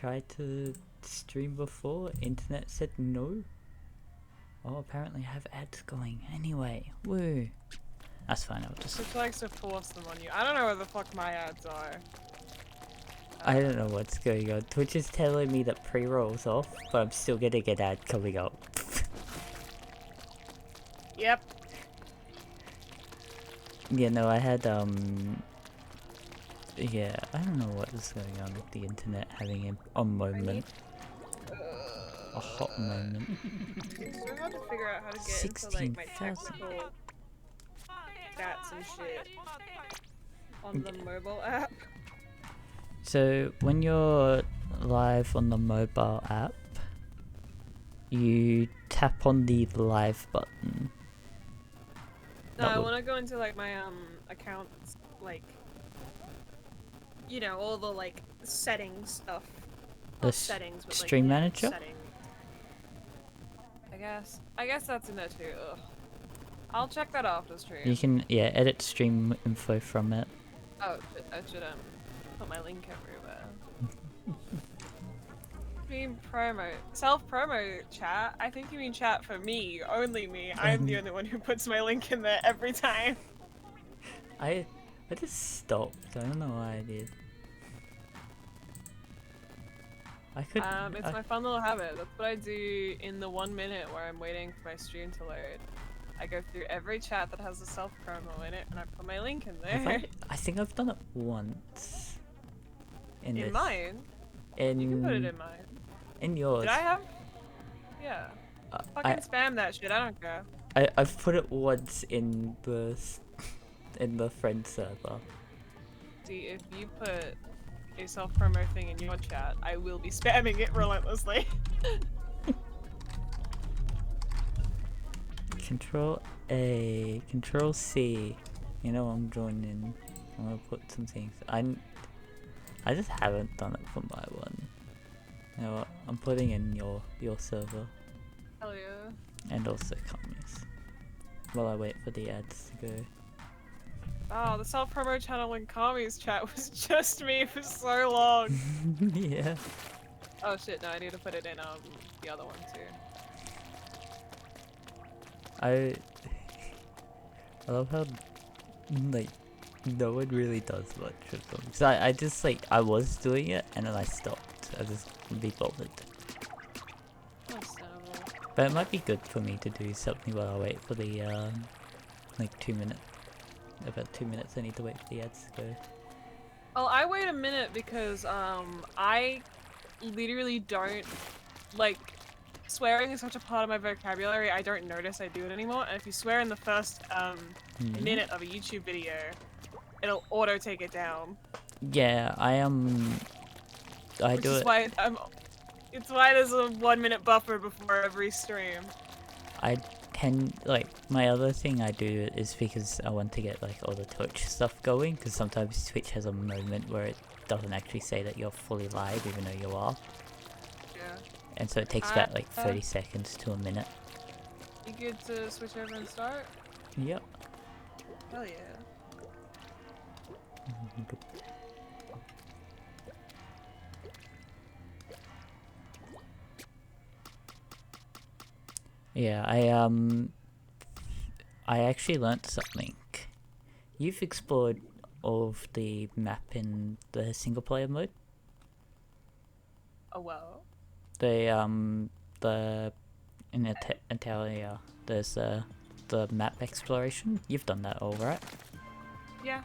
tried to stream before, internet said no. Oh, apparently I have ads going anyway. Woo. That's fine, I'll just... Twitch likes to force them on you. I don't know where the fuck my ads are. I don't know what's going on. Twitch is telling me that pre-roll's off, but I'm still getting an ad coming up. Yep. Yeah, no, I had, yeah, I don't know what is going on with the internet having a moment. A hot moment. It's so hard to figure out how to get into like my technical stats and shit on the mobile app. So when you're live on the mobile app, you tap on the live button. No, I want to go into like my accounts, like, you know, all the like settings stuff. The settings, but stream like, manager? Settings. I guess that's in there too. Ugh. I'll check that after stream. You can, yeah, edit stream info from it. Oh, I should put my link everywhere. Stream promo, self-promo chat. I think you mean chat for me, only me. I'm the only one who puts my link in there every time. I just stopped. I don't know why I did. It's my fun little habit. That's what I do in the 1 minute where I'm waiting for my stream to load. I go through every chat that has a self-promo in it, and I put my link in there. I think I've done it once. In mine? You can put it in mine. In yours. Did I have? Yeah. Fucking spam that shit, I don't care. I've put it once in the friend server. See, if you put a self-promo thing in your chat, I will be spamming it relentlessly. Control A, Control C. You know, I'm joining. I'm gonna put some things. I just haven't done it for my one. You know what? I'm putting in your server. Hell yeah. And also Kami's. While I wait for the ads to go. Oh, the self-promo channel in Kami's chat was just me for so long. Yeah. Oh shit, no, I need to put it in the other one too. I love how, like, no one really does much with them. So I just, like, I was doing it and then I stopped. I just couldn't be bothered. But it might be good for me to do something while I wait for the, like 2 minutes. About 2 minutes I need to wait for the ads to go. Well, I wait a minute because, I literally don't, like, swearing is such a part of my vocabulary, I don't notice I do it anymore, and if you swear in the first, minute of a YouTube video, it'll auto-take it down. Yeah, I do it. Why it's why there's a 1 minute buffer before every stream. I tend, like, my other thing I do is because I want to get, like, all the Twitch stuff going, because sometimes Twitch has a moment where it doesn't actually say that you're fully live, even though you are. Yeah. And so it takes about, like, 30 seconds to a minute. You good to switch over and start? Yep. Hell yeah. Yeah, I actually learnt something. You've explored all of the map in the single player mode? Oh well. In Italia, there's the map exploration. You've done that all, right? Yeah.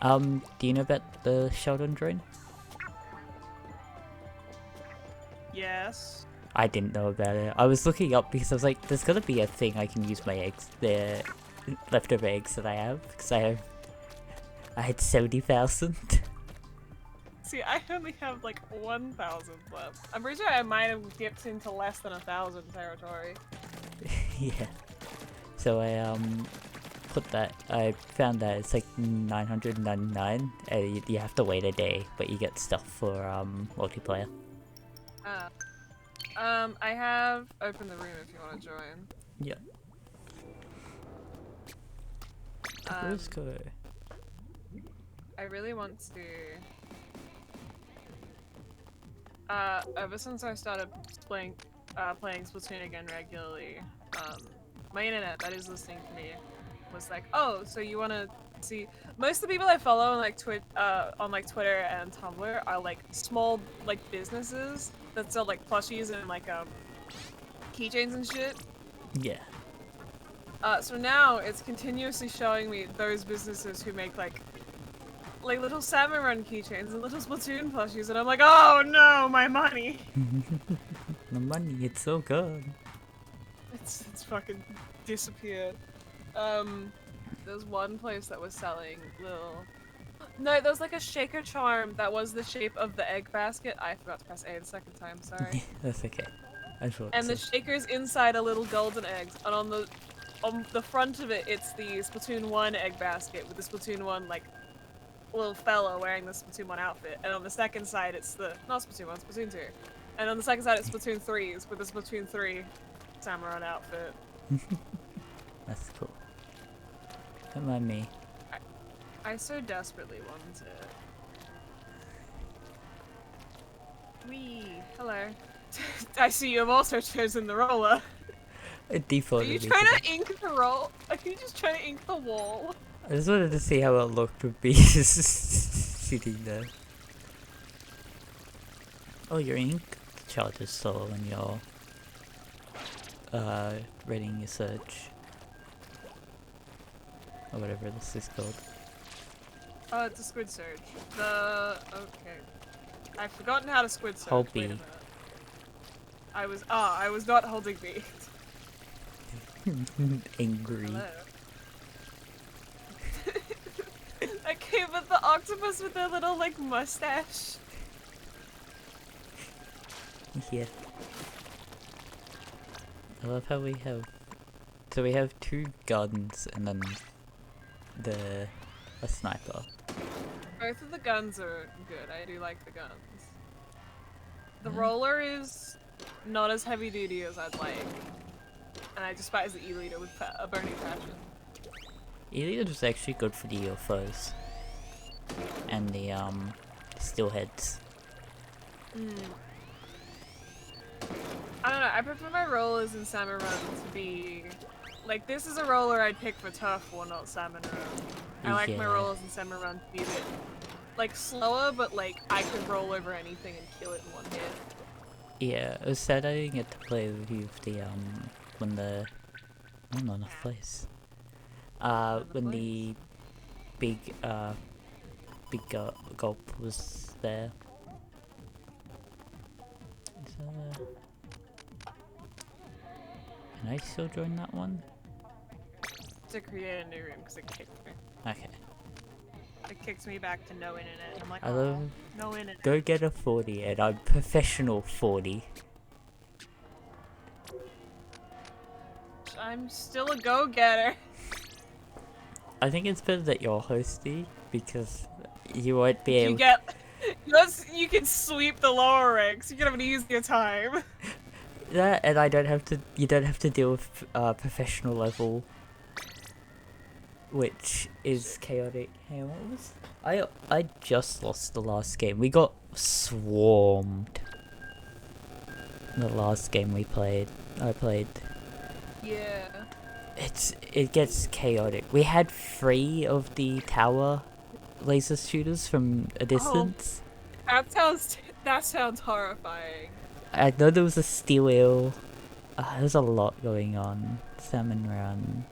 Do you know about the Sheldon drone? Yes. I didn't know about it. I was looking up because I was like, there's gotta be a thing I can use my eggs, the leftover eggs that I have, because I had 70,000. See, I only have like 1,000 left. I'm pretty sure I might have dipped into less than 1,000 territory. Yeah. So I I found that it's like 999, and you have to wait a day, but you get stuff for multiplayer. I have opened the room if you want to join. Yeah. Let's go. I really want to Ever since I started playing Splatoon again regularly, my internet that is listening to me was like, oh, so you want to see? Most of the people I follow on like Twitter and Tumblr are like small like businesses that sell like plushies and like keychains and shit. Yeah. So now it's continuously showing me those businesses who make like little salmon run keychains and little Splatoon plushies, and I'm like, oh no, my money. The money, it's so good. It's fucking disappeared. There's one place that was selling little. No, there was like a shaker charm that was the shape of the egg basket. I forgot to press A the second time. Sorry. That's okay. I thought And so. the shaker's inside a little golden eggs, and on the front of it, it's the Splatoon 1 egg basket with the Splatoon 1 like little fella wearing the Splatoon 1 outfit, and on the second side it's the not Splatoon 1, Splatoon 2, and on the second side it's Splatoon 3s with the Splatoon 3 Samurai outfit. That's cool. Don't mind me. I so desperately want it. Wee, hello. I see you have also chosen the roller. It defaulted. Are you me trying to to ink the roll? Are you just trying to ink the wall? I just wanted to see how it looked with me sitting there. Oh, your ink charges slower when you're reading your search. Or whatever this is called. Oh, it's a squid surge. Okay. I've forgotten how to squid surge. Hold Wait B. a minute. I was not holding B. Angry. Hello. Okay, but the octopus with their little like mustache. Yeah. I love how we have. So we have 2 guns and then a sniper. Both of the guns are good. I do like the guns. The roller is not as heavy duty as I'd like, and I despise the E-liter with a burning passion. E-liter is actually good for the UFOs and the steelheads. I don't know. I prefer my rollers in Salmon Run to be like this is a roller I'd pick for Turf War, not Salmon Run. I like my Yeah. rollers in Salmon Run to be a bit like slower, but like I could roll over anything and kill it in one hit. Yeah, it was sad I didn't get to play with you with the when the not enough place. When the big gulp was there. Can I still join that one? To create a new room because it kicked me. Okay. It kicked me back to no internet. And I'm like, I oh, love no internet. go get a 40 and I'm professional 40. I'm still a go-getter. I think it's better that you're hosting because you won't be able You can sweep the lower ranks. You can have an easier time. that, and I don't have to. You don't have to deal with professional level, which is chaotic. Hey, what was? I just lost the last game. We got swarmed. The last game I played. Yeah. It gets chaotic. We had 3 of the tower laser shooters from a distance. That sounds horrifying. I know there was a steel eel. There's a lot going on. Salmon run.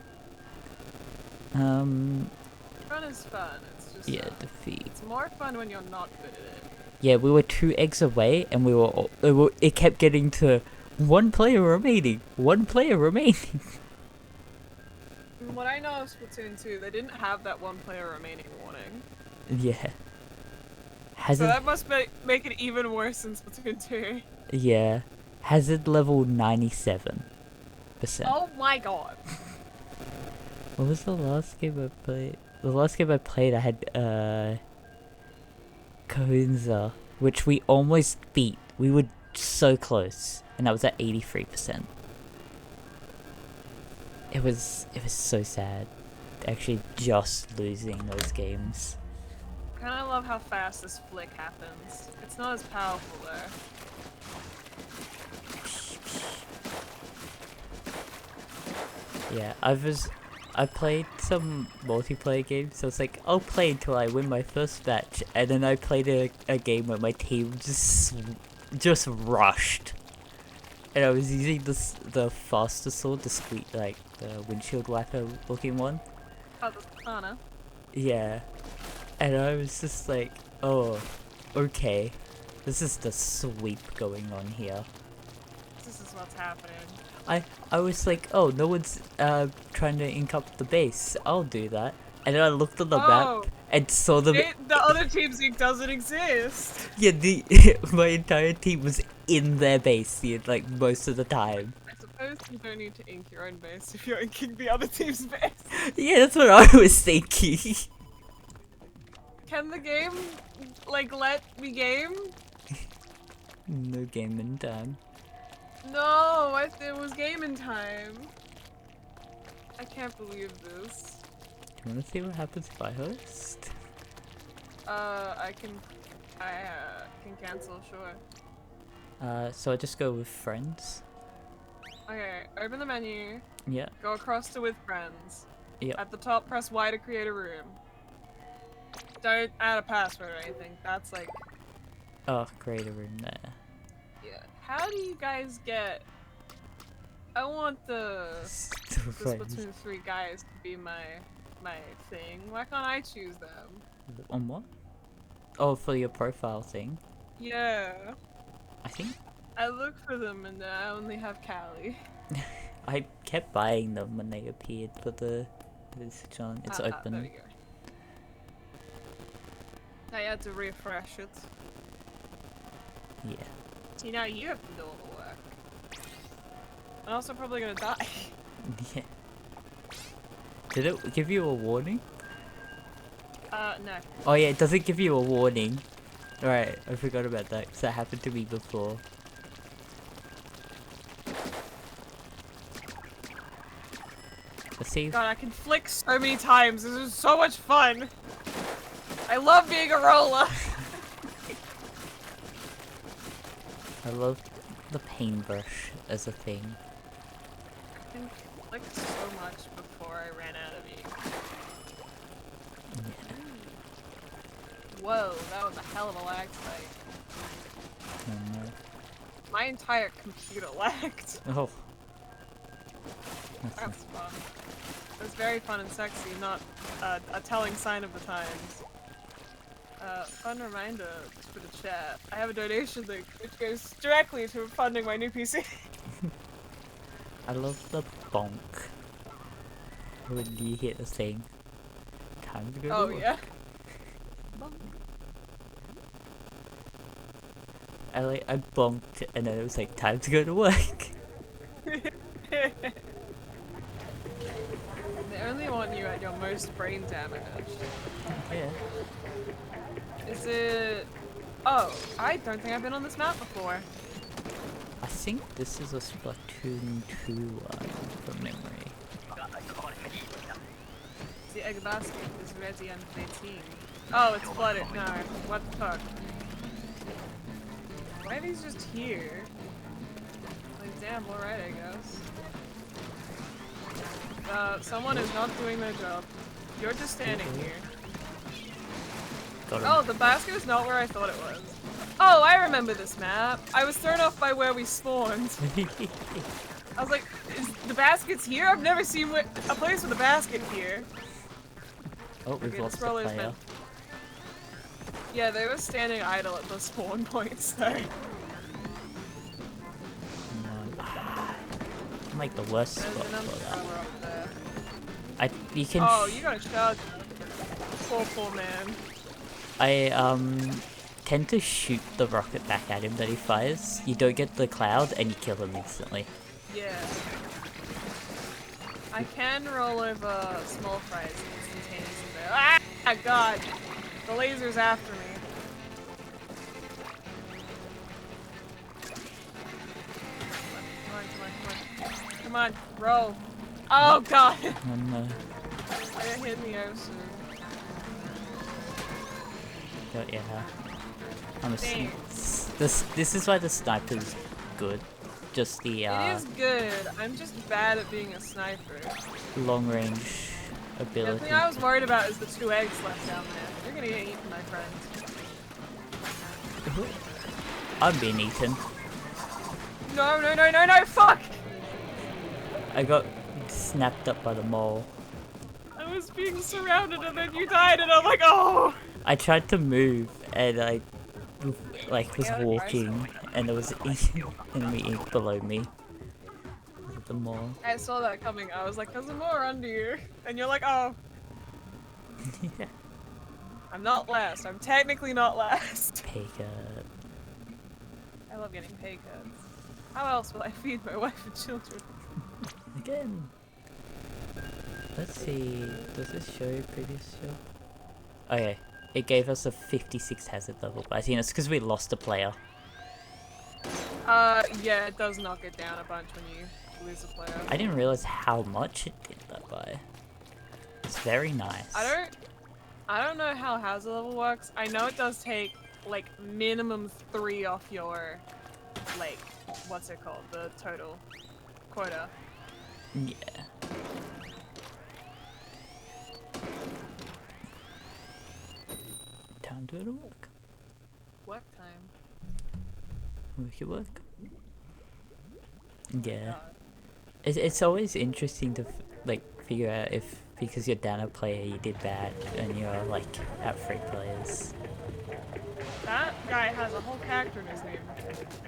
Run is fun. It's just Yeah, defeat. it's more fun when you're not good at it. Yeah, we were 2 eggs away, and it kept getting to 1 player remaining. 1 player remaining. From what I know of Splatoon 2, they didn't have that 1 player remaining warning. Yeah. So that must make it even worse in Splatoon 2. Yeah. Hazard level 97%. Oh my god. What was the last game I played? The last game I played, I had Kahunza, which we almost beat. We were so close, and that was at 83%. It was so sad, actually just losing those games. I kinda love how fast this flick happens. It's not as powerful though. Yeah, I played some multiplayer games, so it's like, I'll play until I win my first match, and then I played a game where my team just rushed. And I was using the faster sword, like the windshield wiper looking one. Oh, the katana. Yeah. And I was just like, oh, okay. This is the sweep going on here. This is what's happening. I was like, oh, no one's trying to ink up the base. I'll do that. And then I looked on the map and saw them. The other team's ink doesn't exist. Yeah, my entire team was in their base, like most of the time. I suppose you don't need to ink your own base if you're inking the other team's base. Yeah, that's what I was thinking. Can the game, like, let me game? No gaming time. No, it was gaming time. I can't believe this. Do you want to see what happens if I host? I can cancel, sure. So I just go with friends. Okay, open the menu. Yeah. Go across to with friends. Yep. At the top, press Y to create a room. Don't add a password or anything. That's like... Oh, create a room there. Yeah. How do you guys get... I want the Splatoon 3 guys to be my thing. Why can't I choose them? On what? Oh, for your profile thing? Yeah. I think... I look for them and I only have Callie. I kept buying them when they appeared, but it's on. It's open. There we go. I had to refresh it. Yeah. See, now you have to do all the work. I'm also probably gonna die. Yeah. Did it give you a warning? No. Oh yeah, it doesn't give you a warning. Alright, I forgot about that, because that happened to me before. Let's see. God, I can flick so many times. This is so much fun. I love being a roller. I love the paintbrush as a thing. I can flick so much before I ran out of ink. Yeah. Whoa, that was a hell of a lag spike. My entire computer lagged. Oh. That's fun. It was very fun and sexy, not a telling sign of the times. Fun reminder for the chat. I have a donation link which goes directly to funding my new PC. I love the bonk. When you hit the thing. Time to go to work. Yeah. I bonked and then it was like, time to go to work. They only want you at your most brain damage. Yeah. Is it... Oh, I don't think I've been on this map before. I think this is a Splatoon 2 one from memory. The egg basket is ready and waiting. Oh, it's flooded. No, what the fuck? Why are these just here? Like, damn, alright, I guess. Someone is not doing their job. You're just standing here. Oh, the basket is not where I thought it was. Oh, I remember this map. I was thrown off by where we spawned. I was like, is the basket's here? I've never seen a place with a basket here. Oh, we've lost the player. Yeah, they were standing idle at the spawn point, so... I'm like the worst spot for that. You can... Oh, you got a charge. Poor man. I tend to shoot the rocket back at him that he fires. You don't get the cloud and you kill him instantly. Yeah. I can roll over small fries instantaneously there. Ah, God! The laser's after me. Come on, roll. Oh, God! Oh no. I got hit in the ocean. But yeah. I'm a this is why the snipers good. Just the It is good. I'm just bad at being a sniper. long range The ability. thing I was worried about is the 2 eggs left down there. You're gonna get eaten, my friend. I'm being eaten. No, no, no, no, no, fuck! I got snapped up by the mole. I was being surrounded and then you died and I'm like, oh! I tried to move and I was walking and there was an enemy below me. The mole. I saw that coming. I was like, there's more under you. And you're like, oh. Yeah. I'm not last. I'm technically not last. Pay cut. I love getting pay cuts. How else will I feed my wife and children? Again. Let's see. Does this show your previous show? Okay. It gave us a 56 hazard level, but I think it's because we lost a player. Yeah, it does knock it down a bunch when you lose a player. I didn't realize how much it did that by. It's very nice. I don't know how hazard level works. I know it does take like minimum 3 off your like what's it called? The total quota. Yeah. Time to go to work. Work time. Work your work. Yeah. It's always interesting to figure out if because you're down a player you did bad and you're like at 3 players. That guy has a whole character in his name.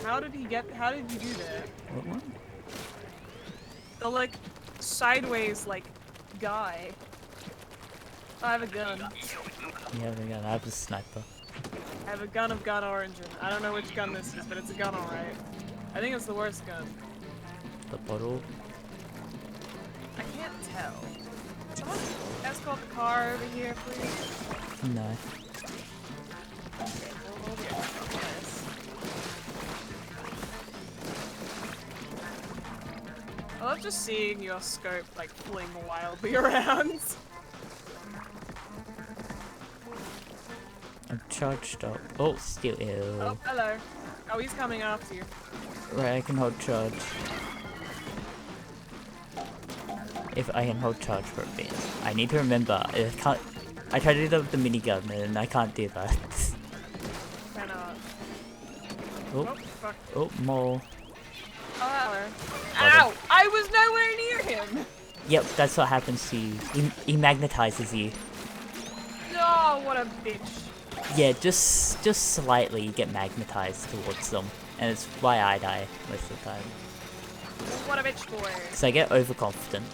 How did you do that? What one? The like sideways like guy. I have a gun. You have a gun. I have a sniper. I have a gun of gun origin. I don't know which gun this is, but it's a gun alright. I think it's the worst gun. The bottle. I can't tell. Someone escort the car over here, please. No. Okay, we'll get on this. I love just seeing your scope like fling wildly around. I'm charged up. Oh, still ill. Oh, hello. Oh, he's coming after you. Right, I can hold charge. If I can hold charge for a bit. I need to remember, I try to do that with the minigun and I can't do that. Cannot. Oh, fuck. oh, mole. Oh, hello. Ow! I was nowhere near him! Yep, that's what happens to you. He magnetizes you. Oh, what a bitch. Yeah, just slightly you get magnetized towards them. And it's why I die most of the time. What a bitch boy. Because I get overconfident.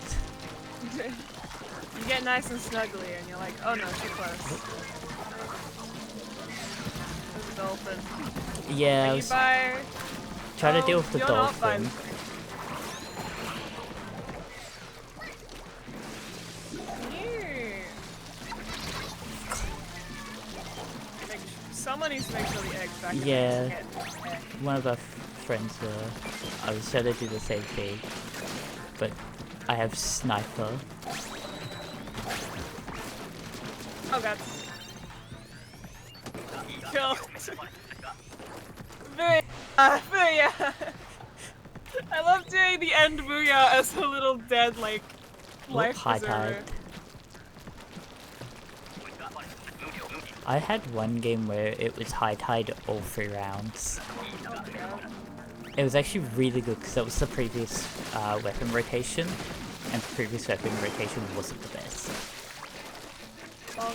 You get nice and snuggly and you're like, oh no, too close. There's a dolphin. Yeah, I Are was you by... trying to deal with the you're not by dolphin. Someone needs to make sure the egg's back in the Yeah, egg. one of our friends I was trying to do the same thing, but I have sniper. Oh god. Kill. Booyah! I love doing the end booyah as a little dead, like, life high preserver. tide. I had one game where it was high tide all 3 rounds. Oh god. It was actually really good because that was the previous weapon rotation, and the previous weapon rotation wasn't the best. Well,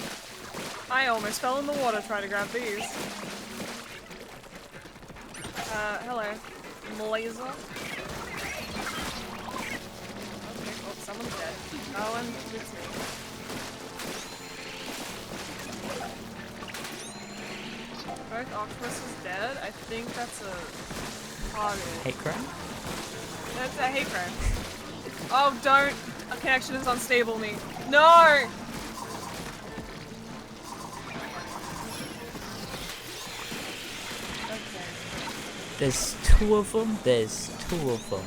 I almost fell in the water trying to grab these. Hello. Blazer. Okay, well, someone's dead. Oh, and it's me. Both Octopus is dead. I think that's a target. Hate crime? That's a hate crime. Oh, don't! A connection is unstable me. No! Okay. There's 2 of them. There's 2 of them.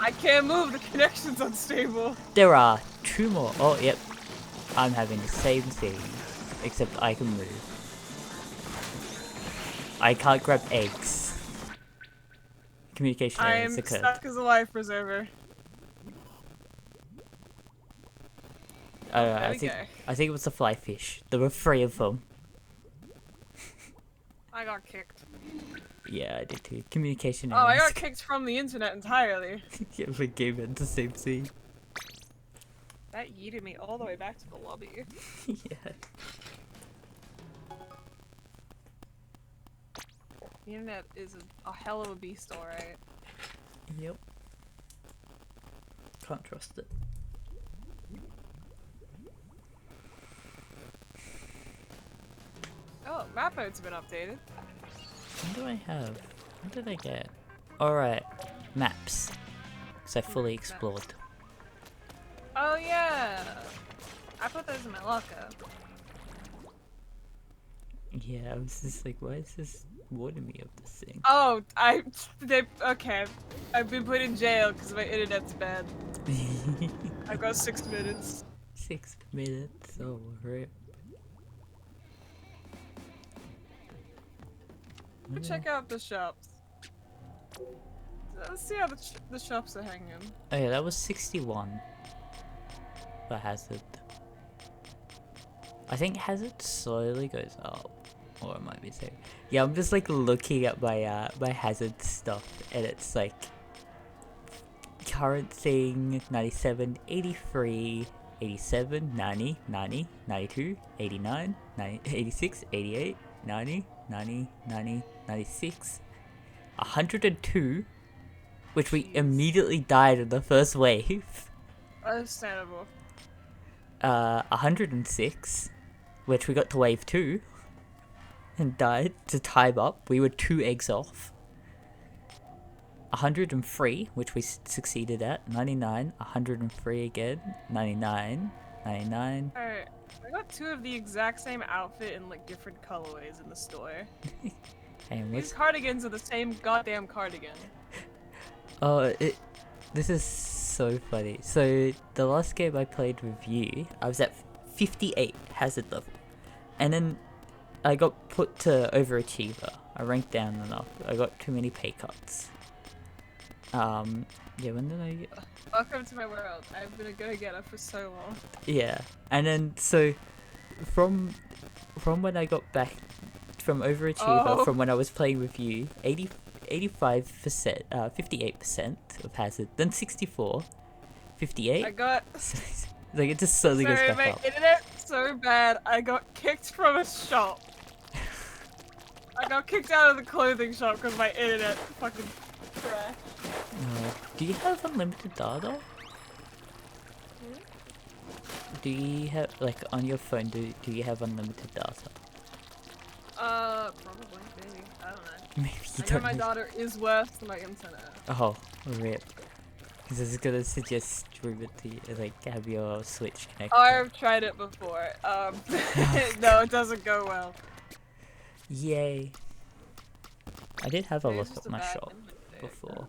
I can't move. The connection's unstable. There are 2 more. Oh, yep. I'm having the same thing, except I can move. I can't grab eggs. communication errors I'm occurred. stuck as a life preserver. There I we think go. I think it was the fly fish. There were 3 of them. I got kicked. Yeah, I did too. Communication Oh, I errors. got kicked from the internet entirely. Yeah, we gave it the same thing. That yeeted me all the way back to the lobby. Yeah. The internet is a hell of a beast, alright. Yep. Can't trust it. Oh, map mode's been updated. What do I have? What did I get? Alright. Maps. Because I fully Maps. explored. Oh yeah! I put those in my locker. Yeah, I was just like, why is this warning me of this thing? Oh, okay. I've been put in jail because my internet's bad. I've got 6 minutes. 6 minutes, oh rip. Let me check out the shops. Let's see how the shops are hanging. Oh yeah, that was 61. For hazard. I think hazard slowly goes up. Or it might be safe. Yeah, I'm just like looking at my my hazard stuff and it's like current thing 97, 83, 87, 90, 90, 92, 89, 90, 86, 88, 90, 90, 90, 96, 102, which we Jeez. immediately died in the first wave. Understandable. 106, which we got to wave 2 and died to time up. We were 2 eggs off. 103, which we succeeded at. 99, 103 again. 99, 99. Alright, I got 2 of the exact same outfit in like different colorways in the store. And These cardigans are the same goddamn cardigan. oh, this is so funny. So the last game I played with you, I was at 58 hazard level, and then I got put to overachiever. I ranked down enough. I got too many pay cuts. Yeah, when did I get... Welcome to my world. I've been a go-getter for so long. Yeah, and then so from when I got back from overachiever, from when I was playing with you, 85%, 58% of hazard, then 64, 58. I got... like it just slowly goes back my up. internet's so bad, I got kicked from a shop. I got kicked out of the clothing shop because my internet fucking crashed. Do you have unlimited data? Do you have, like, on your phone, do you have unlimited data? Probably, maybe. I don't know. Maybe you I know don't my know. daughter is worse than my internet. Oh, rip. Because I was gonna suggest stream it to you, like, have your Switch connected. Oh, I've tried it before. No, it doesn't go well. Yay. I did have a Maybe look it's just at a my bad shop internet before.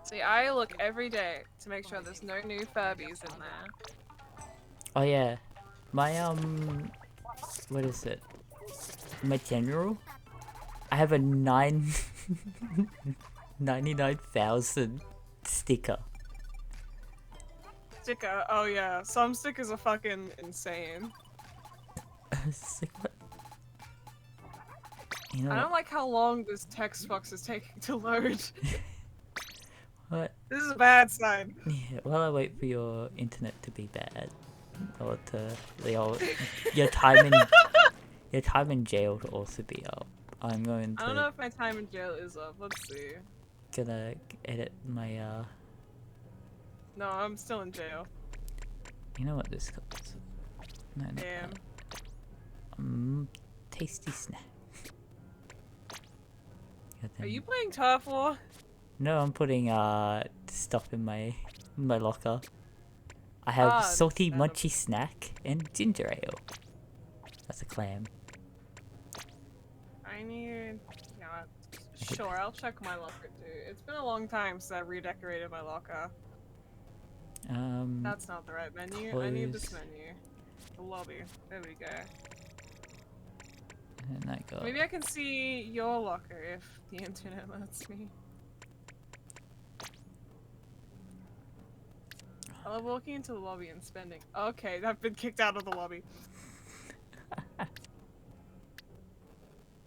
See, I look every day to make sure there's no new Furbies in there. Oh yeah. My, what is it? My general? I have a 99,000 sticker. Sticker? Oh yeah, some stickers are fucking insane. It's like, what? You know I what? don't like how long this text box is taking to load. What? This is a bad sign. Yeah, while I wait for your internet to be bad, or to your time in jail to also be up, I'm going I don't know to if my time in jail is up. Let's see. gonna edit my No, I'm still in jail. You know what this costs? No, not Damn. that. Tasty snack. Are you playing Turf War? No, I'm putting stuff in my locker. I have salty munchy snack and ginger ale. That's a clam. I need... You know what? Sure, I'll check my locker too. It's been a long time since I redecorated my locker. That's not the right menu. I need this close. menu. The lobby. There we go. And I got. Maybe I can see your locker if the internet lets me. I love walking into the lobby and spending. Okay, I've been kicked out of the lobby.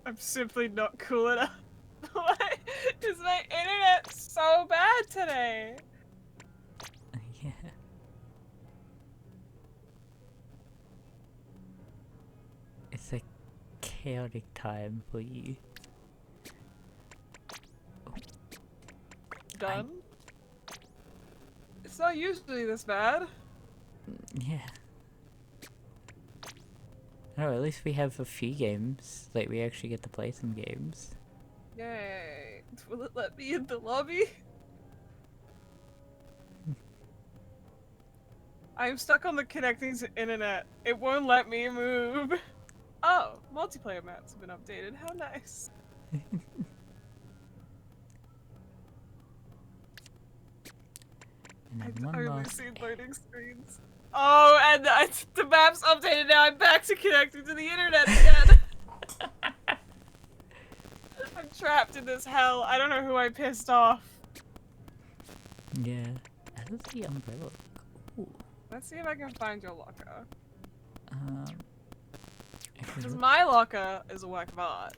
I'm simply not cool enough. Why is my internet so bad today? Yeah. It's a chaotic time for you. Done? It's not usually this bad. Yeah. Oh, at least we have a few games. Like, we actually get to play some games. Yay. Will it let me in the lobby? I'm stuck on the connecting to internet. It won't let me move. Oh, multiplayer maps have been updated. How nice. And I've then one only last. seen loading screens. Oh, and the map's updated now. I'm back to connecting to the internet again. I'm trapped in this hell. I don't know who I pissed off. Yeah. How does the umbrella look? Ooh. Let's see if I can find your locker. Actually, Because my locker is a work of art.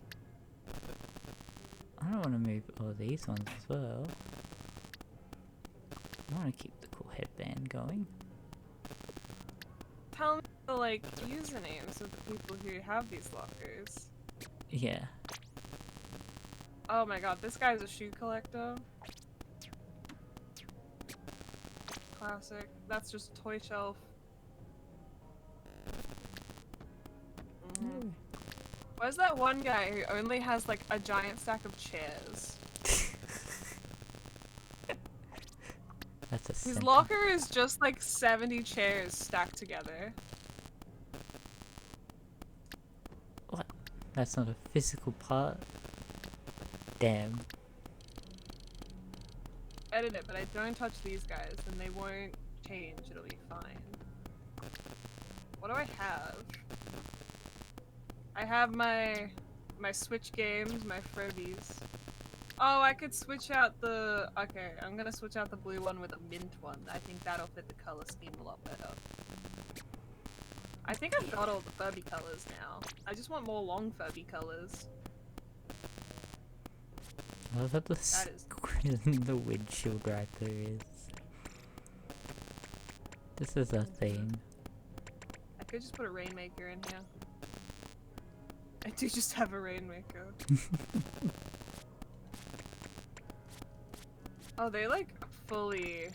I don't want to move all these ones as well. I want to keep the cool headband going. Tell me the, like, usernames of the people who have these lockers. Yeah. Oh my god, this guy's a shoe collector. Classic. That's just a toy shelf. Mm. Where's that one guy who only has, like, a giant stack of chairs? That's a His sentence. locker is just like 70 chairs stacked together. What? That's not a physical part? Damn. Edit it, but I don't touch these guys, and they won't change. It'll be fine. What do I have? I have my Switch games, my Furbies. Oh, I could switch out the... Okay, I'm gonna switch out the blue one with a mint one. I think that'll fit the color scheme a lot better. I think I've got all the Furby colors now. I just want more long Furby colors. I love how the That is... the windshield wiper is. This is a thing. I could just put a Rainmaker in here. I do just have a Rainmaker. Oh, they like fully...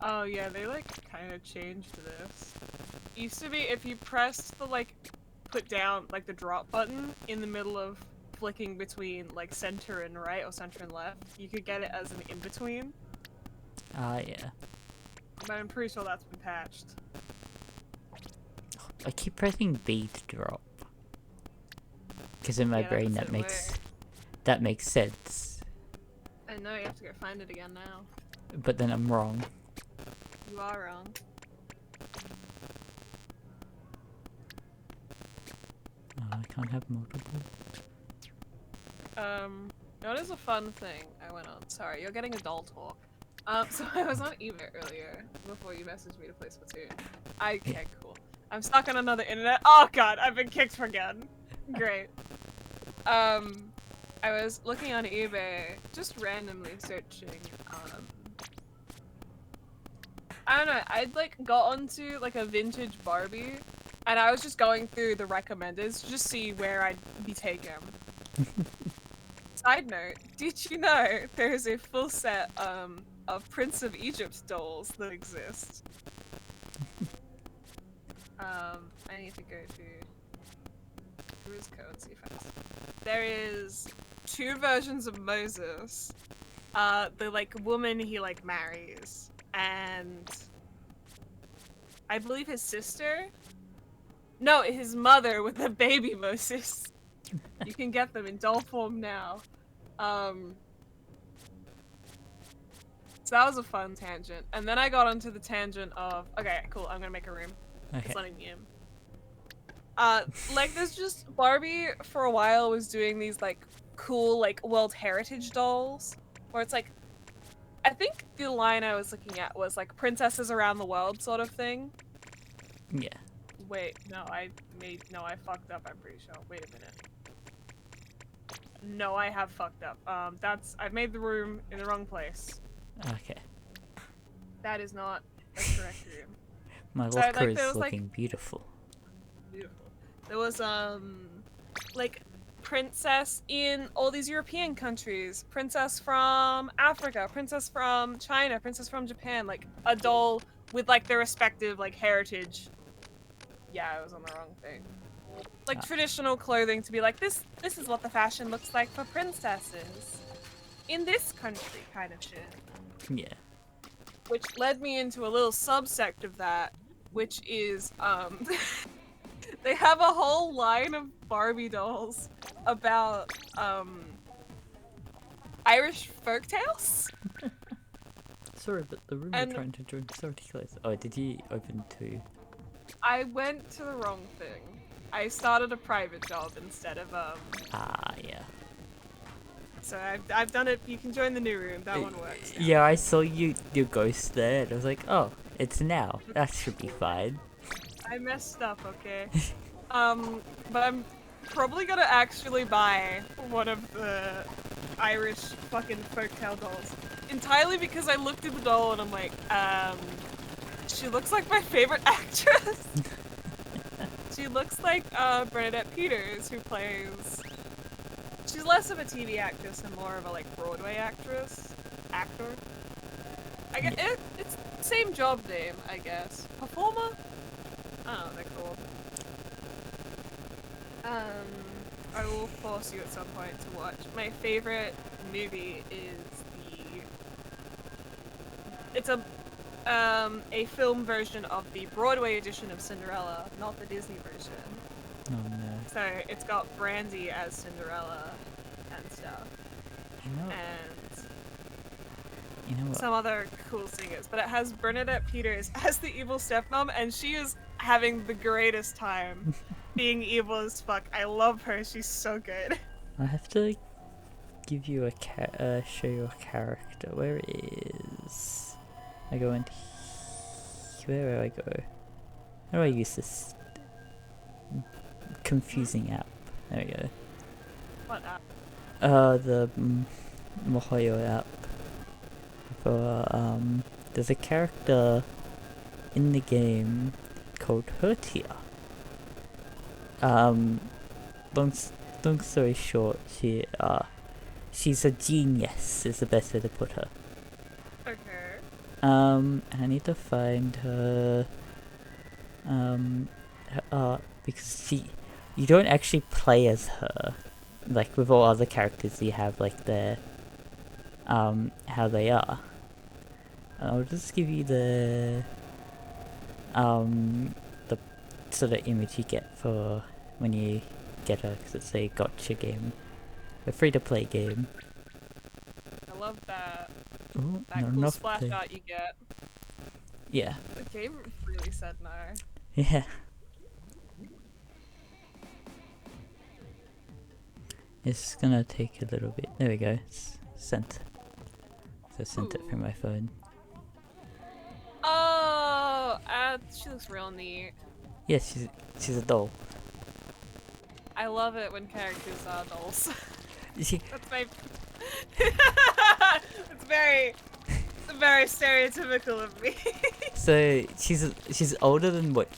Oh yeah, they like kind of changed this. Used to be if you pressed the like put down like the drop button in the middle of flicking between like center and right or center and left, you could get it as an in-between. Ah, yeah. But I'm pretty sure that's been patched. I keep pressing B to drop. Because in my Yeah, brain that's that makes sense. I know, you have to go find it again now. But then I'm wrong. You are wrong. Oh, I can't have multiple. What is a fun thing I went on? Sorry, you're getting adult talk. So I was on eBay earlier before you messaged me to play Splatoon. Okay, cool. I'm stuck on another internet. Oh god, I've been kicked again. Great. I was looking on eBay, just randomly searching, I don't know, I'd like got onto like a vintage Barbie, and I was just going through the recommendeds to just see where I'd be taken. Side note, did you know there is a full set of Prince of Egypt dolls that exist? I need to go to his code, see if I can. There is 2 versions of Moses. The like woman he like marries, and I believe his sister. No, his mother with the baby Moses. You can get them in doll form now. So that was a fun tangent. And then I got onto the tangent of, okay, cool, I'm gonna make a room. Okay. It's letting me in. Like there's just Barbie for a while was doing these like cool like World Heritage dolls where it's like I think the line I was looking at was like princesses around the world sort of thing. Yeah. Wait, no, I fucked up, I'm pretty sure. Wait a minute. No, I have fucked up. I've made the room in the wrong place. Okay. That is not a correct room. My So locker like there is was like looking beautiful. beautiful. There was like princess in all these European countries, princess from Africa, princess from China, princess from Japan, like a doll with like their respective like heritage. Yeah, I was on the wrong thing. Like traditional clothing to be like this is what the fashion looks like for princesses in this country kind of shit. Yeah. Which led me into a little subsect of that, which is they have a whole line of Barbie dolls about Irish folktales. Sorry, but the room And we're trying to join is already closed. Oh, did you open two? I went to the wrong thing. I started a private job instead of Ah, yeah. so I've done it. You can join the new room. That one works. Now. Yeah, I saw your ghost there, and I was like, oh, it's now. That should be fine. I messed up, okay? But I'm probably gonna actually buy one of the Irish fucking folktale dolls. Entirely because I looked at the doll and I'm like, she looks like my favorite actress. She looks like Bernadette Peters, who plays. She's less of a TV actress and more of a like Broadway actor. I guess it's the same job name, I guess. Performer? Oh, they're cool. I will force you at some point to watch. My favorite movie is it's a film version of the Broadway edition of Cinderella, not the Disney version. Oh no. So it's got Brandy as Cinderella and stuff. You know what? Some other cool singers, but it has Bernadette Peters as the evil stepmom, and she is having the greatest time being evil as fuck. I love her. She's so good. I have to give you show you a character. Where is? I go into. Where do I go? How do I use this confusing app? There we go. What app? The Mohoyo app. For there's a character in the game called Hertia. Long story short, she's a genius is the best way to put her. Okay. I need to find her art because you don't actually play as her, like with all other characters you have like their how they are. I'll just give you the sort of image you get for when you get her, because it's a gotcha game, a free-to-play game. I love that. Ooh, That cool splash art you get. Yeah. The game really said no. Yeah. It's gonna take a little bit. There we go. It's sent. So I sent it from my phone. Oh, she looks real neat. Yes, she's a doll. I love it when characters are dolls. She, That's my. It's very stereotypical of me. so she's older than what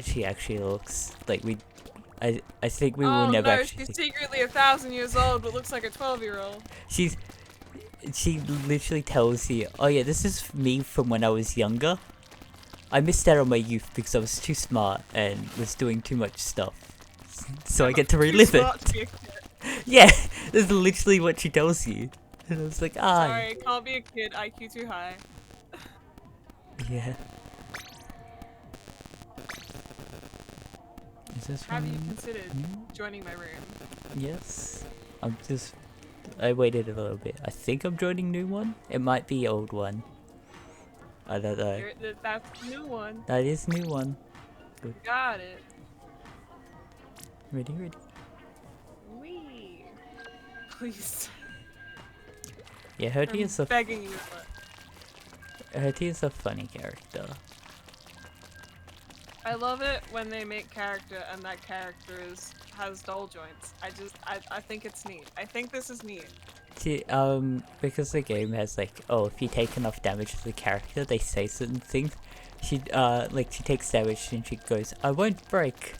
she actually looks like. I think we will never actually. She's secretly 1,000 years old, but looks like a 12-year-old. She literally tells you, oh yeah, this is me from when I was younger. I missed out on my youth because I was too smart and was doing too much stuff. So I get to relive it. Yeah, this is literally what she tells you. And I was like, Sorry, can't be a kid, IQ too high. Yeah. Is this Have you one considered new? joining my room? Yes. I waited a little bit. I think I'm joining new one. It might be old one. I don't know. That's new one. That is new one. Got it. Ready, ready. Wee. Please. Yeah, Herty I'm is a begging you. Herty is a funny character. I love it when they make character and that character has doll joints. I think it's neat. I think this is neat. See, because the game has like, oh, if you take enough damage to the character, they say certain things. She she takes damage and she goes, "I won't break,"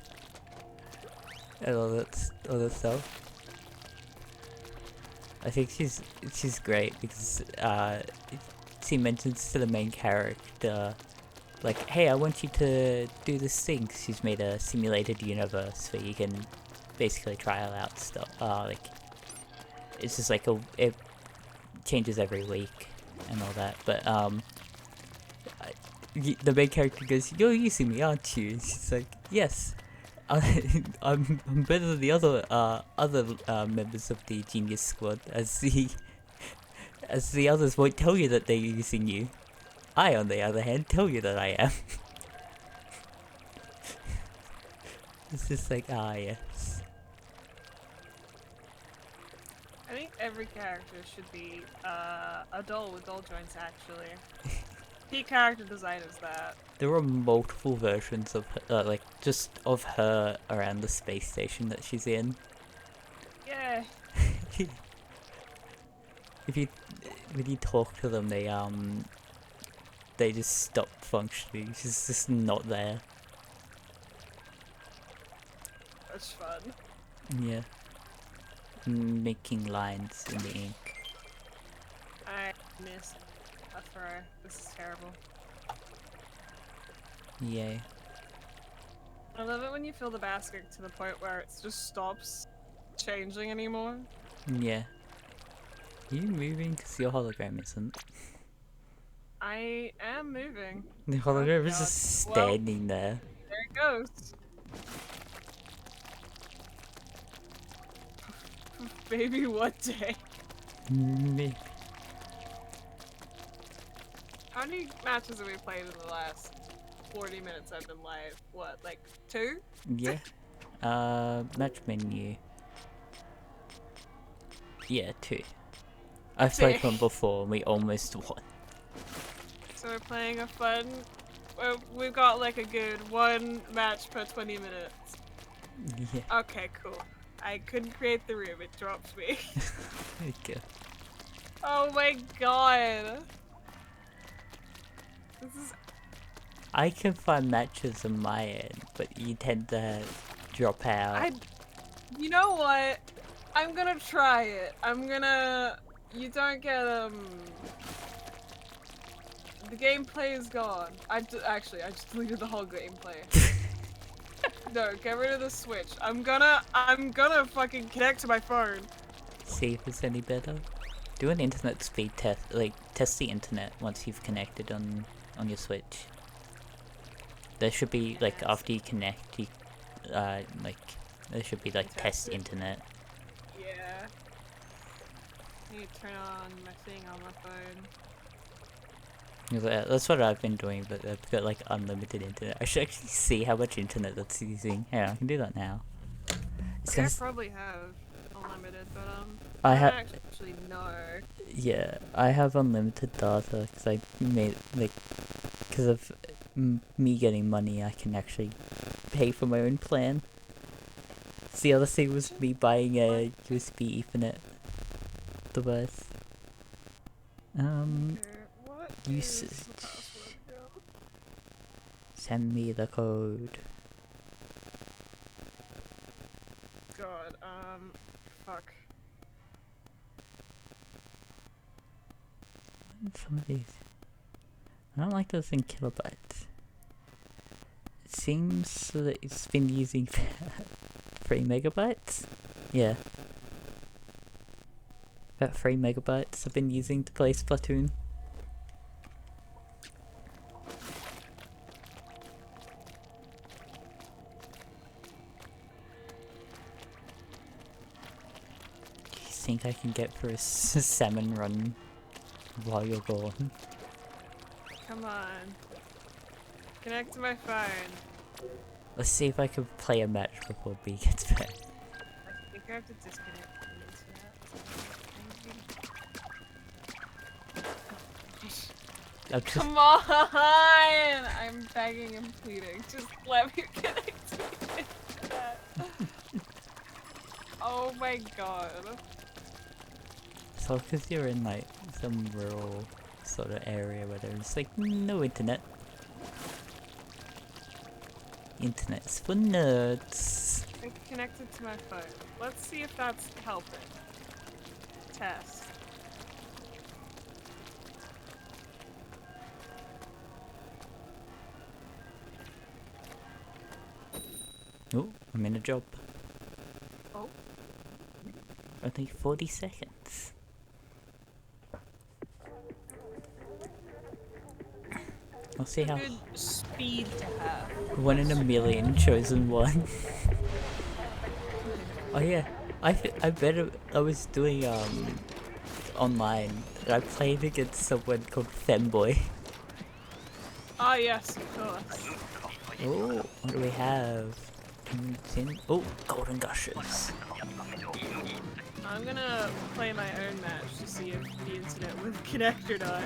and all that stuff. I think she's great because she mentions to the main character, like, "Hey, I want you to do this thing." She's made a simulated universe where you can basically trial out stuff. It's just like it changes every week and all that. But the main character goes, "You're using me, aren't you?" And she's like, "Yes, I'm better than the other members of the Genius Squad, as the others won't tell you that they're using you. I, on the other hand, tell you that I am." It's just like, yes. I think every character should be a doll with doll joints, actually. Peak character design is that. There are multiple versions of her, just of her around the space station that she's in. Yeah. When you talk to them, they just stop functioning. She's just not there. That's fun. Yeah. Making lines in the ink. I missed a throw. This is terrible. Yay. I love it when you fill the basket to the point where it just stops changing anymore. Yeah. Are you moving? Because your hologram isn't. I am moving. The hologram Oh, is just God. standing there. There it goes. Baby, what day? Me. How many matches have we played in the last 40 minutes I've been live? What, like 2? Yeah. Match menu. Yeah, 2. I've played one before and we almost won. So we're playing a fun... Well, we've got like a good 1 match per 20 minutes. Yeah. Okay, cool. I couldn't create the room, it dropped me. There you go. Oh my god! This is... I can find matches on my end, but you tend to drop out. You know what? I'm gonna try it. I'm gonna... You don't get, The gameplay is gone. Actually, I just deleted the whole gameplay. No, get rid of the Switch. I'm gonna fucking connect to my phone. See if it's any better. Do an internet speed test, test the internet once you've connected on your Switch. There should be, after you connect, there should be, test internet. Yeah. I need to turn on my thing on my phone. That's what I've been doing, but I've got, unlimited internet. I should actually see how much internet that's using. Yeah, I can do that now. I probably have unlimited, but, I don't actually know. Yeah, I have unlimited data, because I made, because of me getting money, I can actually pay for my own plan. So the other thing was me buying a USB Ethernet device. Usage. Send me the code. God, fuck. Some of these. I don't like those in kilobytes. It seems that it's been using 3 megabytes? Yeah. About 3 megabytes I've been using to play Splatoon. Do you think I can get for a salmon run while you're gone? Come on. Connect to my phone. Let's see if I can play a match before B gets back. I think I have to disconnect from the internet. I'm just, Come on! I'm begging and pleading. Just let me connect to the internet. Oh my god. so because you're in like some rural sort of area where there's like no internet. Internet's for nerds. I connected to my phone. Let's see if that's helping. Test. Oh, I'm in a job. Oh. Only 40 seconds. I'll see how. Good speed to have. 1 in a million chosen one. Oh yeah, I bet I was doing online. And I played against someone called Femboy. Ah yes, of course. Oh, what do we have? Oh, golden gushers. I'm gonna play my own match to see if the internet will connect or not.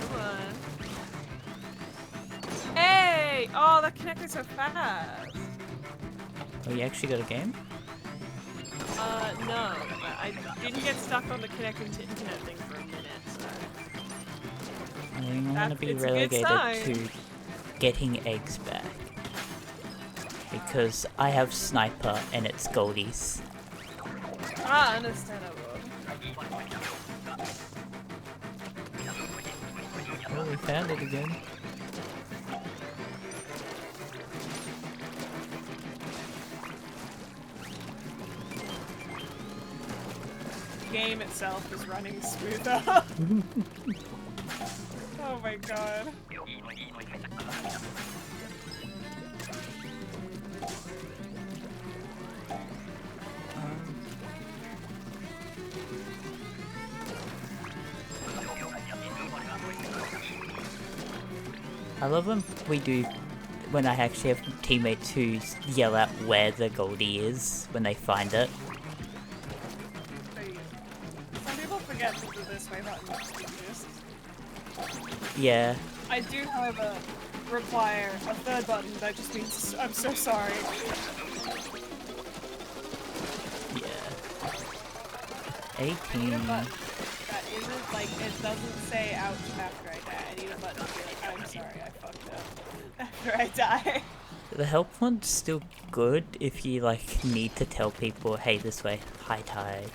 Come on. Hey! Oh, that connected so fast. Oh, you actually got a game? No. I didn't get stuck on the connecting to internet thing for a minute, so... I think I'm gonna be it's a good relegated sign. to getting eggs back. Because I have sniper and it's goldies. Ah, understandable. Oh, we found it again. The game itself is running smoother. Oh my god. I love when I actually have teammates who yell out where the goldie is when they find it. Some people forget that the this way button exists. Yeah. I do, however, require a third button that just means I'm so sorry. Yeah. I need a 18. button that isn't like, it doesn't say ouch after I die. I need a button to be like, I'm sorry, I fucked up after I die. The help one's still good if you like need to tell people, hey, this way, high tide.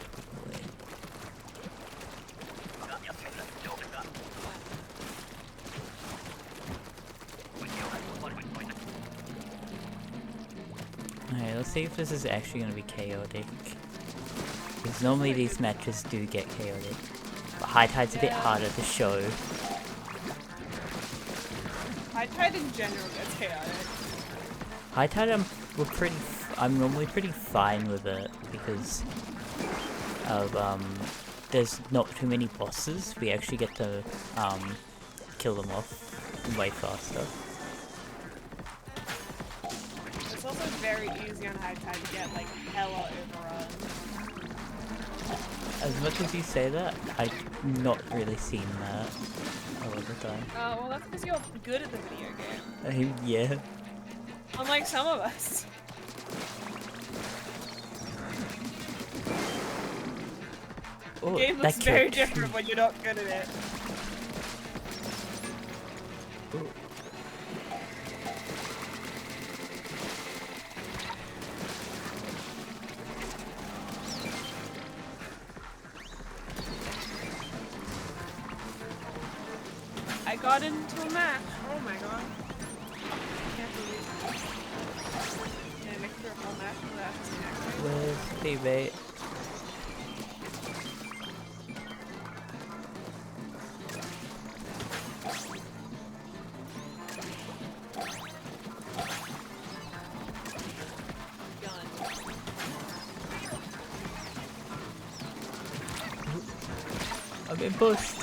Alright, let's see if this is actually going to be chaotic. Because normally these matches do get chaotic. But high tide's a bit harder to show. High tide in general gets chaotic. High tide, I'm normally pretty fine with it because of there's not too many bosses. We actually get to kill them off way faster. It's also very easy on high tide to get like hella overrun. As much as you say that, I've not really seen that a lot of the time. Well that's because you're good at the video game. Yeah. Unlike some of us. Oh, The game looks very different when you're not good at it. Oh. I got into a match. Oh my god. I can't believe it. Can I make it through a whole match without disconnecting? Where's teammate? Gun. I've been pushed.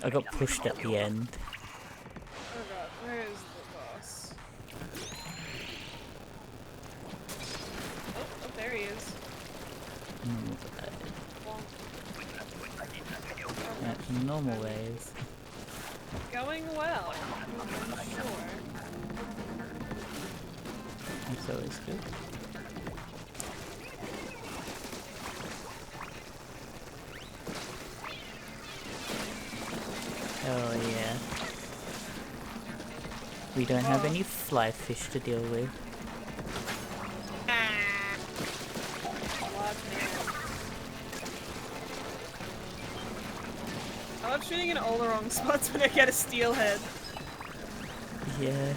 I got pushed at the end. Oh god, where is the boss? Oh, there he is. Normal ways. Going well, I'm sure. That's always good. Oh yeah. We don't have any fly fish to deal with. I love shooting in all the wrong spots when I get a steelhead. Yeah.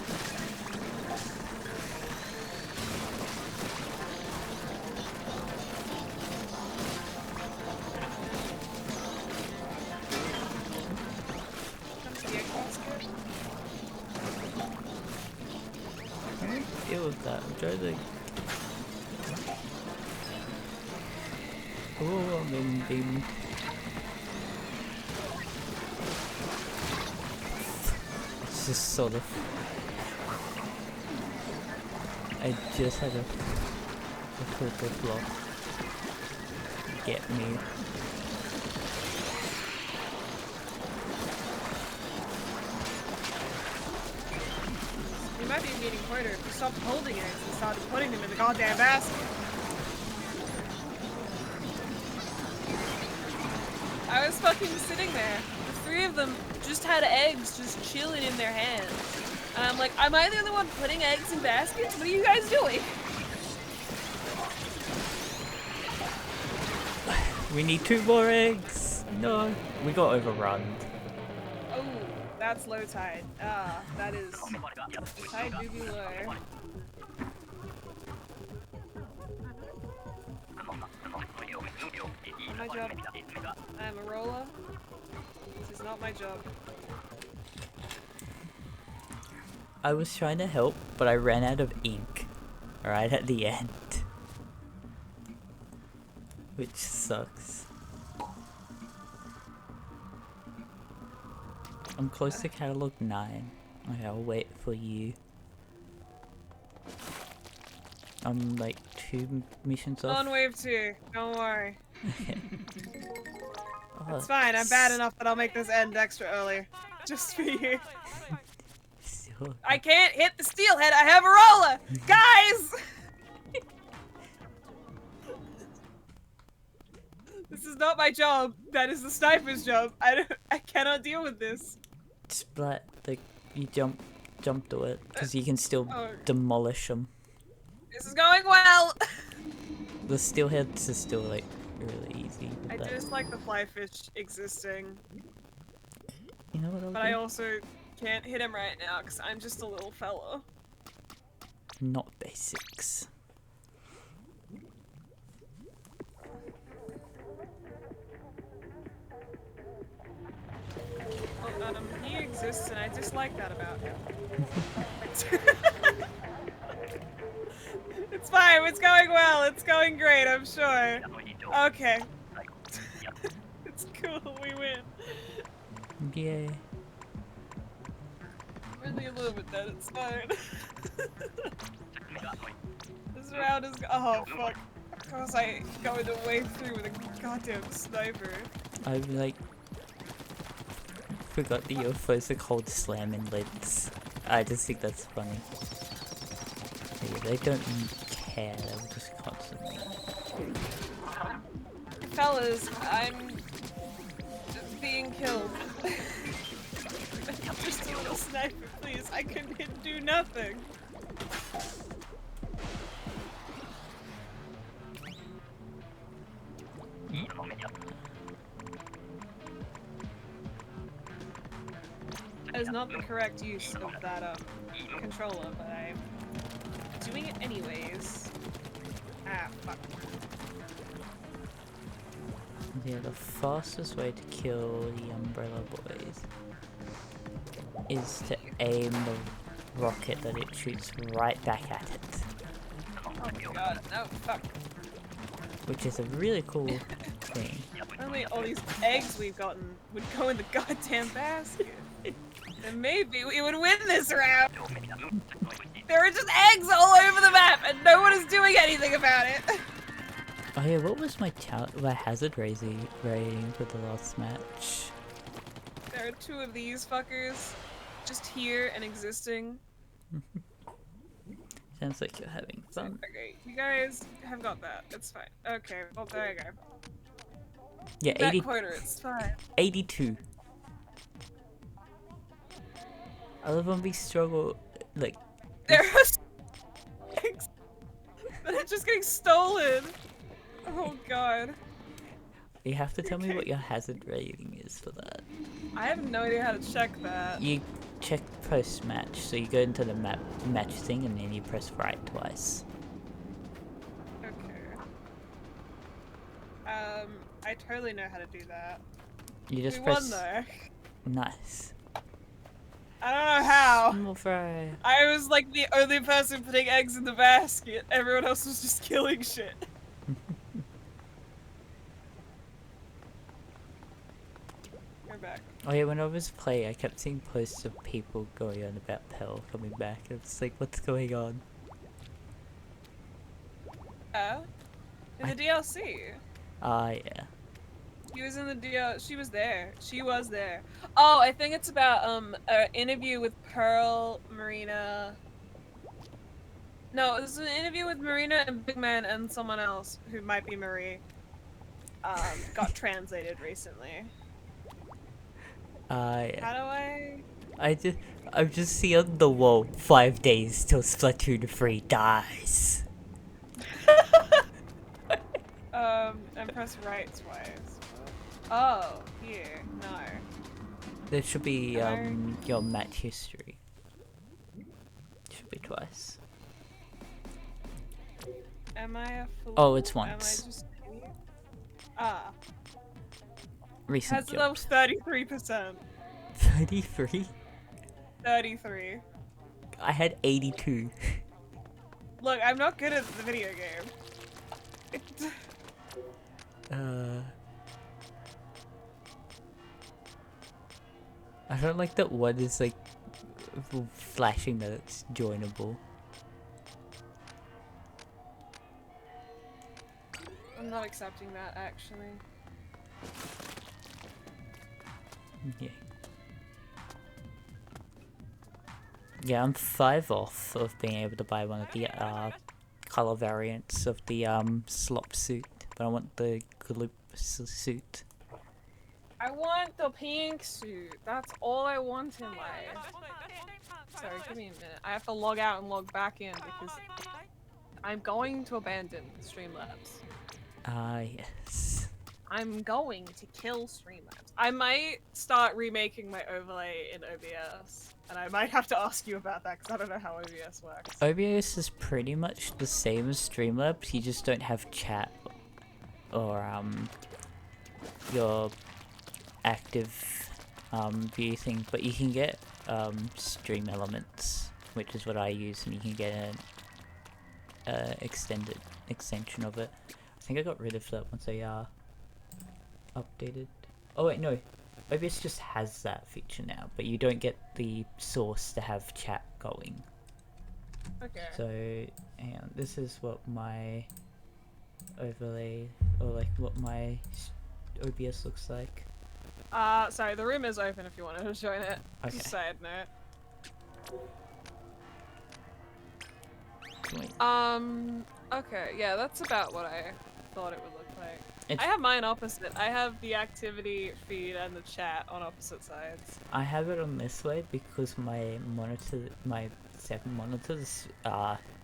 Deal with that. I'm trying to. Oh, I'm being. It's just sort of. I just had a filter block get me. You might be getting harder if you stopped holding it and started putting them in the goddamn basket. I was fucking sitting there. The three of them just had eggs just chilling in their hands. And I'm like, am I the only one putting eggs in baskets? What are you guys doing? We need 2 more eggs! No! We got overrun. Oh, that's low tide. Ah, that is... The tide do be low. My job. I am a roller. This is not my job. I was trying to help, but I ran out of ink right at the end. Which sucks. I'm close to catalog 9. Okay, I'll wait for you. I'm like 2 missions off. On wave 2, don't worry. Oh, It's fine, I'm bad enough that I'll make this end extra early. Just for you. so I can't hit the steelhead, I have a roller! Guys! This is not my job. That is the sniper's job. I cannot deal with this. Splat, like, you jump to it, because you can still demolish them. This is going well! The steelheads are still, like, really easy. I just like the fly fish existing. You know what I'll But do? I also can't hit him right now, because I'm just a little fella. Not basics. Well, he exists and I dislike that about him. It's fine, it's going well, it's going great, I'm sure. Okay. It's cool, we win. Yay. Really a little bit dead, it's fine. This round is oh fuck. Of course I going to wave through with a goddamn sniper. I've like forgot the UFOs are called slamming lids. I just think that's funny. Yeah, they don't care, they're just constantly. Fellas, I'm being killed. Just a little sniper, please. I couldn't do nothing. That is not the correct use of that controller, but I'm doing it anyways. Ah, fuck. Yeah, the fastest way to kill the umbrella boys is to aim the rocket that it shoots right back at it. Oh my god, no, fuck. which is a really cool thing. Only all these eggs we've gotten would go in the goddamn basket. And maybe we would win this round. There are just eggs all over the map, and no one is doing anything about it. Oh yeah, what was my hazard rating for the last match? There are 2 of these fuckers just here and existing. Sounds like you're having fun. Okay, you guys have got that. It's fine. Okay, well there you go. Yeah, That quota, it's fine. 82. I love when we struggle, like... There are eggs that are just getting stolen. Oh god. You have to tell me what your hazard rating is for that. I have no idea how to check that. You check post-match, so you go into the match thing and then you press right twice. Okay. I totally know how to do that. You just We press... won though. Nice. I don't know how. Small fry. I was like the only person putting eggs in the basket. Everyone else was just killing shit. Go back. Oh yeah, when I was playing, I kept seeing posts of people going on about Pell coming back. I was like, what's going on? In the DLC. Yeah. She was in the DL. She was there. She was there. Oh, I think it's about an interview with Pearl, Marina. No, this is an interview with Marina and Big Man and someone else who might be Marie. Got translated recently. Yeah. How do I? I'm just seeing on the wall 5 days till Splatoon 3 dies. And press right twice. Oh, here. No. There should be your match history. Should be twice. Am I a fool? Oh, it's Am I once. just... Ah. Recent Has it level jobs. 33%. 33? 33. I had 82. Look, I'm not good at the video game. I don't like that one is like flashing that it's joinable. I'm not accepting that, actually. Yeah. Yeah, I'm 5 off of being able to buy one of the color variants of the slop suit, but I want the gloop suit. I want the pink suit. That's all I want in life. Sorry, give me a minute. I have to log out and log back in because I'm going to abandon Streamlabs. Yes. I'm going to kill Streamlabs. I might start remaking my overlay in OBS, and I might have to ask you about that because I don't know how OBS works. OBS is pretty much the same as Streamlabs, you just don't have chat or your active view thing, but you can get stream elements, which is what I use, and you can get an extension of it. I think I got rid of that once I updated. Oh wait, no, OBS just has that feature now, but you don't get the source to have chat going. Okay. So, hang on, this is what my overlay, or like what my OBS looks like. Sorry, the room is open if you wanted to join it. Okay. Just side note. Wait. Okay, yeah, that's about what I thought it would look like. It's, I have mine opposite. I have the activity feed and the chat on opposite sides. I have it on this way because my monitor, my 7 monitors,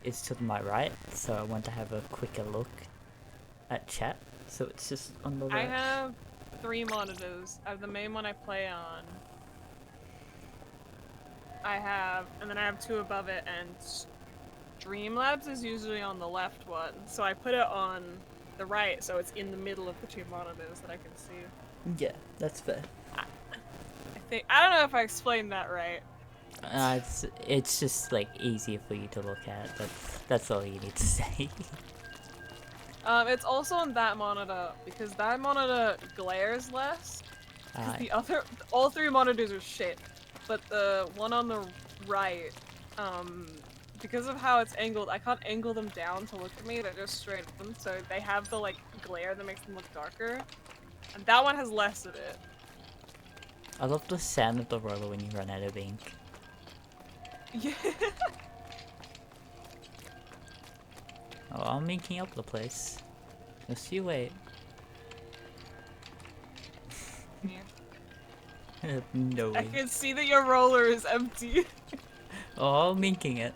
is to my right, so I want to have a quicker look at chat. So it's just on the left. I have 3 monitors. I have the main one I play on. And then I have 2 above it, and Streamlabs is usually on the left one, so I put it on the right, so it's in the middle of the 2 monitors that I can see. Yeah, that's fair. I don't know if I explained that right. It's just like easier for you to look at. That's all you need to say. It's also on that monitor because that monitor glares less. Because Aye. the other, all three monitors are shit, but the one on the right, because of how it's angled, I can't angle them down to look at me. They're just straight on, so they have the like glare that makes them look darker, and that one has less of it. I love the sound of the roller when you run out of ink. Yeah. Oh, I'm inking up the place. Just you wait. No I ink. can see that your roller is empty. Oh, I'm inking it.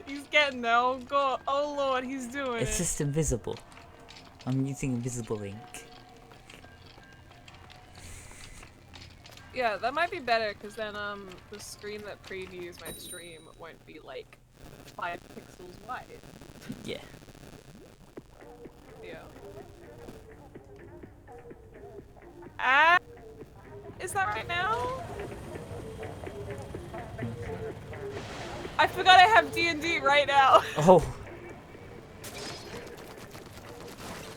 He's getting there. Oh god. Oh lord, he's doing It's it. just invisible. I'm using invisible ink. Yeah, that might be better because then the screen that previews my stream won't be like 5 pixels wide. Yeah. Yeah. Ah, is that right now? I forgot I have D&D right now. Oh!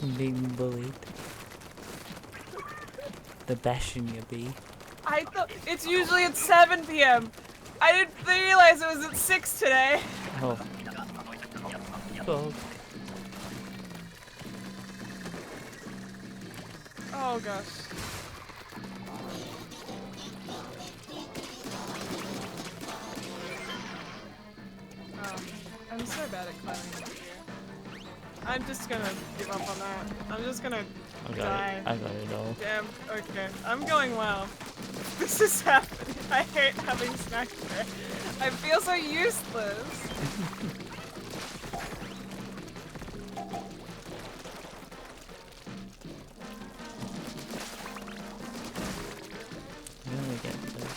I'm being bullied. The bashing you be. I thought it's usually at 7 p.m. I didn't realize it was at 6 today. Oh. Fuck. Oh gosh. I'm so bad at climbing up here. I'm just gonna give up on that. I'm just gonna die. I got it all. Damn, okay. I'm going well. This is happening. I hate having snack there. I feel so useless. I'm gonna get this.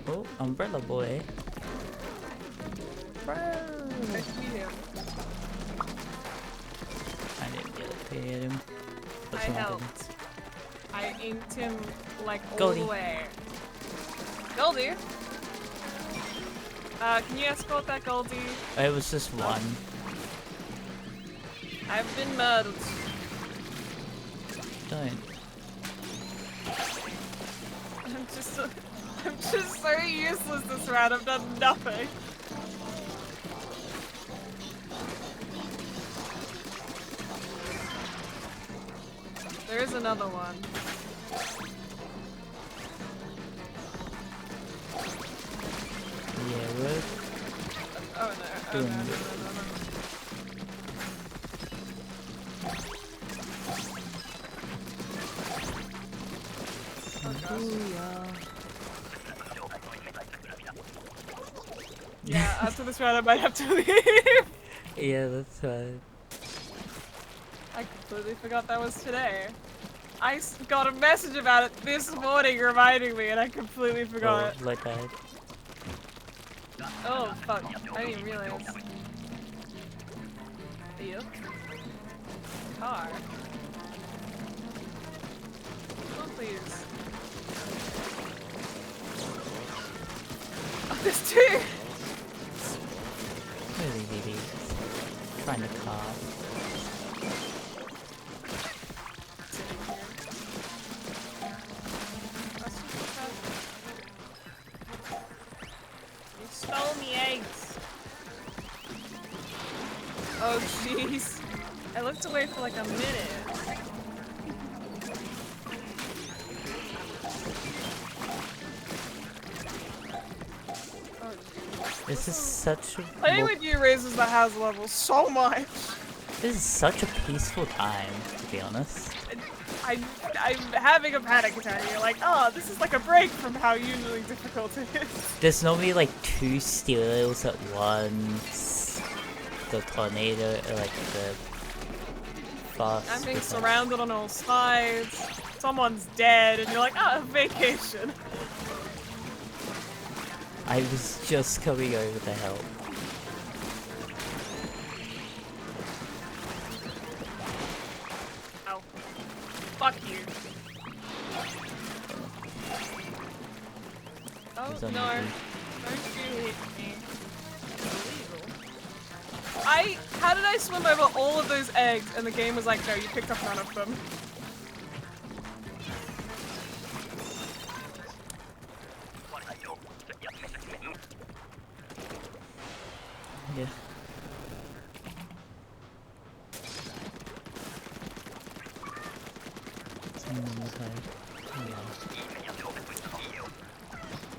Oh, umbrella boy. I see him. I didn't get it to hit him. But I someone helped. I inked him like all Goldie. the way. Goldie? Can you escort that Goldie? didn't. It was just one. I've been murdered. Don't. I'm just so useless this round. I've done nothing. There is another one. Yeah, we're Oh no. Oh no, doing no, no, good. no, no. Oh gosh. Yeah, after this round I might have to leave. Yeah, that's right. I completely forgot that was today. I got a message about it this morning reminding me and I completely forgot. Oh, like that. Oh fuck, I didn't even realize. You? Car? Oh please. Oh, there's two! Really, baby. Find a car. You stole me eggs. Oh jeez. I looked away for like a minute. Oh jeez. This is such a Playing with you raises the hazard level so much. this is such a peaceful time, to be honest. I'm having a panic attack. You're like, oh, this is like a break from how usually difficult it is. There's normally like 2 steals at once. The tornado, like the fast. I'm being with, surrounded on all sides. Someone's dead, and you're like, ah, vacation. I was just coming over to help. Ow. Fuck you. Oh, He's no. on Don't the you hit me. It's illegal. How did I swim over all of those eggs and the game was like, no, you picked up none of them? Yeah.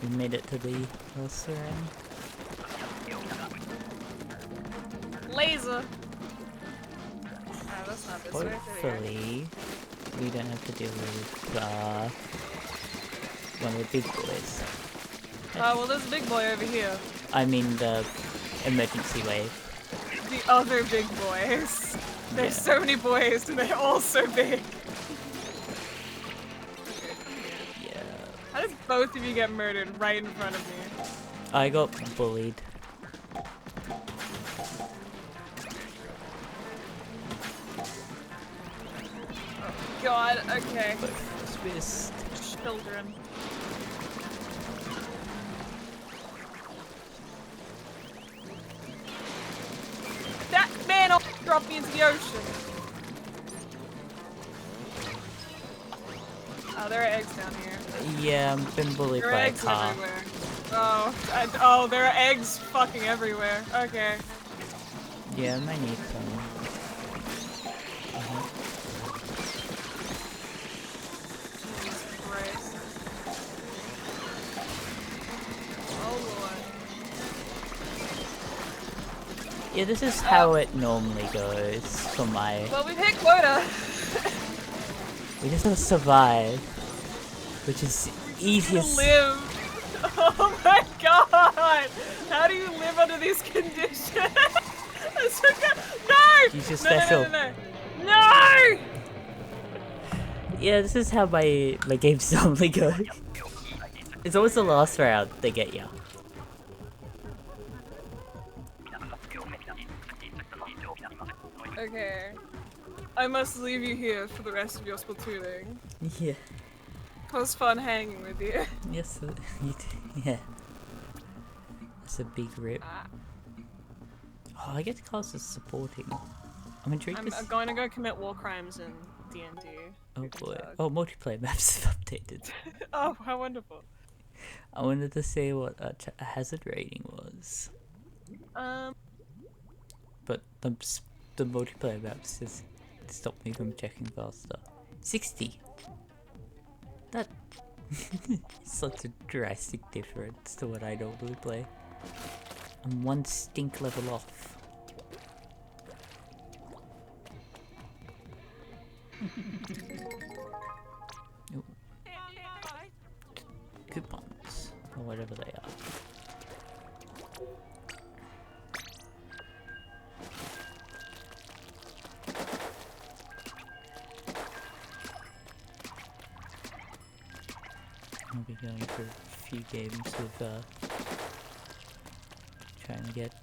We made it to the last round. Laser! Oh, that's not this way. Hopefully, we don't have to deal with one of the big boys. Oh, well, there's a big boy over here. I mean the emergency wave. The other big boys. There's Yeah. so many boys and they're all so big. Yeah. How did both of you get murdered right in front of me? I got bullied. God, okay. Twist. Children. That man dropped me into the ocean. Oh, there are eggs down here. Yeah, I've been bullied There are by a eggs car. everywhere. Oh, there are eggs fucking everywhere. Okay. Yeah, I might need some. Jesus Christ. Oh lord. Yeah, this is how it normally goes for my... Well, we've hit quota. We just have to survive, which is To easiest. live. Oh my god! How do you live under these conditions? That's so good. No! Use your No, special. no, no, no, no, no! Yeah, this is how my games normally go. It's always the last round they get you. Okay. I must leave you here for the rest of your Splatooning. Yeah. It was fun hanging with you. Yes, you do. Yeah. That's a big rip. Oh, I get to cast as supporting. I'm intrigued. I'm going to go commit war crimes in D&D. Oh boy. Oh, multiplayer maps have updated. Oh, how wonderful. I wanted to see what a hazard rating was, but the multiplayer maps just stopped me from checking faster. 60. That is such a drastic difference to what I normally play. I'm one stink level off. Ooh. Coupons, or whatever they are. I'll be going through a few games with trying to get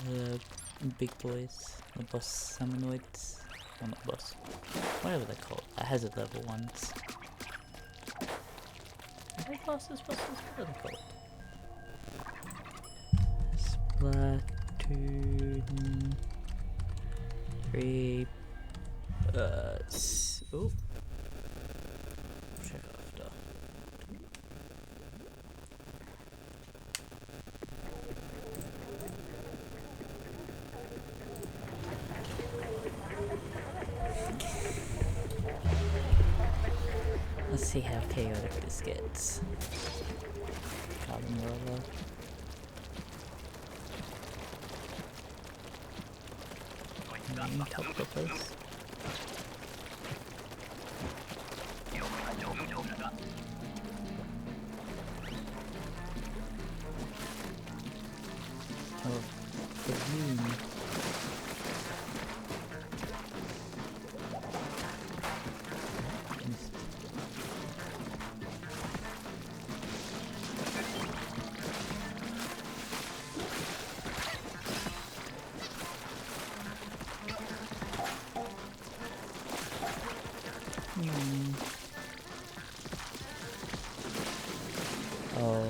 the big boys, the boss summanoids, well not boss, whatever they're called, the hazard level ones. Are they bosses? What are they called? Splatoon 3. Oh. Check after. Let's see how chaotic this gets. Carbon roller. Top clippers. Oh, the moon. Oh.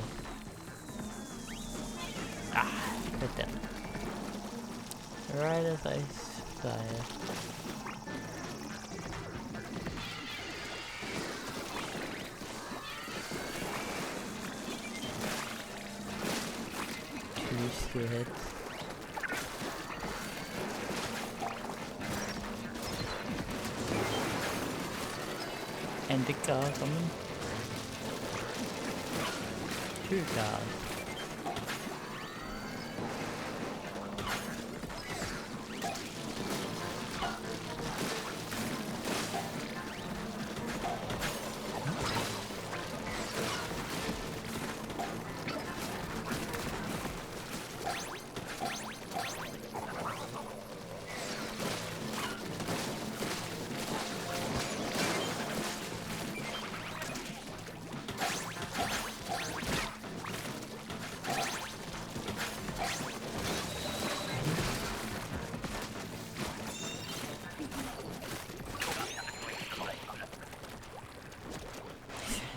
right as I fire. Two spearheads. And the car coming. Two cars.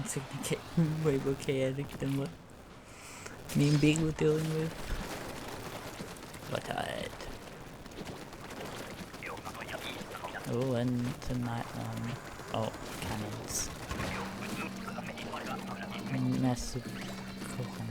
It's gonna get way more chaotic than what me and Big were dealing with. But oh, and tonight oh, cannons. Massive cohonks.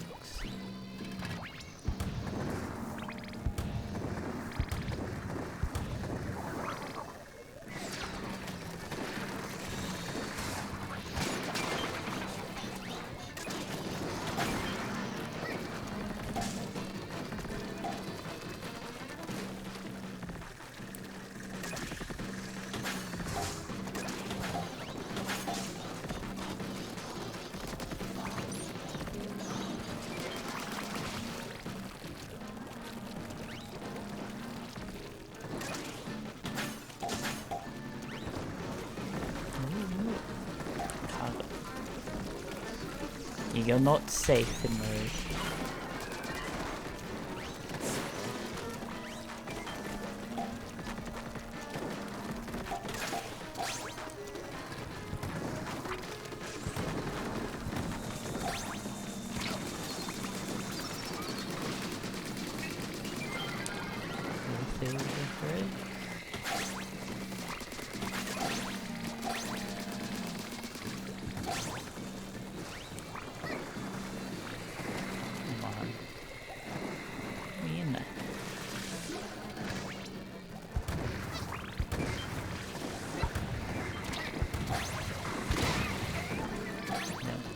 You're not safe in those.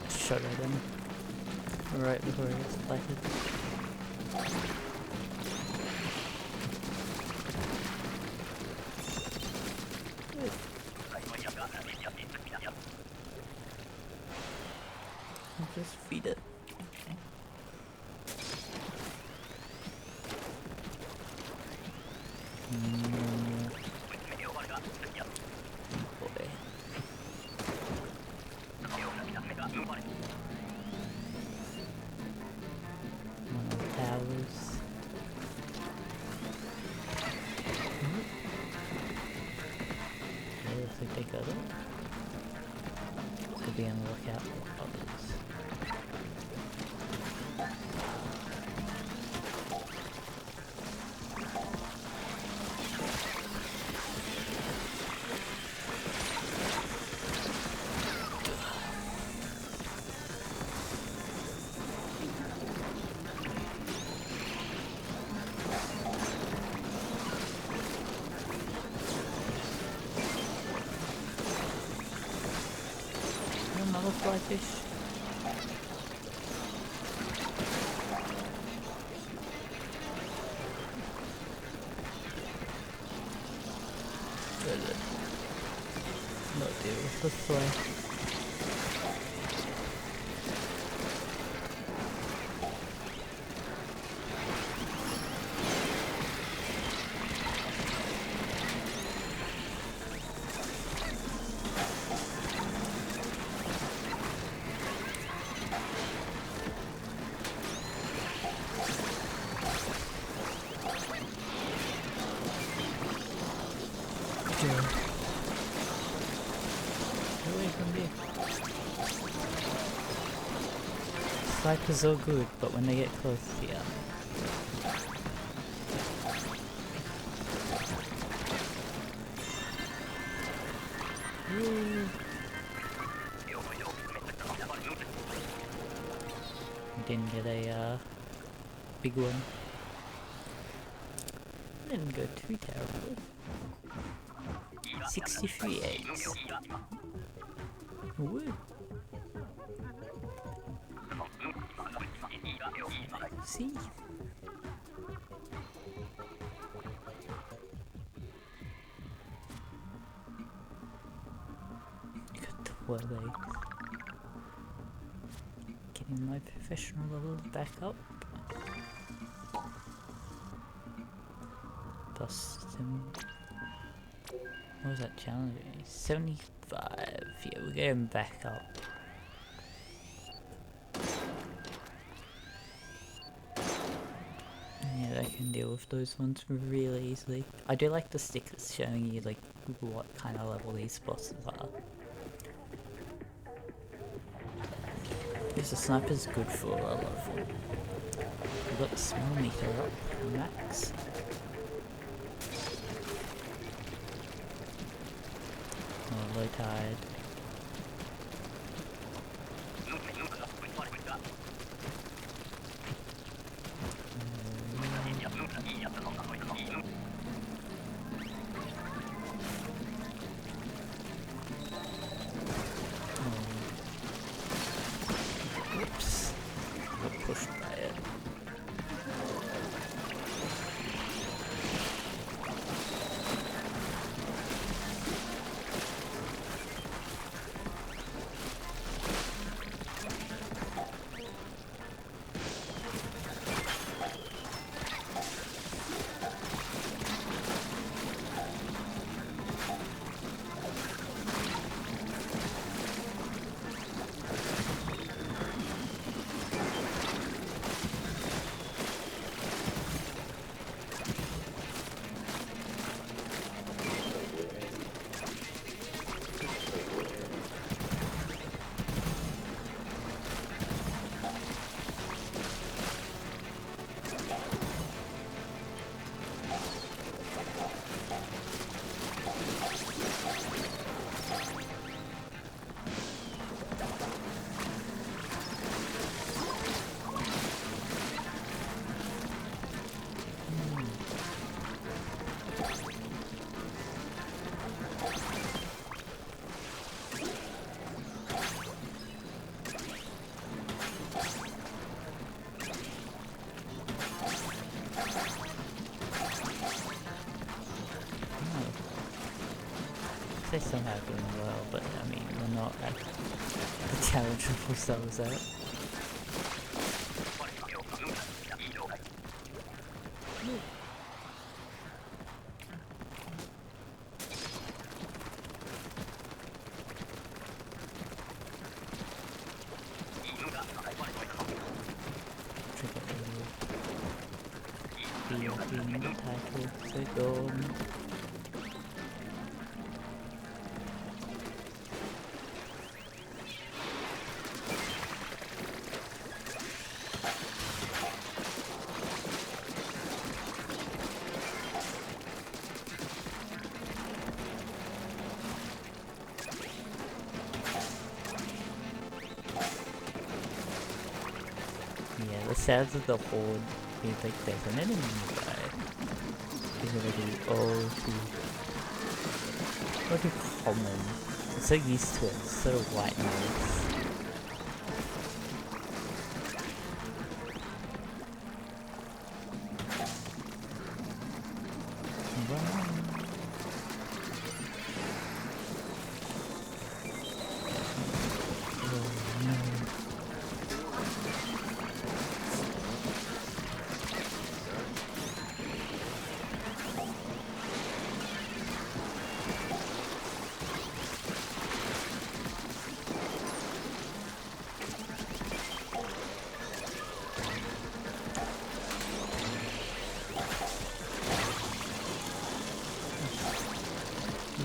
Shot at him right before he was splattered. I'll just feed it. Be on the lookout for others. Another fly fish. Not deal with the fly. Away from me. Snipers are good, but when they get close, yeah. Woo. Didn't get a big one. Didn't go too terribly. 63 eggs. Woo. See? Got 12 eggs. Getting my professional level back up. Plus some... What was that challenge? 75. Yeah, we're getting back up. Yeah, I can deal with those ones really easily. I do like the stickers showing you like what kind of level these bosses are. Because the sniper's good for a level. We've got the small meter up, max. Oh, low tide. Whoops. Got pushed by it. They're somehow doing well, but I mean, we're not at the challenge of ourselves out. Being the title, so gone. Yeah, the sounds of the horde being like there's an enemy nearby is already all too common. I'm so used to it, it's sort of white noise.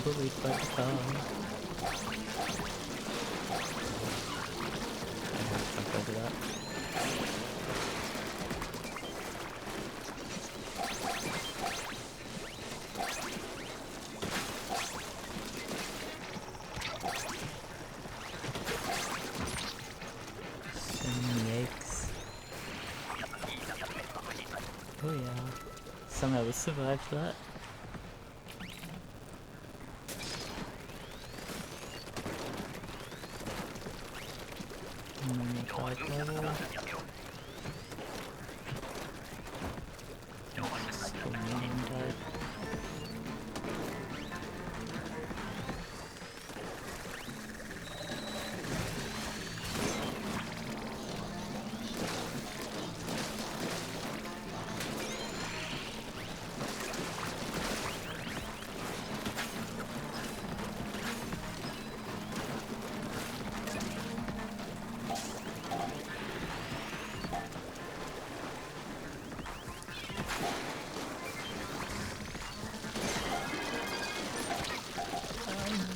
Bullied by the car. I have to jump over that. Oh yeah. Somehow we survived that. Level. Still medium type.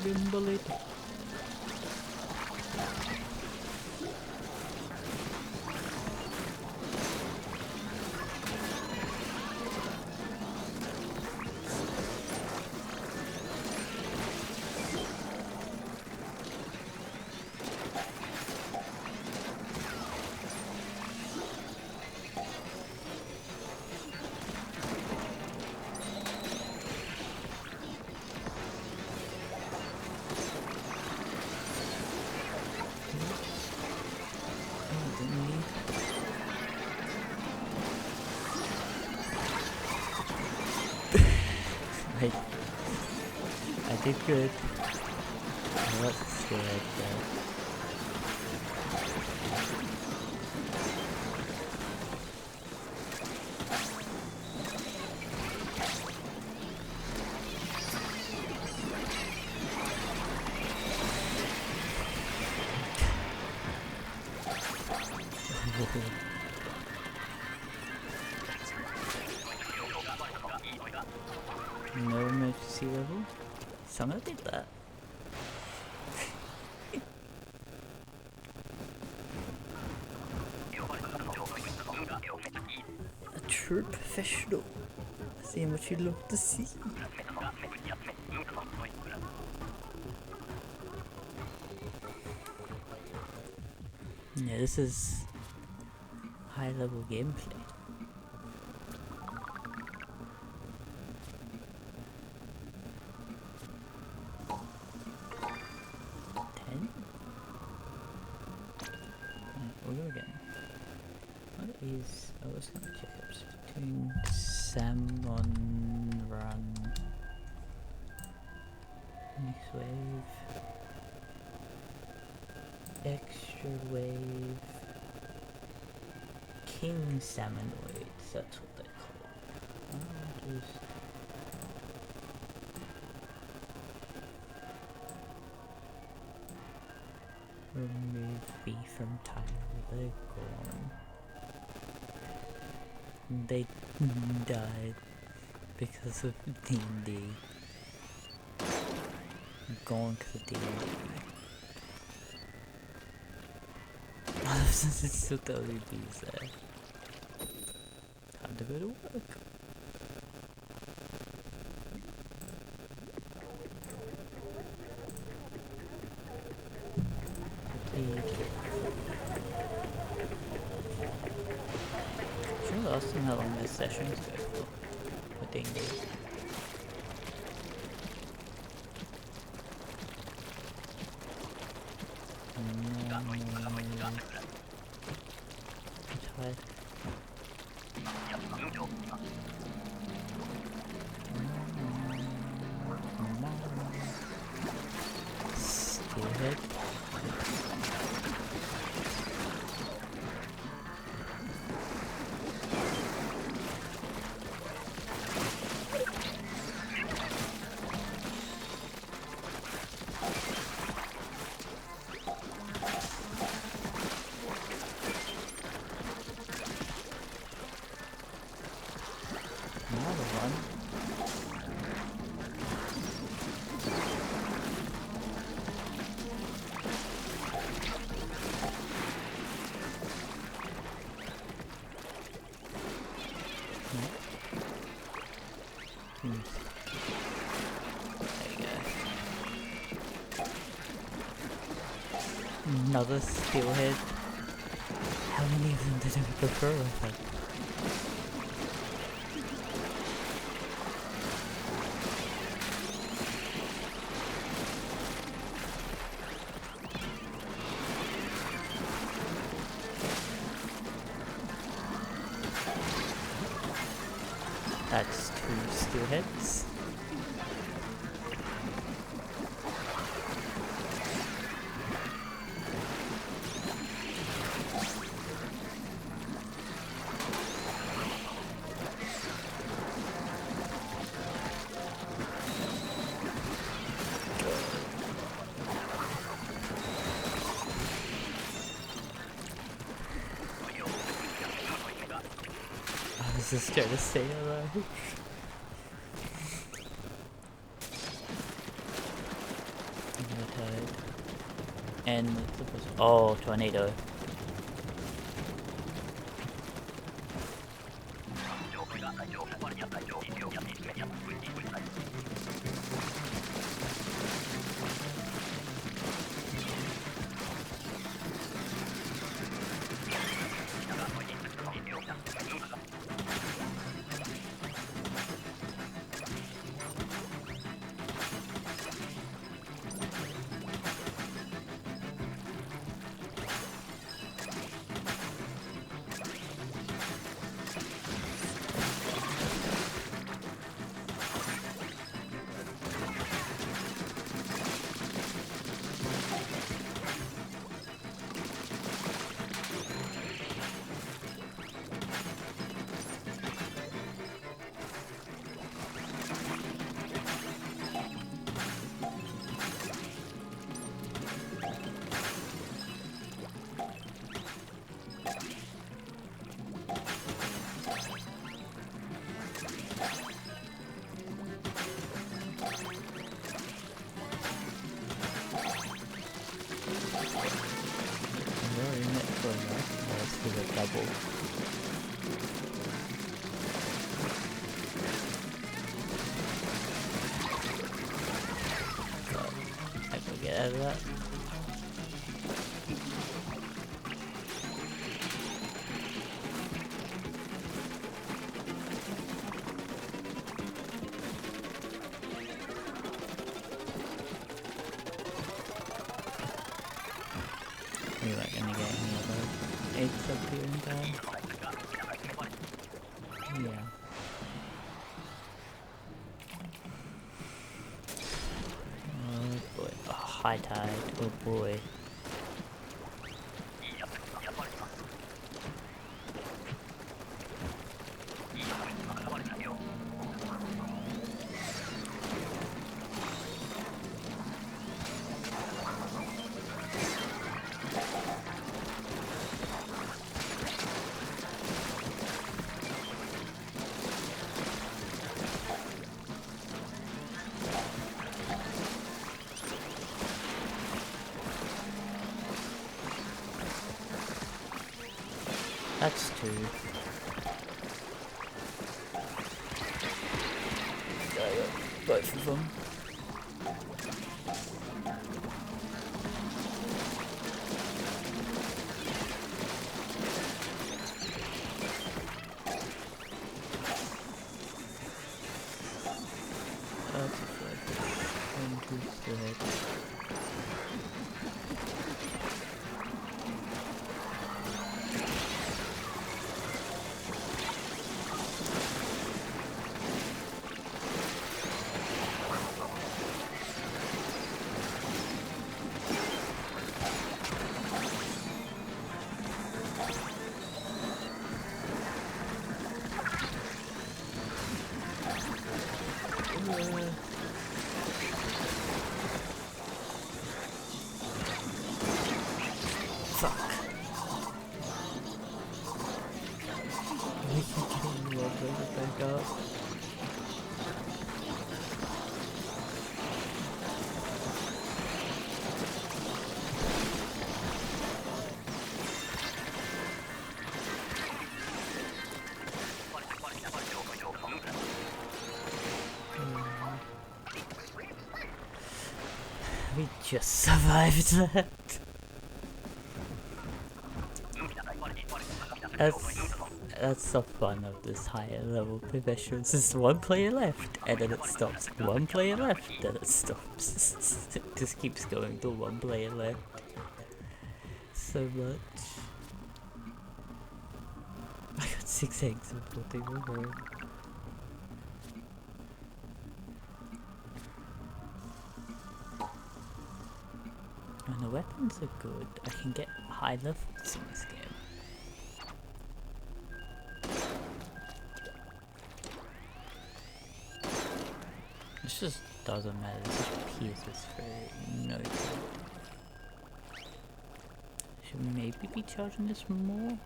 Bimble it. I did good. I was scared though. No emergency level? Someone did that. A true professional. Seeing what you'd love to see. Yeah, this is high level gameplay. We'll go again. What is... I was gonna check up Splatoon Salmon Run. Next wave. Extra wave. King Salmonoids, that's what they're called. Oh, just... Remove B from title, they're gone. They died because of D&D. Gone to D&D. Since it's still totally B's there. Time to go to work. Sure, last time how long this session is going for D&D. Tired. Steelhead. Another one. There you go. Another steelhead. How many of them did I go through? I think. That's 2 steel heads. I was just trying to stay alive. And what's supposed to... Oh, tornado. Double. I can get out of that. We're not gonna get any of those 8s up here in time. Yeah. Oh boy. Oh, high tide. Oh boy. That's 2. Both of them. That's a good. 1, 2, 3. Fuck. We can get you up, bring it back up. We just survived that. That's the fun of this higher level profession. It's just 1 player left, and then it stops. 1 player left, then it stops. It just keeps going to 1 player left. So much. I got 6 eggs and 14 more. And the weapons are good. I can get high levels in this game. This just doesn't matter. This just pierces for no good. Should we maybe be charging this more?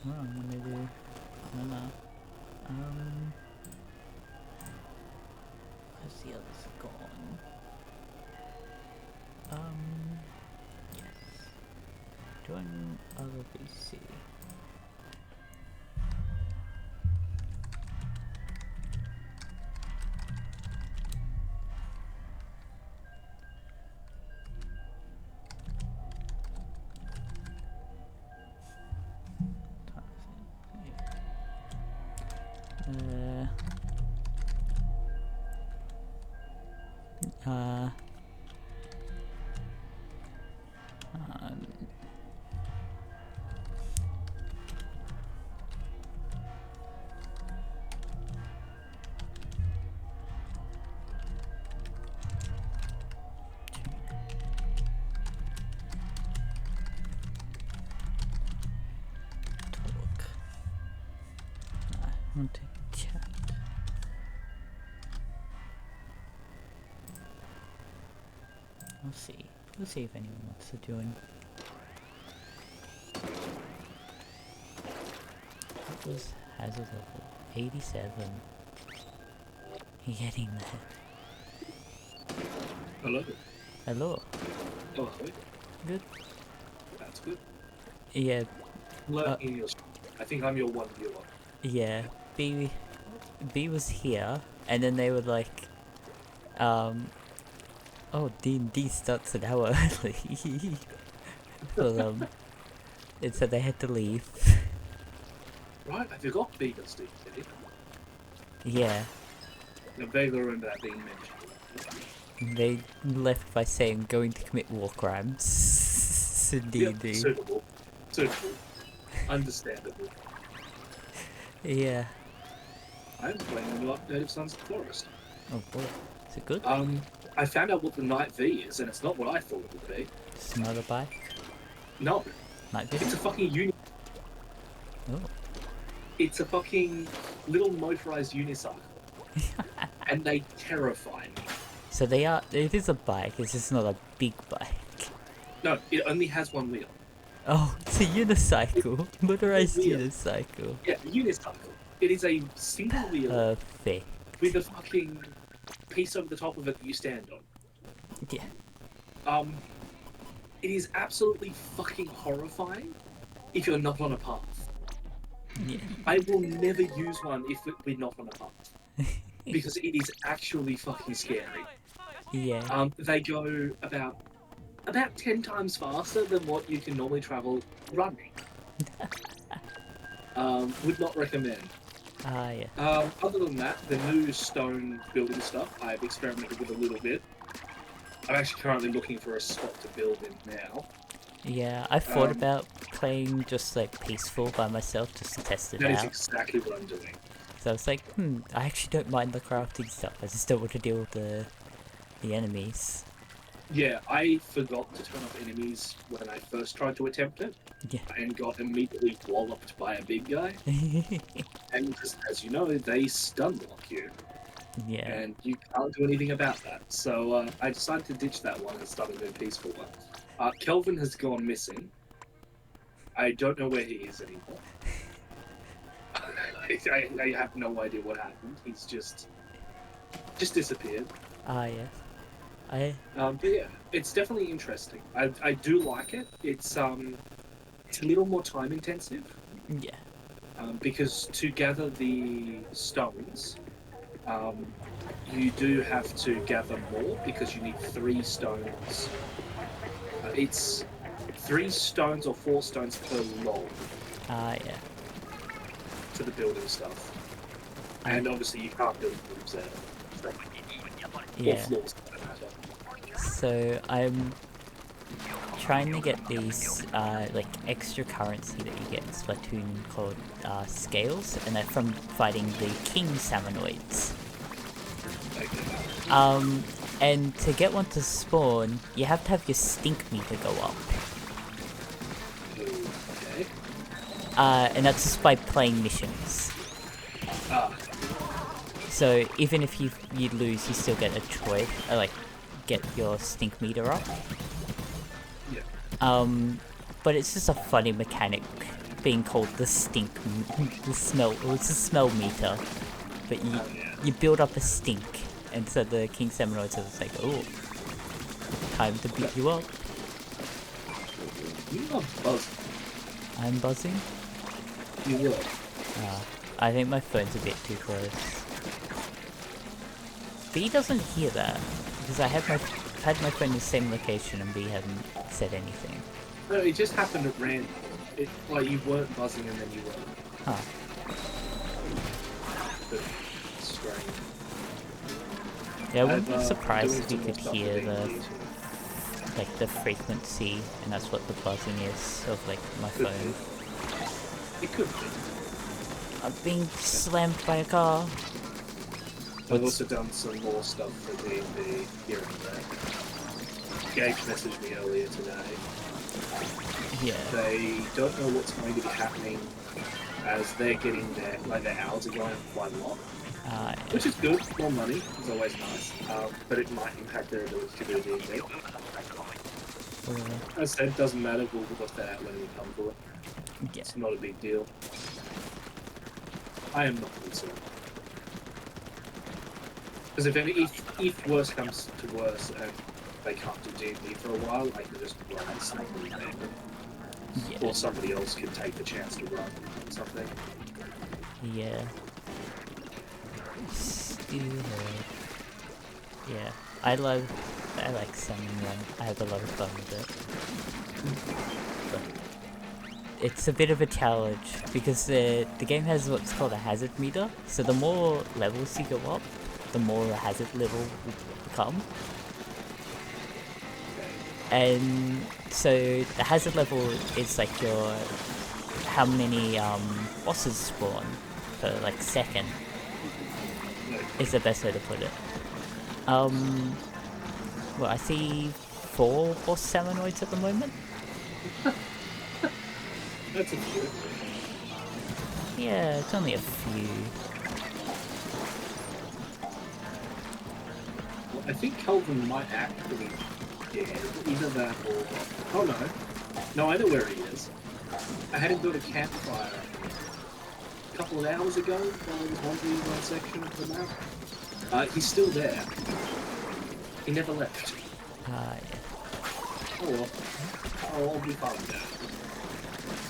What I'm gonna do? I don't know. Where's the others gone? Yes. Join other VC. Uh, talk. I want to chat. We'll see. We'll see if anyone wants to join. What was hazard level? 87. You're getting there. Hello. Hello. Oh, hello. Good. That's good. Yeah. I think I'm your one viewer. Yeah. B was here, and then they were like, oh, D&D starts an hour early. So, it said they had to leave. Right, I forgot Beagle Steve, did he? Yeah. I vaguely remember that being mentioned. They left by saying going to commit war crimes. Indeed. Yep, suitable. Suitable. Understandable. Yeah. I'm playing a new update of Sons of the Forest. Oh boy. Is it good? I found out what the Night V is, and it's not what I thought it would be. Just another bike? No. Night It's vision? a fucking Oh. It's a fucking little motorized unicycle. And they terrify me. So they are. It is a bike. It's just not a big bike. No, it only has one wheel. Oh, it's a unicycle. Motorized Wheel. unicycle. Yeah, unicycle. It is a single wheel Perfect. with a fucking piece over the top of it that you stand on. Yeah. It is absolutely fucking horrifying if you're not on a path. Yeah. I will never use one if we're not on a path. Because it is actually fucking scary. Yeah. They go about 10 times faster than what you can normally travel running. Would not recommend. Ah, yeah. Other than that, the new stone building stuff, I've experimented with a little bit. I'm actually currently looking for a spot to build in now. Yeah, I thought about playing just like peaceful by myself just to test it That is out. exactly what I'm doing. So I was like, I actually don't mind the crafting stuff. I just don't want to deal with the enemies. Yeah, I forgot to turn off enemies when I first tried to attempt it. Yeah. And got immediately walloped by a big guy. And as you know, they stun lock you. Yeah. And you can't do anything about that. So I decided to ditch that one and start a new peaceful one. Kelvin has gone missing. I don't know where he is anymore. I have no idea what happened. He's just disappeared. Ah, yes. But yeah, it's definitely interesting. I do like it. It's a little more time intensive. Yeah. Because to gather the stones, you do have to gather more because you need 3 stones. It's 3 stones or 4 stones per log Ah, yeah. to the building stuff. And obviously you can't build rooms there. Or Yeah. floors, for that matter. So I'm trying to get these like extra currency that you get in Splatoon called scales, and they're from fighting the king salmonoids. And to get one to spawn, you have to have your stink meter go up. Okay. And that's just by playing missions. Ah. So even if you lose, you still get a choice, like get your stink meter up. Yeah. But it's just a funny mechanic being called the stink, the smell, well, it's a smell meter. But you build up a stink, and so the king salmonoids are like, oh, time to beat you up. You're not buzzing. I'm buzzing. You will. I think my phone's a bit too close. B doesn't hear that, because I had my phone in the same location and B hadn't said anything. No, it just happened at random. Like you weren't buzzing and then you were. Huh. But strange. Yeah, I wouldn't be surprised if you doing could some more hear stuff the, with YouTube. like, the frequency, and that's what the buzzing is of, like, my Could phone. be. It could be. I'm being slammed by a car. I've also done some more stuff for D&D here and there. Gage messaged me earlier today. Yeah. They don't know what's going to be happening as they're getting their hours are going quite a lot. Which is good, more money is always nice, but it might impact their ability to do D&D. As I said, doesn't matter, we'll work that out when we come to it. Yeah. It's not a big deal. I am not concerned. Because if worse comes to worse and they can't do D&D for a while, I can just run something there. Yeah. Or somebody else can take the chance to run something. Yeah. Steelhead. Yeah. I like summoning them. I have a lot of fun with it. But it's a bit of a challenge because the game has what's called a hazard meter. So the more levels you go up, the more the hazard level will become. And so the hazard level is like your how many bosses spawn per like second is the best way to put it. Well, I see 4 boss salmonoids at the moment. That's a few. Yeah, it's only a few. Well, I think Kelvin might actually dead. Either that or... Oh no. No, I know where he is. I had him build a campfire a couple of hours ago while I was wandering one section of the map. He's still there. He never left. Yeah. Oh well. I'll be fine now.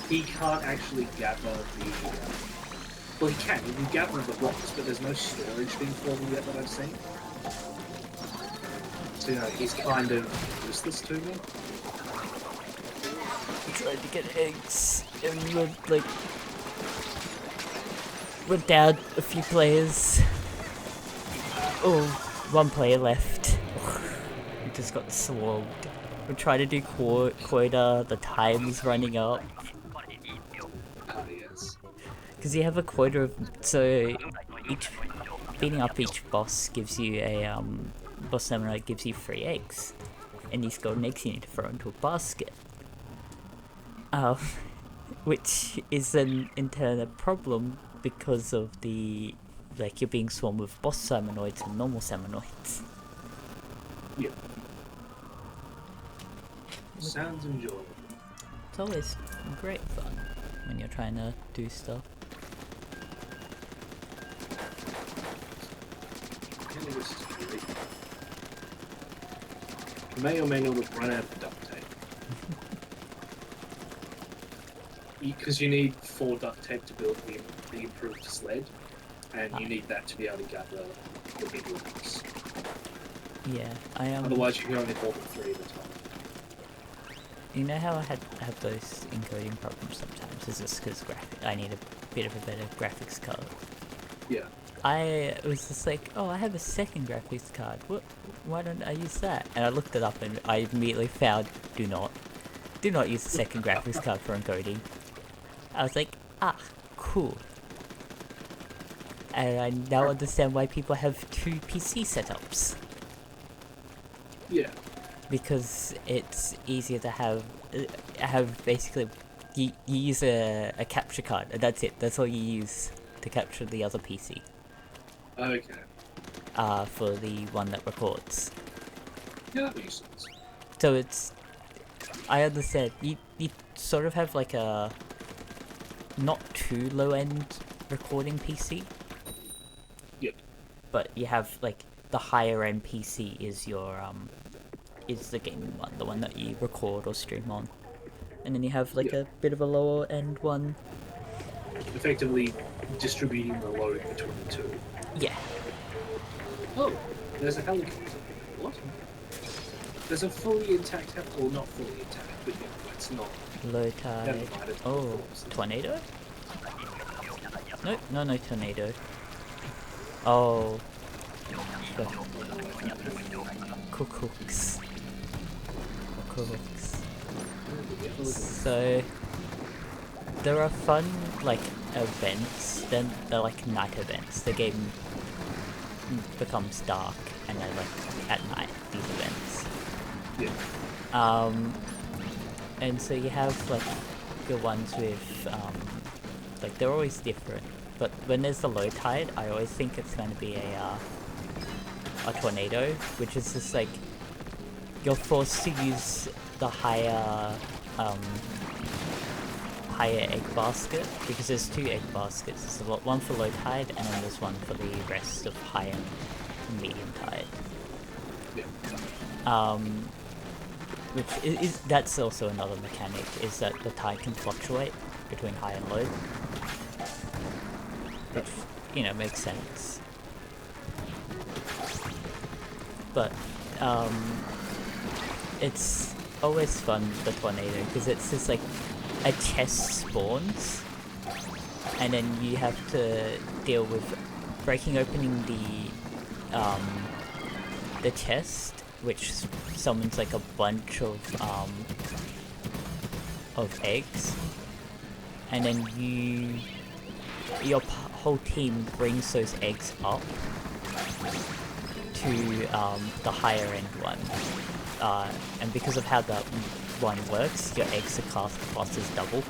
He can't actually gather the... Well, he can. He can gather the rocks, but there's no storage thing for them yet that I've seen. So, you know, he's kind of useless to me. I tried to get eggs, and we're down a few players. Oh, 1 player left. We just got swarmed. We're trying to do quota, the time's running up. Yes. Because you have a quota of... So, beating up each boss gives you a, boss salmonoid gives you 3 eggs. And these golden eggs you need to throw into a basket. Which is in turn a problem because of the... Like, you're being swarmed with boss salmonoids and normal salmonoids. Yeah. Sounds enjoyable. It's always great fun when you're trying to do stuff. You may or may not have run out of duct tape. Because you need 4 duct tape to build the improved sled, and you need that to be able to gather the big rocks. Yeah, I am. Otherwise, you can only hold 3 at a time. You know how I have those encoding problems sometimes? It's just because I need a bit of a better graphics card. Yeah. I was just like, oh, I have a second graphics card. Why don't I use that? And I looked it up and I immediately found do not. do not use the second graphics card for encoding. I was like, ah, cool. And I now understand why people have 2 PC setups. Yeah. Because it's easier to have basically, you use a capture card, and that's it. That's all you use to capture the other PC. Okay. For the one that records. Yeah, that makes sense. So it's, I understand, you sort of have like a not too low end recording PC. Yep. But you have like the higher end PC is your is the gaming one, the one that you record or stream on. And then you have like a bit of a lower end one. Effectively distributing the load between the two. Yeah. Oh, there's a helicopter. What? There's a fully intact helicopter. Well, not fully intact, but yeah, it's not. Low Never tide. mind, it's Oh, performs. tornado? No tornado. Oh. The Cooks. So there are fun like events. Then they're like night events. The game becomes dark, and then like at night these events. Yeah. And so you have like the ones with like they're always different. But when there's the low tide, I always think it's going to be a tornado, which is just like you're forced to use the higher egg basket, because there's 2 egg baskets. There's one for low tide, and then there's one for the rest of high and medium tide. Yeah. Which is that's also another mechanic, is that the tide can fluctuate between high and low. Which, you know, makes sense. But, it's always fun, the tornado, because it's just like a chest spawns, and then you have to deal with breaking opening the chest, which summons like a bunch of eggs, and then your whole team brings those eggs up to the higher end one, and because of how that one works, your eggs are classed as double.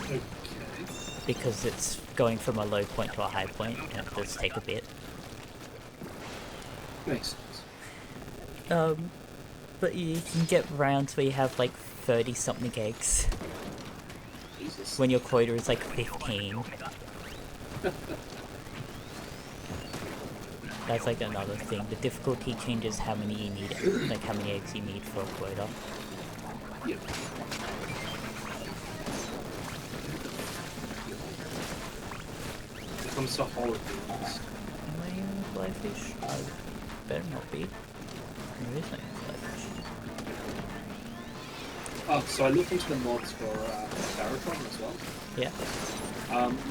Okay. Because it's going from a low point to a high point, and it does take a bit. Makes sense. But you can get rounds where you have like 30 something eggs, Jesus. when your quota is like 15. That's like another thing. The difficulty changes how many you need, like how many eggs you need for a quota. Yep. It comes to horror movies. Am I in fly fish? I better not be. There is no fly fish. Oh, so I looked into the mods for Baratron as well. Yeah,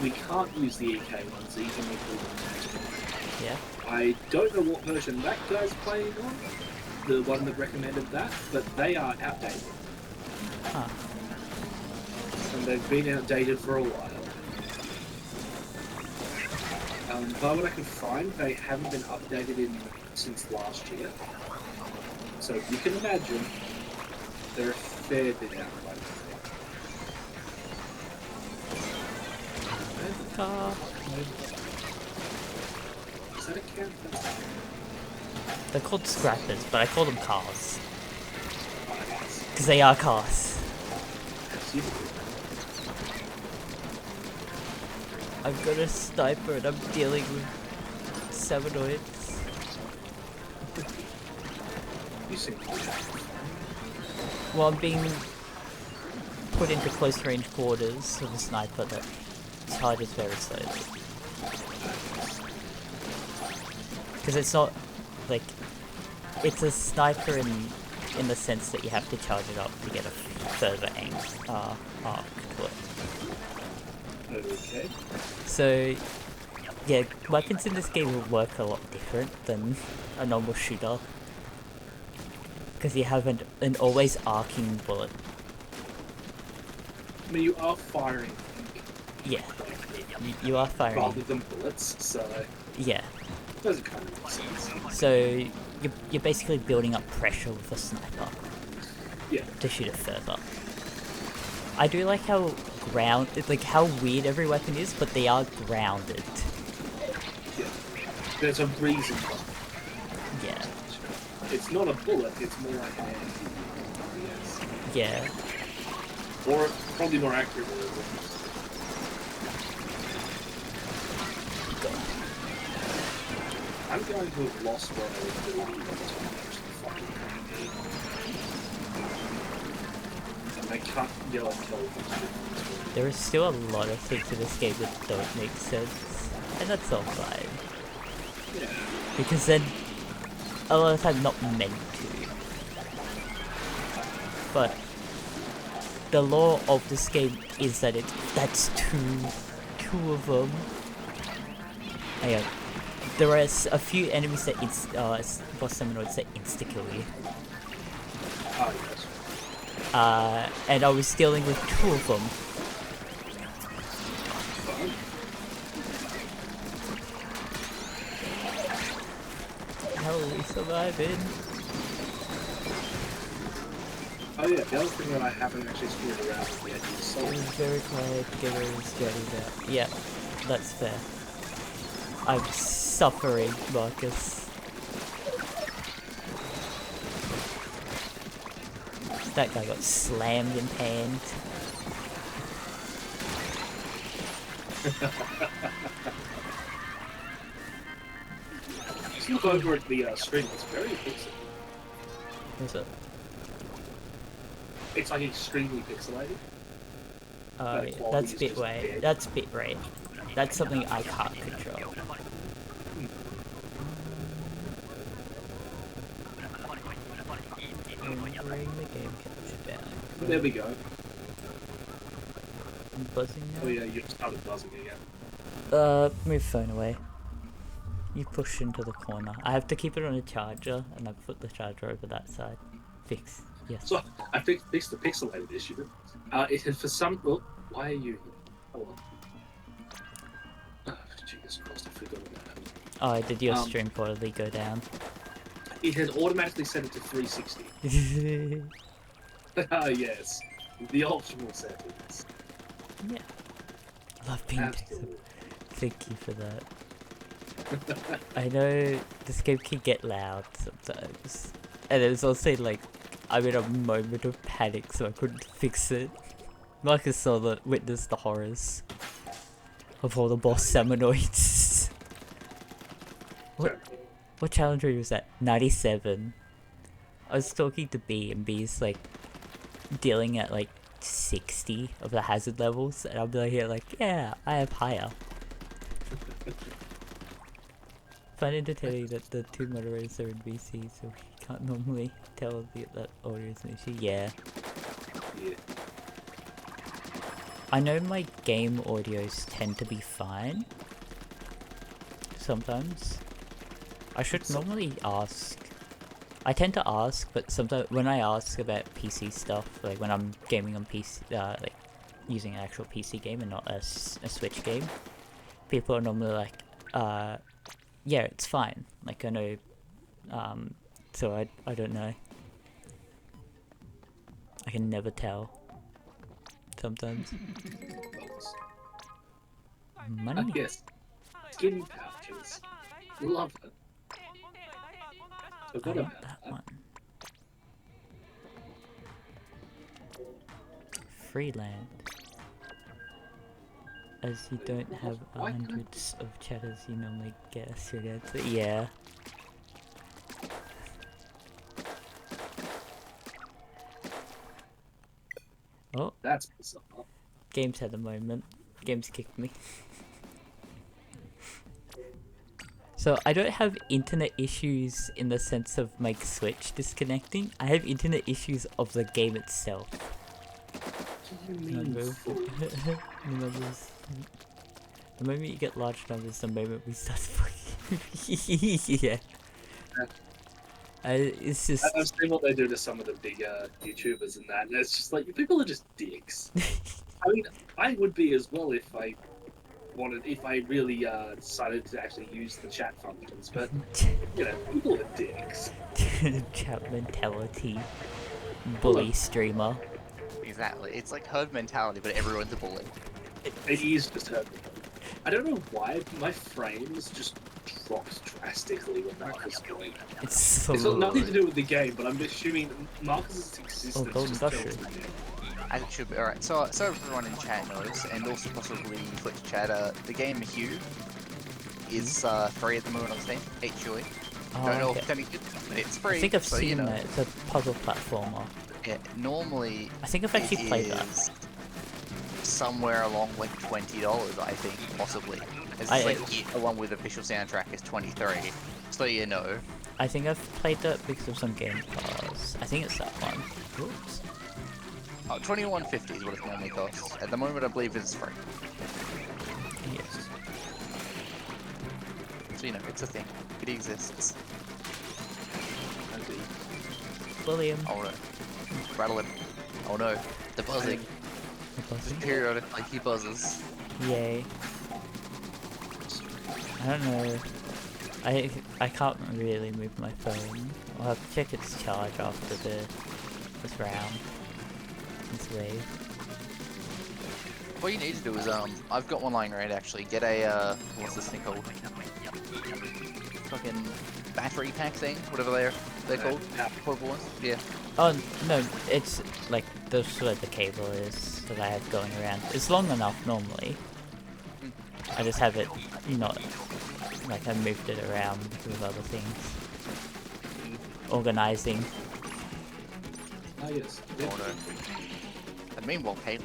We can't use the EK ones even if we want to. yeah. I don't know what version that guy's playing on, the one that recommended that, but they are outdated. Huh. And they've been outdated for a while. By what I can find, they haven't been updated since last year. So you can imagine they're a fair bit outdated. Car. Is that a cat? They're called scrappers, but I call them cars. That's Because they are cars. you. I've got a sniper and I'm dealing with Seminoids. You seem to be. Well, I'm being put into close range quarters with a sniper that charges very slowly. Because it's not, like, it's a sniper in the sense that you have to charge it up to get a further arc to it. Okay. So, yeah, weapons in this game will work a lot different than a normal shooter. because you have an always arcing bullet. I mean, you are firing Yeah, you are firing. rather than bullets, so Yeah, those are kind of make sense. so you're basically building up pressure with a sniper Yeah. to shoot it further. I do like how how weird every weapon is, but they are grounded. Yeah. There's a reason for it. Yeah, It's not a bullet, it's more like an anti. Yes. yeah. Or probably more accurately. I'm going to have lost what I was doing by the time I actually fucking and I can't yell and kill them. There are still a lot of things in this game that don't make sense, and that's all fine. Yeah. Because then, a lot of the time, not meant to. But the law of this game is that that's two of them. Hang on. There are a few enemies that boss summons that insta kill you. Oh, yes. And I was dealing with two of them. How are we surviving? Oh yeah, the other thing that I haven't actually screwed around with yet is It salt. was very quiet, get really scared that. Yeah, that's fair. I'm suffering, Marcus. That guy got slammed in hand. Just look over at the screen, it's very pixelated. What's up? It's like extremely pixelated. Yeah, that's bitrate. That's bitrate. That's something I can't control. Bring the game capture down. There we go. I'm buzzing now. Oh yeah, you started buzzing again. Move phone away. You push into the corner. I have to keep it on a charger, and I put the charger over that side. Fix. Yes. So I fixed the pixelated issue. It had for some. Oh, why are you here? Hold on. Oh, Jesus Christ, I forgot about that. Oh, did your stream quality go down? It had automatically set it to 360. Ah, yes. The optimal settings. Yeah. Love being Absolutely. Thank you for that. I know this game can get loud sometimes. And it's also like, I'm in a moment of panic, so I couldn't fix it. Marcus witnessed the horrors of all the boss Seminoids. What challenger was that? 97. I was talking to B, and B's like dealing at like 60 of the hazard levels, and I'll be like here like, yeah, I have higher. Funny to tell you that the two moderators are in VC, so we can't normally tell that audio is an issue. Yeah. Yeah. I know my game audios tend to be fine. Sometimes. I should normally ask. I tend to ask, but sometimes when I ask about PC stuff, like when I'm gaming on PC, like using an actual PC game and not a Switch game, people are normally like, yeah, it's fine. Like I know, so I don't know. I can never tell. Sometimes. Money. Yes. Skin pouches. Love it. I Forgot want about that that. one. Freeland. As you don't have Why can't- hundreds of chatters, you normally get a straight answer. Yeah. Oh, That's bizarre. games had a moment. Games kicked me. So I don't have internet issues in the sense of my Switch disconnecting. I have internet issues of the game itself. What do you mean? Number. Full? Numbers. The moment you get large numbers, the moment we start fucking. Yeah. It's just. I've seen what they do to some of the bigger YouTubers and that, and it's just like people are just dicks. I mean, I would be as well if I really decided to actually use the chat functions, but people are dicks. Chat mentality. Well, Bully streamer. Exactly. It's like herd mentality, but everyone's a bully. it is just hurt. I don't know why my frames just dropped drastically when Marcus joined. It's so. It's got nothing to do with the game, but I'm assuming Marcus's existence Golden just Gusher. kills the game. As it should be. Alright, so everyone in chat knows, and also possibly Twitch chat, the game Hue is free at the moment on Steam, HUE. Don't know if it's but it's free. I think I've so, seen it. It's a puzzle platformer. Yeah, normally I think I've actually played that. is somewhere along like $20, I think, possibly. It's along with official soundtrack is 23. So I think I've played that because of some Game Pass. I think it's that one. Oops. $21.50 is what it normally costs. At the moment, I believe it's free. Yes. So it's a thing. It exists. William. Oh no. Rattle him. Oh no. The buzzing. Just periodically he buzzes. Yay. I don't know. I can't really move my phone. I'll have to check its charge after this round. This wave. What you need to do is I've got one lying around actually. Get a what's this thing called? Fucking battery pack thing, whatever they're called. Portable ones. Yeah. Oh no, it's like that's where the cable is that I have going around. It's long enough normally. I just have it not like I moved it around with other things. Organizing. Oh yes. Oh no. And meanwhile, cable.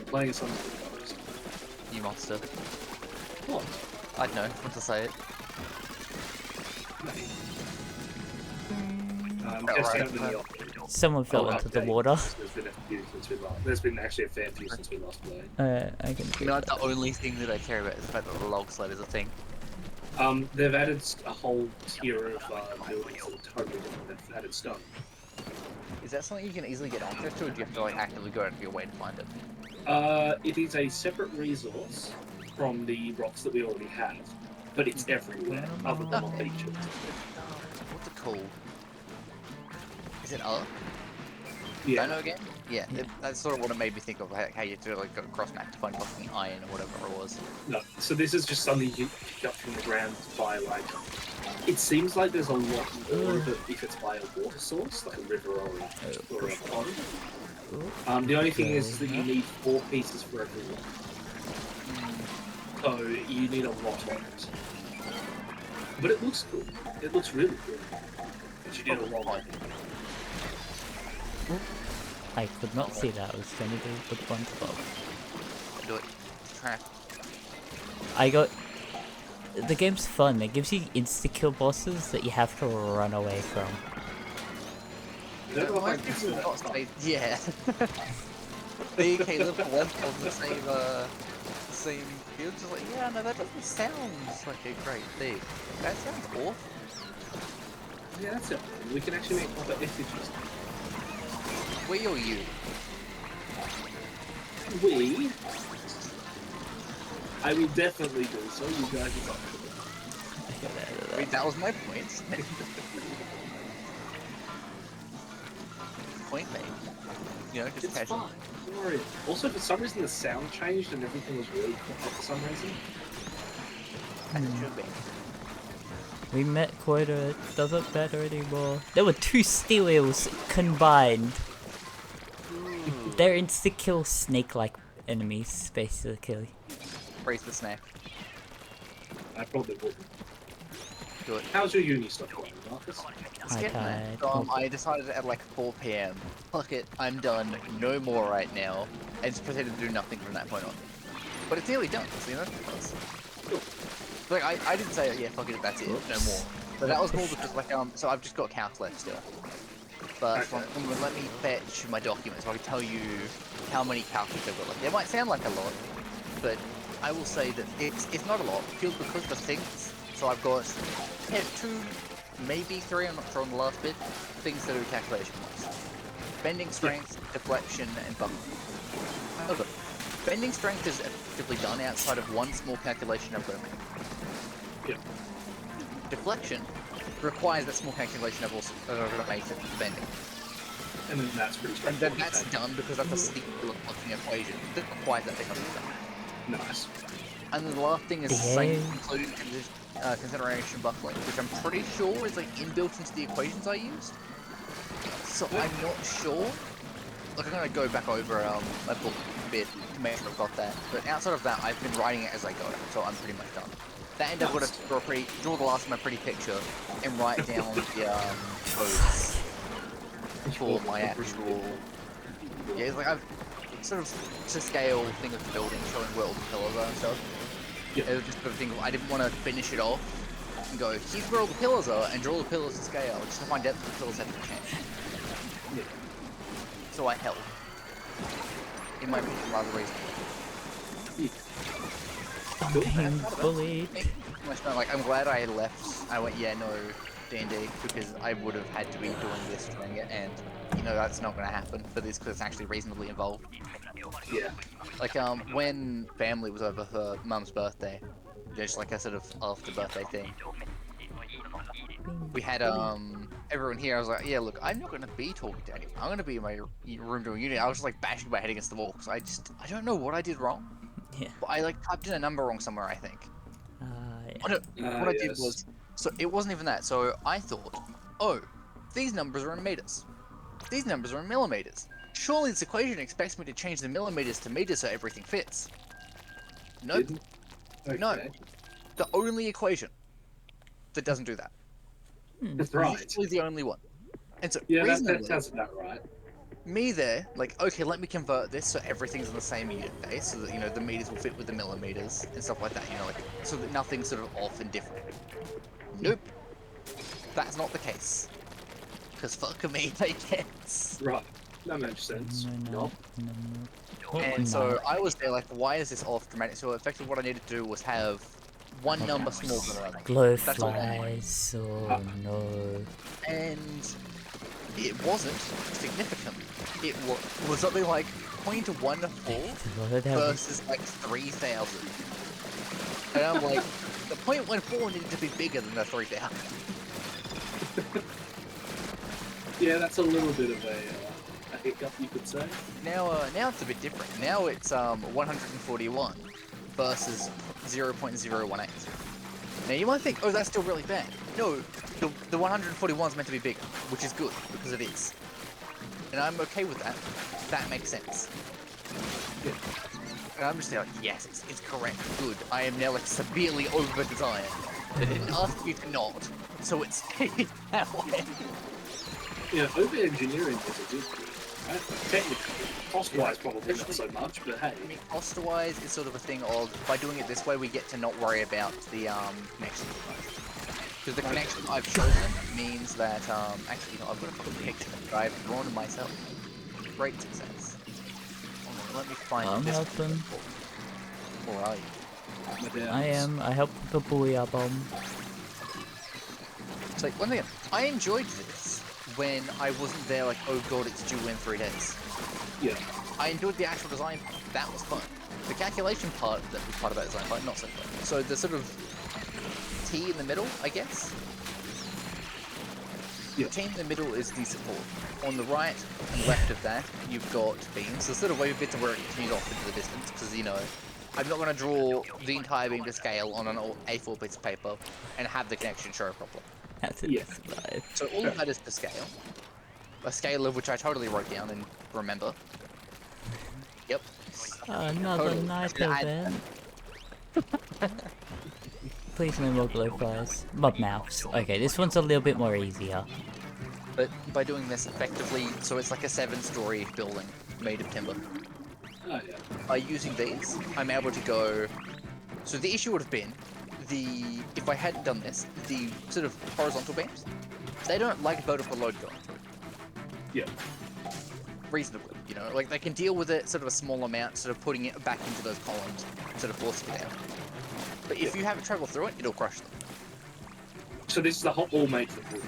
Playing some of You monster. What? I don't know what to say it. Testing right. out the Someone fell into the update. water. There's been a few since we last. There's been actually a fair few since we last played. I can do The only thing that I care about is the fact that the log sled is a thing. They've added a whole tier of buildings that are totally different. They've added stone. Is that something you can easily get access to, or do you have to like actively go out of your way to find it? It is a separate resource from the rocks that we already have, but it's everywhere other than on beaches. What's it called? Is it Ark? Yeah. Dino again? Yeah, that's sort of what it made me think of, how you have to like go across map to find fucking iron or whatever it was. No, so this is just something you pick up from the ground by like. It seems like there's a lot more of it if it's by a water source, like a river or a pond. The only thing is that you need 4 pieces for every one. So you need a lot of it. But it looks good. It looks really good. But you need a lot of it. I could not see that. I was trying to do with one above. Do it. Track. I got. The game's fun. It gives you insta-kill bosses that you have to run away from. Yeah. The Caleb left on the same field, just like, yeah, no, that doesn't sound like a great thing. That sounds awful. Yeah, that's it. We can actually make proper effigies. We or you? We? I will definitely do so. You guys are talking I mean, that was my point. Point made. You know, just It's casual. fine. Don't worry. Also, for some reason, the sound changed and everything was really quiet for some reason. As it should be. We met Quota. It doesn't matter anymore. There were 2 steel wheels combined. Ooh. They're insta-kill snake-like enemies, basically. Praise the snack. I probably wouldn't. Do it. How's your uni stuff going, Marcus? It's Hi, getting there. Tide. I decided at like 4 PM. Fuck it, I'm done. No more right now. And just pretended to do nothing from that point on. But it's nearly done, so you know, that's Cool. like I didn't say, yeah, fuck it, that's it, no more. But that was more because like so I've just got counts left still. But Okay. let me fetch my documents so I can tell you how many calculations I've got left. It might sound like a lot, but I will say that it's not a lot, purely because the things. So I've got maybe 3, I'm not sure on the last bit, things that are calculation-wise. Bending strength, deflection, and buckling. However, bending strength is effectively done outside of one small calculation I've got to make. Yeah. Deflection requires that small calculation I've also got to make for bending. And then that's pretty And then straightforward. that's done because that's a single fucking equation that requires that thing to be done. Nice. And then the last thing is Yeah. same including consideration buckling, which I'm pretty sure is like inbuilt into the equations I used. So I'm not sure. Like I'm gonna go back over my book a bit to make sure I've got that. But outside of that, I've been writing it as I go, so I'm pretty much done. That end, I've got to draw the last of my pretty picture and write down the codes for my actual. Yeah, it's like I've sort of to scale thing of the building, showing where all the pillars are and stuff. Yeah. It was just a thing. I didn't want to finish it off and go, here's where all the pillars are, and draw the pillars to scale, just to find out that the pillars haven't changed. Yeah. So I held. In my opinion, rather reasonable. I'm being bullied. Like, I'm glad I left. I went, yeah, no, D&D, because I would have had to be doing this during it, and, you know, that's not going to happen for this, because it's actually reasonably involved. Yeah. Like, when family was over for Mum's birthday, just like a sort of after birthday thing, we had, everyone here, I was like, yeah, look, I'm not going to be talking to anyone. I'm going to be in my room doing uni. I was just, like, bashing my head against the wall, because I don't know what I did wrong. Yeah. But I, like, typed in a number wrong somewhere, I think. Yeah. What I did was, so it wasn't even that. So I thought, oh, these numbers are in meters. These numbers are in millimeters. Surely this equation expects me to change the millimeters to meters so everything fits. Nope. Didn't? Okay. No. The only equation that doesn't do that. That's right. Literally the only one. And so, Yeah, that reasonably, sounds about right. me there, like, okay, let me convert this so everything's in the same unit base, so that, you know, the meters will fit with the millimeters and stuff like that, you know, like, so that nothing's sort of off and different. Nope. That's not the case. Because fuck me, I guess. Right. That makes sense. No. And so I was there like, why is this off dramatic? So effectively what I needed to do was have one number smaller than another. That's all I needed. Glowflies, oh no. And it wasn't significant. It was something like 0.14 versus like 3,000. And I'm like, the 0.14 needed to be bigger than the 3,000. Yeah, that's a little bit of a hiccup, you could say. Now it's a bit different. Now it's 141 versus 0.018. Now you might think, oh, that's still really bad. No, the 141 is meant to be bigger, which is good because it is, and I'm okay with that. That makes sense. Good. And I'm just like, yes, it's correct, good. I am now like severely over-designed. They didn't ask you to not, so it's that way. Yeah, over-engineering is a good thing. Right? Technically, cost-wise probably not so much, but hey. I mean, cost-wise, it's sort of a thing of, by doing it this way, we get to not worry about the connection. Because the connection I've chosen means that, actually, you know, I've got a fucking picture that I've drawn myself. Great success. Hold on, let me find I'm this. helping. Where are you? I am. I helped with the booyah bomb. It's like, one thing, I enjoyed this when I wasn't there like, oh god, it's due in 3 days. Yeah. I enjoyed the actual design part. That was fun. The calculation part that was part of that design part, not so fun. So the sort of T in the middle, I guess? Yeah. The T in the middle is the support. On the right and left of that, you've got beams. So sort of wave a bit to where it continues off into the distance, because, you know, I'm not going to draw the entire beam to scale on an A4 piece of paper and have the connection show properly. That's it. Yeah. Survive. So all of that is to scale. A scale of which I totally wrote down and remember. Yep. Another Totally. night And I- event. Please no more glowflies. Mob mouths. Okay, this one's a little bit more easier. But by doing this effectively, so it's like a 7-story building made of timber. Oh, yeah. By using these, I'm able to go... So the issue would have been, if I hadn't done this, the sort of horizontal beams, they don't like vertical load going through. Yeah. Reasonably, you know, like they can deal with it sort of a small amount, sort of putting it back into those columns, sort of forcing it down. But if you have it travel through it, it'll crush them. So this is the whole all made for wood.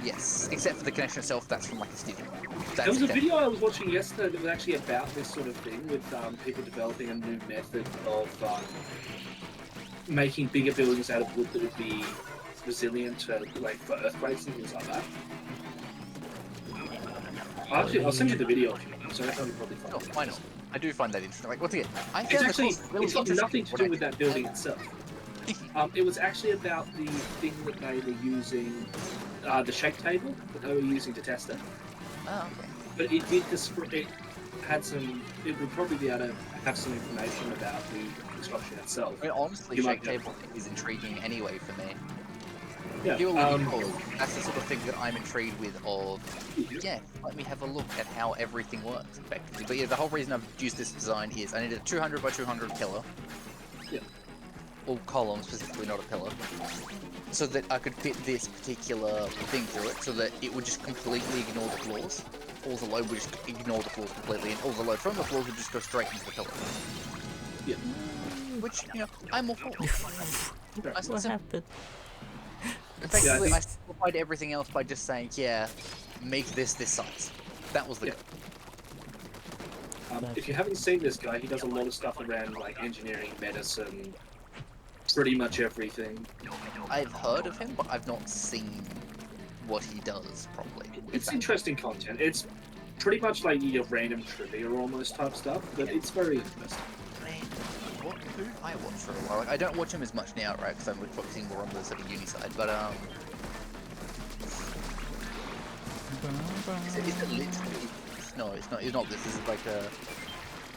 Yes, except for the connection itself, that's from like a steel. There was a video I was watching yesterday that was actually about this sort of thing, with people developing a new method of making bigger buildings out of wood that would be resilient to, like, for earthquakes and things like that. I'll send you the video if you want, so that's probably fun. Oh, why not? I do find that interesting. Like, once again, I It's found actually, the course really it's got interesting nothing to when do I with did that building itself. It was actually about the thing that they were using, the shake table that they were using to test it. Oh, okay. But it did it had some. It would probably be able to have some information about the construction itself. I mean, honestly, You shake might table is intriguing anyway for me. Yeah. Purely because that's the sort of thing that I'm intrigued with. Yeah, let me have a look at how everything works effectively. But yeah, the whole reason I've used this design is I needed a 200 by 200 pillar. Yeah. Or column, specifically, not a pillar. So that I could fit this particular thing through it, so that it would just completely ignore the floors. All the load would just ignore the floors completely, and all the load from the floors would just go straight into the pillar. Yeah. Which, you know, I'm all for. What happened? Effectively, I simplified everything else by just saying, yeah, make this size. That was the goal. If you haven't seen this guy, he does a lot of stuff around, like, engineering, medicine, pretty much everything. I've heard of him, but I've not seen what he does properly. It's interesting content. It's pretty much like your random trivia almost type stuff, but it's very interesting. Who did I watch for a while? Like, I don't watch him as much now, right? Because I'm focusing more on the sort of uni side. But is it literally? No, it's not. It's not this. This is like a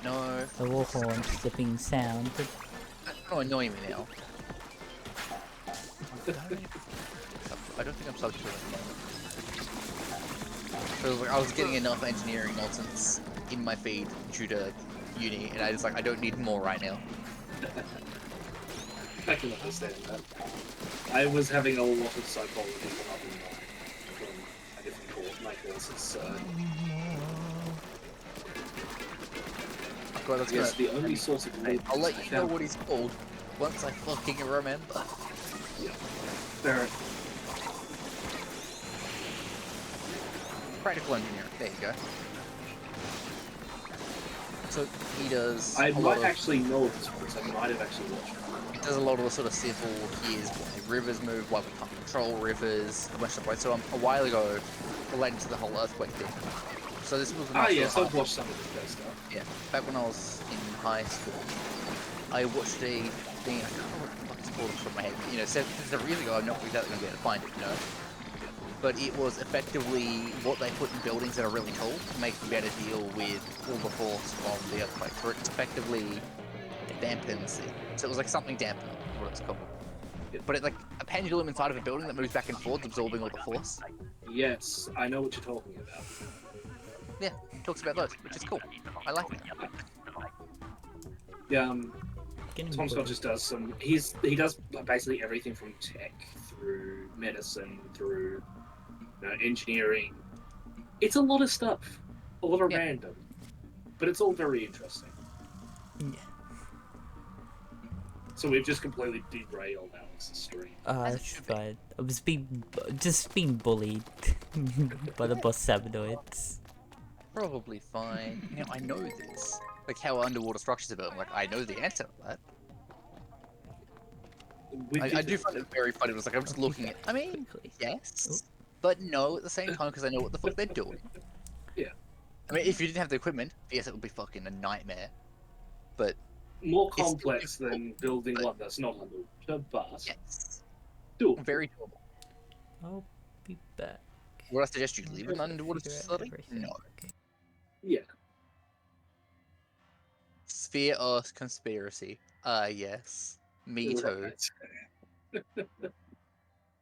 no. The war horn slipping sound. That's gonna annoy me now. I don't think I'm subbed to it at the moment. So I was getting enough engineering nonsense in my feed due to uni, and I was like, I don't need more right now. I can understand that. I was having a lot of psychology from a different course, my courses. God, that's yes, good. the only source of lead. I'll let you know what he's called once I fucking remember. Yeah. Fair. Practical engineering. There you go. So he does. I might actually know of this course. I might have actually watched it. He does a lot of the sort of civil. Here's why rivers move, why we can't control rivers, a bunch of stuff. So a while ago, related to the whole earthquake thing. So this was. Yes, I've watched some of this stuff. Yeah, back when I was in high school, I watched a thing. I can't remember what it's called from my head. You know, several years ago, I'm not exactly going to be able to find it. You know. But it was effectively what they put in buildings that are really tall to make them better deal with all the force from the earthquake. For it effectively dampens it. So it was like something dampener, what it's called. But it's like a pendulum inside of a building that moves back and forth, absorbing all the force. Yes, I know what you're talking about. Yeah, it talks about those, which is cool. I like that. Yeah, Tom Scott just does some. He does basically everything from tech through medicine through engineering. It's a lot of stuff, a lot of random, but it's all very interesting. Yeah. So we've just completely derailed Alex's stream. It's fine. I was being bullied by the boss sabinoids. Probably fine. You know, I know this. Like how underwater structures are built. Like I know the answer to that. I do find it very funny. It was like I'm just looking at. I mean, yes, but no at the same time because I know what the fuck they're doing. Yeah. I mean, if you didn't have the equipment, yes, it would be fucking a nightmare. But more complex than building one that's not underwater, but yes, doable. Very doable. I'll be back. Would I suggest you leave an underwater facility? No. Okay. Yeah. Sphere Earth conspiracy. Yes. Me too.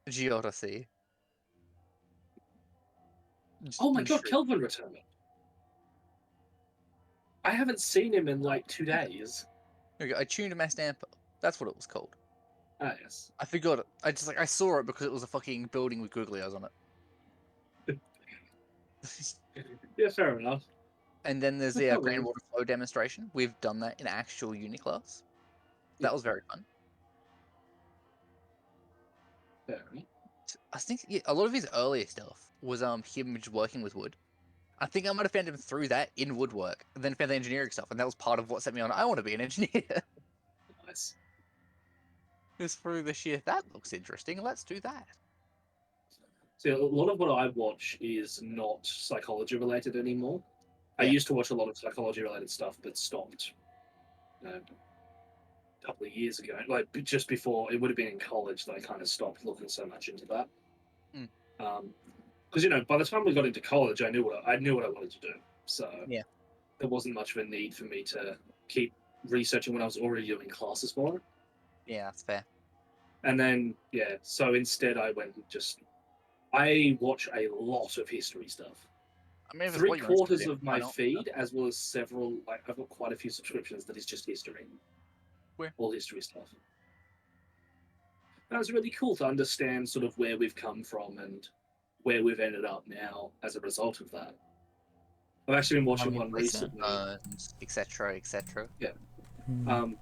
Geodesy. Oh my god, Kelvin returned. I haven't seen him in like 2 days. Okay, I tuned my stamper. That's what it was called. Ah, yes. I forgot it. I saw it because it was a fucking building with googly eyes on it. Yeah, fair enough. And then there's the groundwater flow demonstration. We've done that in actual uni class. That was very fun. Fair enough. I think a lot of his earlier stuff was him just working with wood. I think I might have found him through that in woodwork, and then found the engineering stuff, and that was part of what set me on. I want to be an engineer. Nice. Just through the sheer that looks interesting. Let's do that. So a lot of what I watch is not psychology related anymore. I Yeah. used to watch a lot of psychology related stuff, but stopped a couple of years ago. Like just before, it would have been in college that I kind of stopped looking so much into that. Mm. Because by the time we got into college, I knew what I wanted to do. So Yeah. there wasn't much of a need for me to keep researching when I was already doing classes for it. Yeah, that's fair. And then so instead I I watch a lot of history stuff. I mean, if it's what you're 3/4 interested in, of why my not? feed, as well as several, like I've got quite a few subscriptions that is just history. Where? All history stuff. That was really cool to understand sort of where we've come from and where we've ended up now as a result of that. I've actually been watching one recently. Etc. Etc. Yeah. Mm.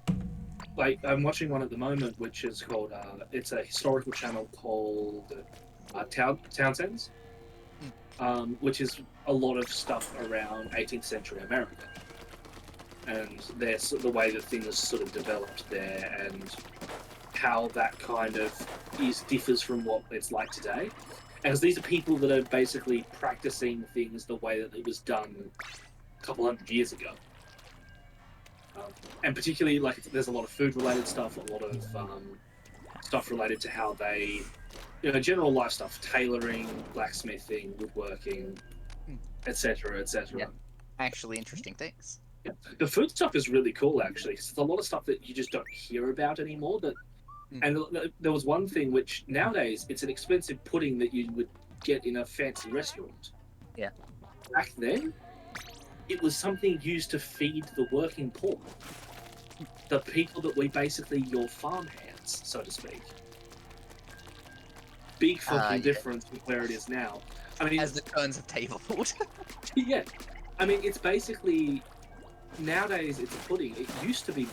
Like I'm watching one at the moment, which is called it's a historical channel called Townsend's, which is a lot of stuff around 18th century America, and there's the way that things sort of developed there, and how that kind of differs from what it's like today. As these are people that are basically practicing things the way that it was done a couple hundred years ago. And particularly, like, there's a lot of food-related stuff, a lot of stuff related to how they, general life stuff, tailoring, blacksmithing, woodworking, etc., etc. Yeah. Actually interesting things. Yeah. The food stuff is really cool, actually, because there's a lot of stuff that you just don't hear about anymore. And there was one thing which, nowadays, it's an expensive pudding that you would get in a fancy restaurant. Yeah. Back then, it was something used to feed the working poor. The people that were basically your farm hands, so to speak. Big fucking difference with where it is now. I mean, as the turns have tabled. yeah. I mean, it's basically, nowadays it's a pudding. It used to be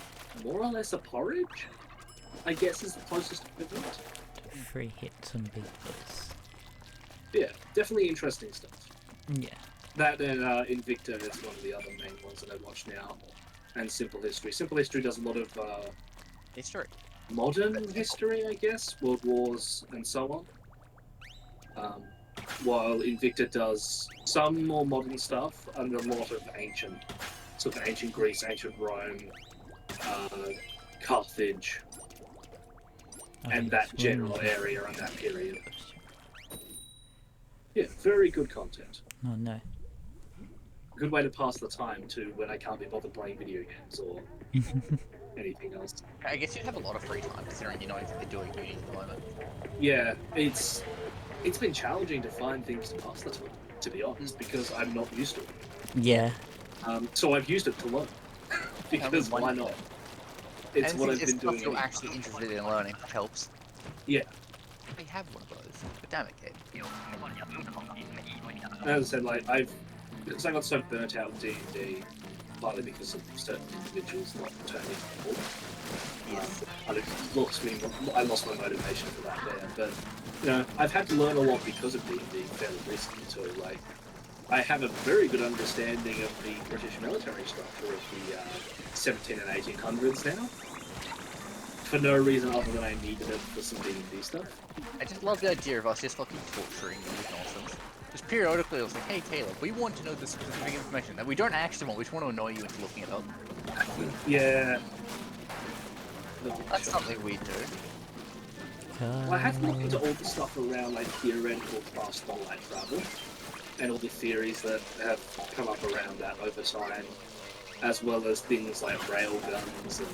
more or less a porridge, I guess is the closest equivalent. Free hits and big buzz. Yeah, definitely interesting stuff. Yeah. That and Invicta is one of the other main ones that I watch now. And Simple History. Simple History does a lot of History. modern history, I guess, World Wars and so on. While Invicta does some more modern stuff and a lot of ancient Greece, ancient Rome, Carthage, and that general area and that period. Yeah, very good content. Oh no. Good way to pass the time too when I can't be bothered playing video games or anything else. I guess you'd have a lot of free time considering you know what they're doing uni at the moment. Yeah, it's been challenging to find things to pass the time, to be honest, because I'm not used to it. Yeah. So I've used it to learn. Because why not? It's and what I've it's been stuff doing. you're actually interested in learning, which helps. Yeah. I have one of those, but damn it, kid. As I said, like because I got so burnt out with D&D, partly because of certain individuals not returning before. Yes. I lost my motivation for that there. But I've had to learn a lot because of D&D fairly recently too. Like, I have a very good understanding of the British military structure of the 17 and 1800s now. For no reason other than I needed it for some D&D stuff. I just love the idea of us just fucking torturing you with nonsense. Just periodically, I was like, hey Caleb, we want to know this specific information that we don't actually want, we just want to annoy you into looking it up. Yeah. That's something we do. Well, I have looked into all the stuff around like theoretical class light travel and all the theories that have come up around that over time, as well as things like railguns and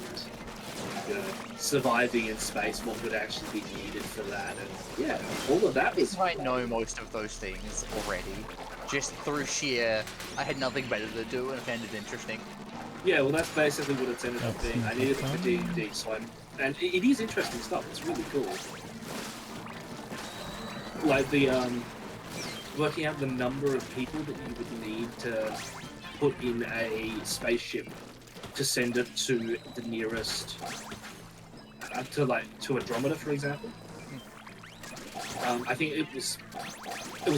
surviving in space, what would actually be needed for that, and yeah, all of that was. I know most of those things already, just through sheer, I had nothing better to do and found it interesting. Yeah, well, that's basically what it's ended up being. I needed it for D&D, and it is interesting stuff. It's really cool. Like the working out the number of people that you would need to put in a spaceship to send it to the nearest to Andromeda, for example. I think it was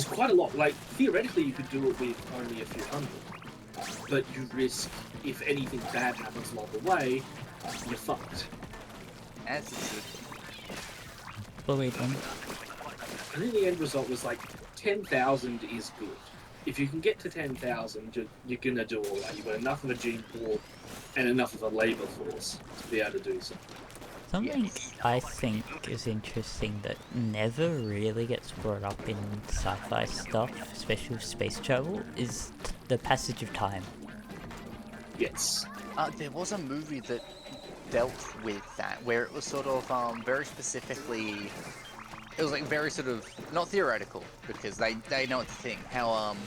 quite a lot. Like theoretically, you could do it with only a few hundred, but you risk if anything bad happens along the way, you're fucked. As it should. Believe them. I think the end result was like 10,000 is good. If you can get to 10,000, you're gonna do all right. You've got enough of a gene pool and enough of a labor force to be able to do so. Something I think is interesting that never really gets brought up in sci-fi stuff, especially with space travel, is the passage of time. Yes. There was a movie that dealt with that, where it was sort of very specifically. It was like very sort of not theoretical because they know it's a thing. How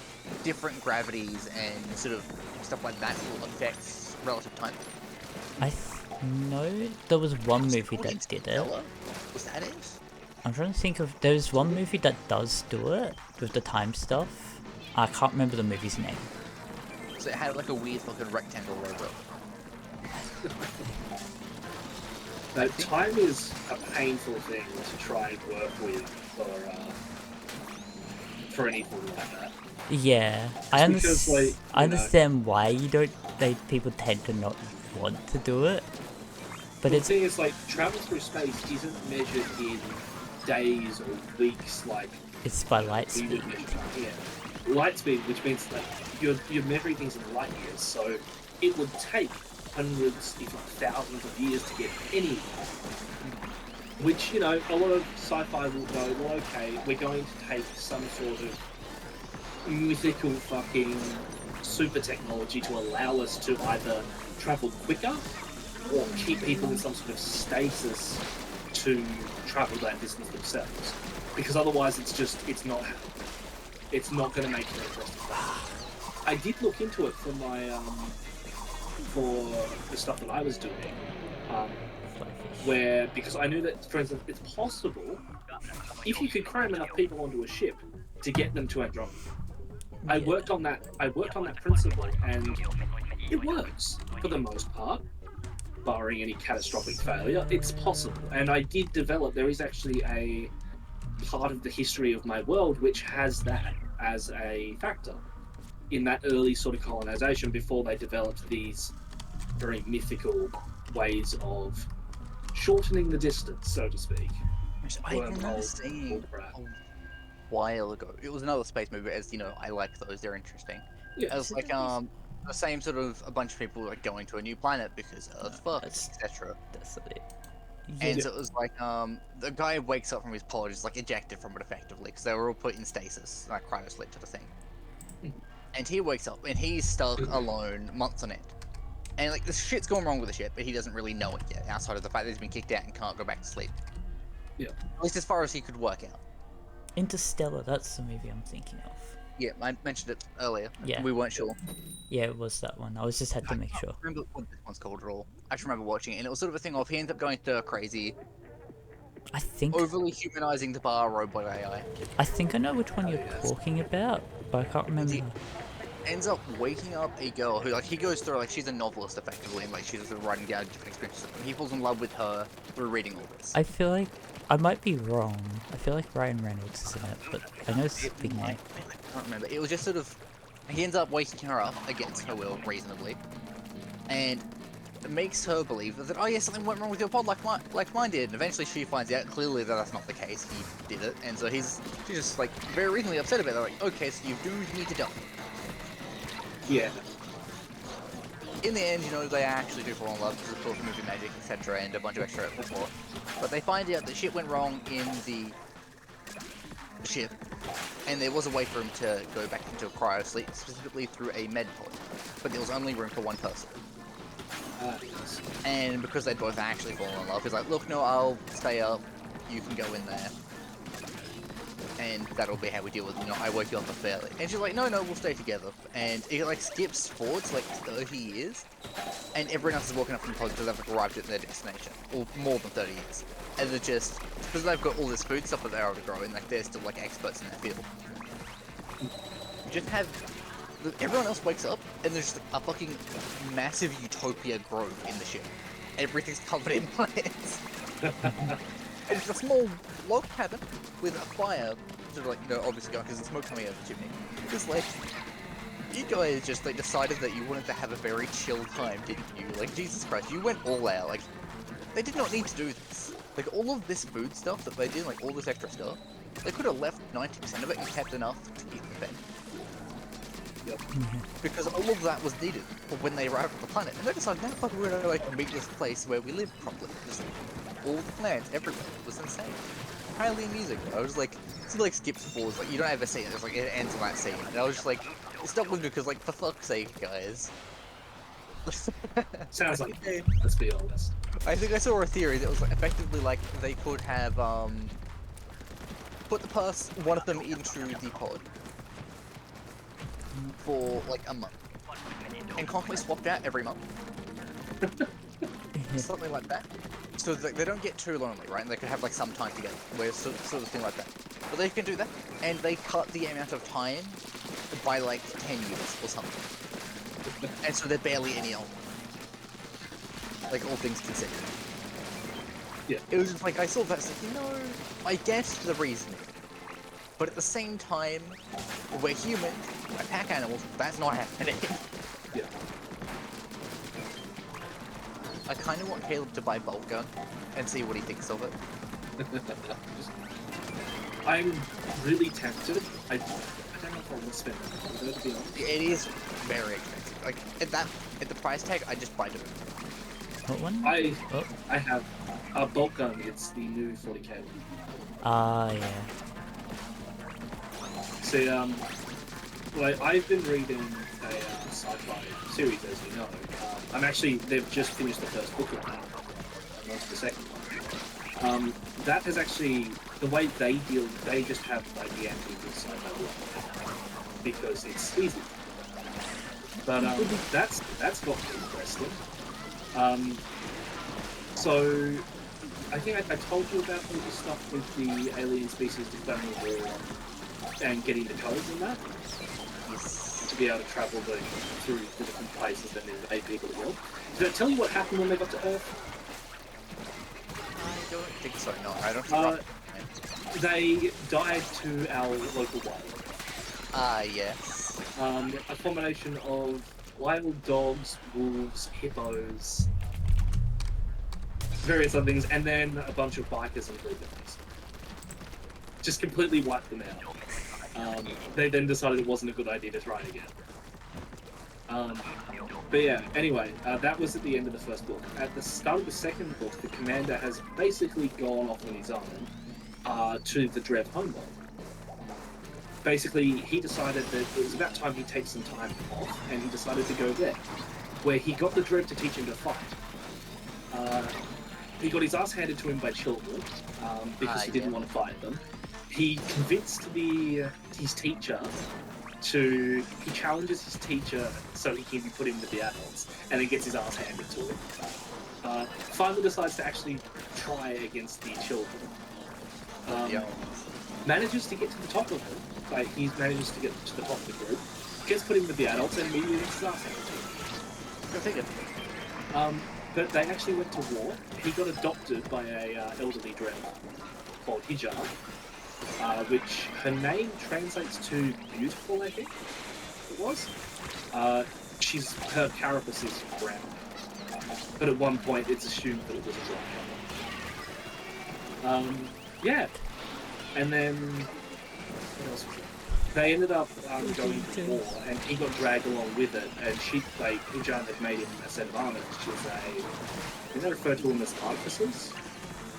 different gravities and sort of stuff like that will affect relative time. I know there was one movie that did it. Was that it? I'm trying to think of. There's one movie that does do it with the time stuff. I can't remember the movie's name. So it had like a weird fucking rectangle robot. Now, time is a painful thing to try and work with for anything like that. Yeah, I understand why you don't. People tend to not want to do it, but the thing is, like, travel through space isn't measured in days or weeks, like it's by light speed. Light speed, which means like you're measuring things in light years, so it would take hundreds, if not thousands of years to get anywhere. Which, you know, a lot of sci-fi will go, well, okay, we're going to take some sort of mythical fucking super technology to allow us to either travel quicker or keep people in some sort of stasis to travel that distance themselves. Because otherwise it's not going to make it for us to travel. I did look into it for my for the stuff that I was doing, because I knew that, for instance, it's possible if you could cram enough people onto a ship to get them to Andromeda. I worked on that principle, and it works for the most part, barring any catastrophic failure. It's possible, and I did develop. There is actually a part of the history of my world which has that as a factor in that early sort of colonization before they developed these very mythical ways of shortening the distance, so to speak. I remember seeing a while ago. It was another space movie, as you know, I like those, they're interesting. Yeah. It was like the same sort of a bunch of people like going to a new planet because Earth fucks, etc. That's it. And so it was like the guy wakes up from his pod, is like ejected from it effectively because they were all put in stasis, like cryosleep to the thing. And he wakes up and he's stuck alone months on end. And like the shit's going wrong with the ship, but he doesn't really know it yet, outside of the fact that he's been kicked out and can't go back to sleep. Yeah. At least as far as he could work out. Interstellar, that's the movie I'm thinking of. Yeah, I mentioned it earlier. Yeah. We weren't sure. Yeah, it was that one. I just had to make sure. I remember what this one's called at all. I just remember watching it, and it was sort of a thing of he ends up going to crazy, I think overly humanizing the bar robot AI. I think I know which one you're talking about, but I can't remember. Ends up waking up a girl who, like, he goes through, like, she's a novelist effectively, and like she's sort of writing down different experiences. And he falls in love with her through reading all this. I feel like I might be wrong. I feel like Ryan Reynolds is in it, but I know it's big name. I can't remember. It was just sort of, he ends up waking her up against her will, reasonably, and it makes her believe that, oh yeah, something went wrong with your pod like mine did. And eventually she finds out clearly that that's not the case. He did it, and so she's just like very reasonably upset about it. Like, okay, so you've doomed me to die. Yeah. In the end, you know, they actually do fall in love because of course movie magic, etc., and a bunch of extra support. But they find out that shit went wrong in the ship, and there was a way for him to go back into a cryo sleep, specifically through a med pod. But there was only room for one person. Yes. And because they both actually fall in love, he's like, look, no, I'll stay up, you can go in there. And that'll be how we deal with, you know, I woke you up fairly. And she's like, no, we'll stay together. And it like skips forward to like 30 years. And everyone else is walking up from the pod because they've like, arrived at their destination. Or more than 30 years. And they're just, because they've got all this food stuff that they're able to grow, and like they're still like experts in their field. You just have, everyone else wakes up and there's just a fucking massive utopia grove in the ship. Everything's covered in plants. And it's a small log cabin with a fire, sort of like, obviously going because the smoke coming out of the chimney. It's like, you guys just like decided that you wanted to have a very chill time, didn't you? Like, Jesus Christ, you went all out. Like, they did not need to do this. Like, all of this food stuff that they did, like all this extra stuff, they could have left 90% of it and kept enough to keep the fed. Yep. Because all of that was needed for when they arrived on the planet. And they decided, now fucking we're gonna like make this place where we live properly. Just all the plants everywhere. It was insane. Highly amusing. I was like, it like skips forwards, like you don't ever see it. It's like it ends on that scene. And I was just like, it stopped with me because like for fuck's sake, guys. Sounds like it, let's be honest. I think I saw a theory that was like, effectively like they could have put one of them into the pod for like a month and constantly swapped out every month. Something like that. So that they don't get too lonely, right? And they could have like some time together, where sort of thing like that. But they can do that, and they cut the amount of time by like 10 years or something. And so they're barely any older. Like all things considered. Yeah. It was just like I saw that, it's like, I guess the reasoning. But at the same time, we're human, we're pack animals, that's not happening. Yeah. I kind of want Caleb to buy Bolt Gun and see what he thinks of it. I'm really tempted. I don't know if I want to spend it, to be honest. It is very expensive. Like at the price tag, I just buy it. What one? I have a bolt gun. It's the new 40k one. Ah, yeah. See, like I've been reading a sci-fi series, as you know. They've just finished the first book of that. I'm on to the second one. That has actually, the way they just have like the ending with sci-fi world because it's easy. But that's got interesting. So I think I told you about all the stuff with the alien species declaring war and getting the codes and that. To be able to travel through the different places and invade people at will. Did I tell you what happened when they got to Earth? I don't think so, no. I don't think they died to our local wild. Ah, yes. A combination of wild dogs, wolves, hippos, various other things, and then a bunch of bikers and hooligans. Just completely wiped them out. They then decided it wasn't a good idea to try it again. But yeah, anyway, that was at the end of the first book. At the start of the second book, the commander has basically gone off on his own to the Drev homeworld. Basically, he decided that it was about time he takes some time off, and he decided to go there, where he got the Drev to teach him to fight. He got his ass handed to him by children, because he didn't want to fight them. He convinced his teacher he challenges his teacher so he can be put in with the adults, and then gets his ass handed to him. Finally decides to actually try against the children. Manages to get to the top of it. Like, he manages to get to the top of the group, gets put in with the adults, and immediately gets his ass handed to him. Go figure. But they actually went to war. He got adopted by a elderly Drev called Hijab. Which her name translates to beautiful, I think it was. Her carapace is brown, but at one point it's assumed that it was a black. Yeah, and then what else? They ended up going to war, and he got dragged along with it. And Ujan had made him a set of armor, which is they refer to them as artificers,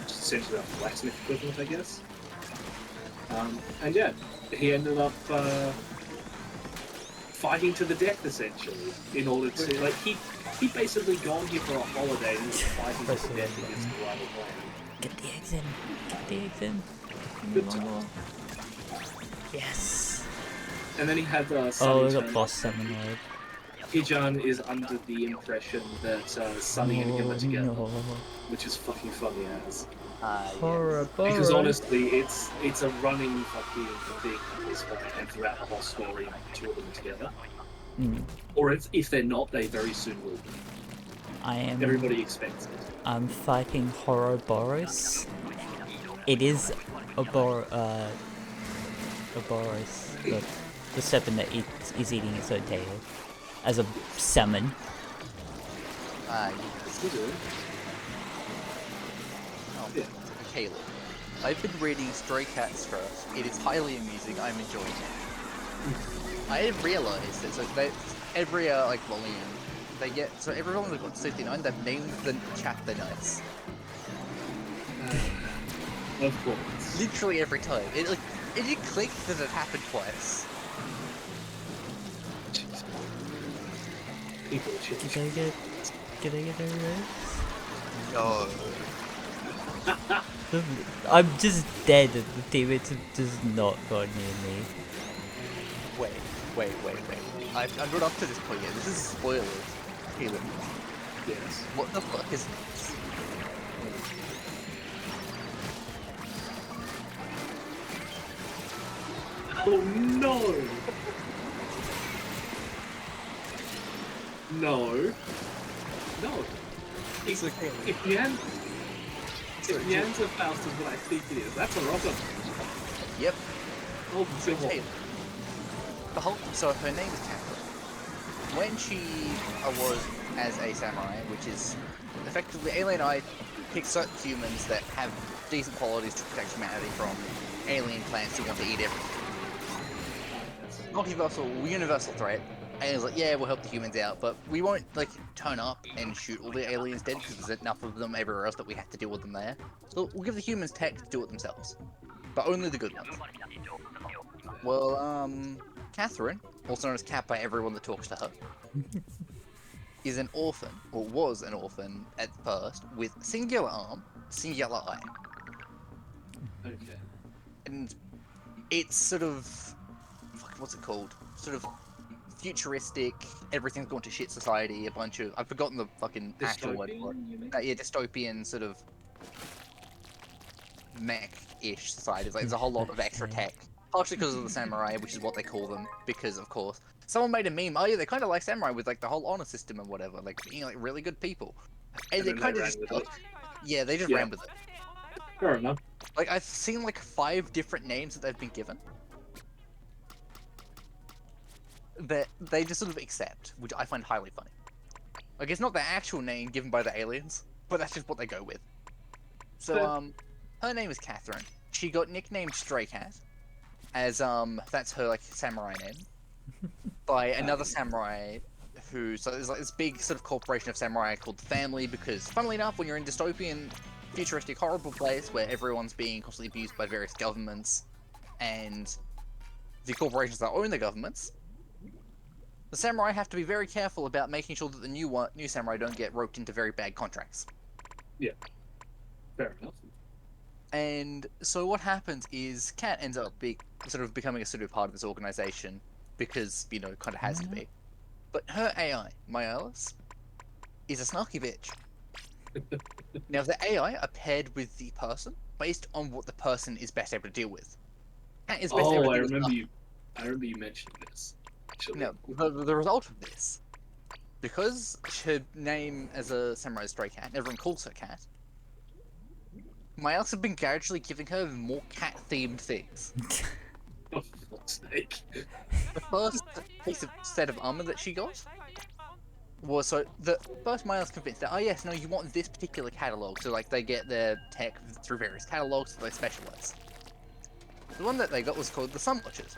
which is essentially a blacksmith equivalent, I guess. And yeah, he ended up fighting to the death, essentially, in order to, like, he'd basically gone here for a holiday and was fighting to the death against the rival clan. Get the eggs in. Get the eggs in. Good time. Yes. And then he had we got boss summon mode. Hijan is under the impression that Sunny and him are together, which is fucking funny as. Horrible. Because honestly, it's a running fucking thing at this point, and throughout the whole story, two of them are together. Or if they're not, they very soon will be. Everybody expects it. I'm fighting Horrorboros. it is Ouroboros, the serpent that is eating its own tail, as a salmon. Yes. You do. Oh, Yeah. okay, look. I've been reading Stray Cats first. It is highly amusing. I'm enjoying it. I didn't realize that. So every like volume, they get everyone they've got 69. They've named the chapter nice. Of course. Literally every time. It did click that it happened twice. People are shit. Can I get a raise? No. I'm just dead and the teammates have just not gone near me. Wait. I'm not up to this point yet. This is spoilers. Caleb, Yes. what the fuck is this? Oh no! No. No. It's okay. If Nyan's as fast as what I think it is, that's a rocket. Yep. Oh, So, God. Caleb, so her name is Catherine. When she was as a samurai, which is effectively Alien Eye picks certain humans that have decent qualities to protect humanity from alien planets who want to eat everything. Universal threat. And it's like, yeah, we'll help the humans out, but we won't like turn up and shoot all the aliens dead because there's enough of them everywhere else that we have to deal with them there. So we'll give the humans tech to do it themselves, but only the good ones. Well, Catherine, also known as Cat by everyone that talks to her, is an orphan, or was an orphan at first, with singular arm, singular eye. Okay. And it's sort of, what's it called? Sort of futuristic, everything's gone to shit society, a bunch of, I've forgotten the fucking actual word for it. Dystopian, you mean? Yeah, dystopian sort of mech-ish society. Like, there's a whole lot of extra tech. Partially because of the samurai, which is what they call them, because of course. Someone made a meme, oh yeah, they kind of like samurai with like the whole honor system and whatever, like being like really good people. And they then kind of ran just, with it. yeah, they just Yeah. ran with it. Fair enough. Like, I've seen like 5 different names that they've been given. That they just sort of accept, which I find highly funny. Like, it's not the actual name given by the aliens, but that's just what they go with. So, her name is Catherine. She got nicknamed Stray Cat, as, that's her, like, samurai name, by another samurai who, so there's like this big sort of corporation of samurai called the Family, because, funnily enough, when you're in dystopian, futuristic, horrible place where everyone's being constantly abused by various governments, and the corporations that own the governments, the samurai have to be very careful about making sure that the new samurai don't get roped into very bad contracts. Yeah. Fair enough. And so what happens is Kat ends up sort of becoming a sort of part of this organization because, you know, it kind of has to be. But her AI, Myalice, is a snarky bitch. Now, the AI are paired with the person based on what the person is best able to deal with. Kat is best able to Oh, I deal with remember nothing. I remember you mentioned this. Actually. Now, the result of this, because her name as a samurai is Stray Cat, everyone calls her Cat, Myalice have been gradually giving her more cat-themed things. For fuck's sake. The first piece of set of armor that she got was so the first Myalice convinced that, oh yes, no, you want this particular catalog, so like they get their tech through various catalogs, so they specialize. The one that they got was called the Sun Watchers,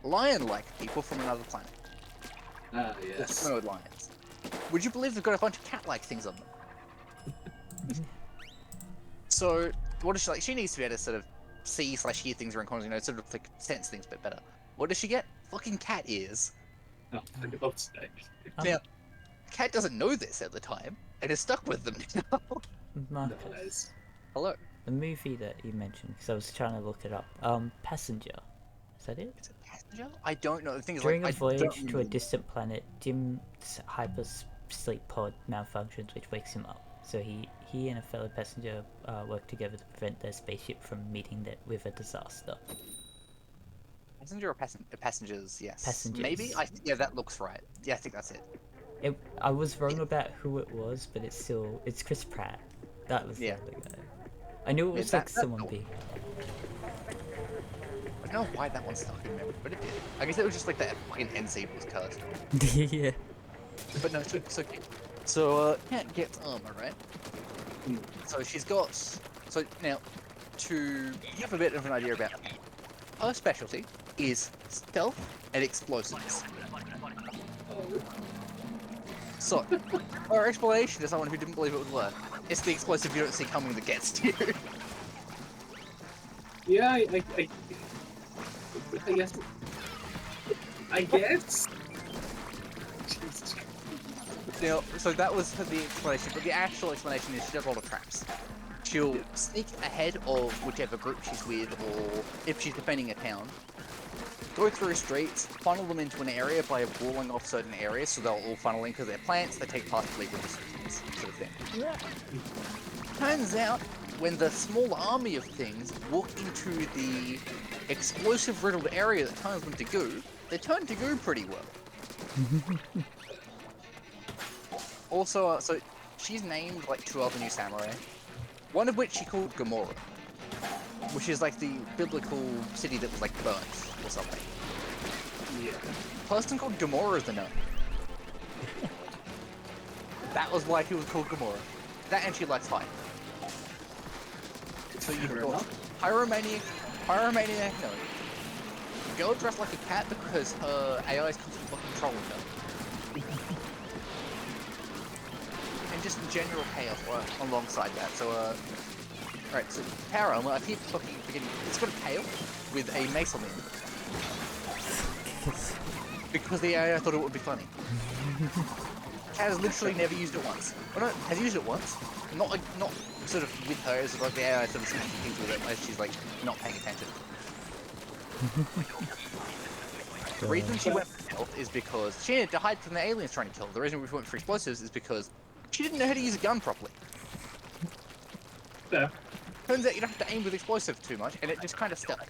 lion-like people from another planet. Ah, Or yes. humanoid lions. Would you believe they've got a bunch of cat-like things on them? So, what does she like? She needs to be able to sort of see/hear things around corners, you know, sort of like sense things a bit better. What does she get? Fucking cat ears. Oh, for God's sake. Now, Cat doesn't know this at the time, and is stuck with them now. Marcus, Nice. Hello. the movie that you mentioned, because I was trying to look it up. Passenger. Is that it? Is it passenger? I don't know. The thing is, During like, a voyage don't to a remember. distant planet, Jim's hypersleep pod malfunctions, which wakes him up. So he and a fellow passenger work together to prevent their spaceship from meeting with a disaster. Passenger or passengers? Yes. Passengers. Maybe. Yeah, that looks right. Yeah, I think that's it. I was wrong about who it was, but it's Chris Pratt. That was Yeah. the other I knew it Yeah, was like that's someone cool. big. I don't know why that one stuck in memory, but it did. I guess it was just like that fucking end seed was cursed. Yeah. But no, it's okay. So, Cat gets armor, right? Mm. So she's got... So, now, to give a bit of an idea about Cat, her specialty is stealth and explosives. So, her explanation to someone who didn't believe it would work, it's the explosive you don't see coming that gets to you. Yeah, I guess. I guess. Jesus. Now, so that was the explanation, but the actual explanation is she does a lot of traps. She'll sneak ahead of whichever group she's with, or if she's defending a town, go through streets, funnel them into an area by walling off certain areas, so they'll all funnel in because they're plants, they take part of legal decisions, sort of thing. Yeah. Turns out, when the small army of things walk into the explosive-riddled area that turns them to goo, they turn to goo pretty well. Also, so she's named like 2 other new samurai, one of which she called Gomorrah, which is like the biblical city that was like burnt or something. Yeah. Person called Gomorrah is the gnome. That was why he was called Gomorrah. That and she likes fire. So you've Fair got enough. Pyromaniac gnome. Girl dressed like a cat because her AI is constantly fucking trolling her. And just general chaos alongside that. So, alright, so power armor, I keep fucking forgetting. It's got a tail with a mace on the end. Because the AI thought it would be funny. Cat has literally never used it once. Well, no, has used it once. Not sort of with her, it's like the AI sort of smashing things with it as she's like not paying attention. The reason she went for stealth is because she needed to hide from the aliens trying to kill her. The reason we went for explosives is because she didn't know how to use a gun properly. Fair. Turns out you don't have to aim with explosives too much, and it just kind of stealth.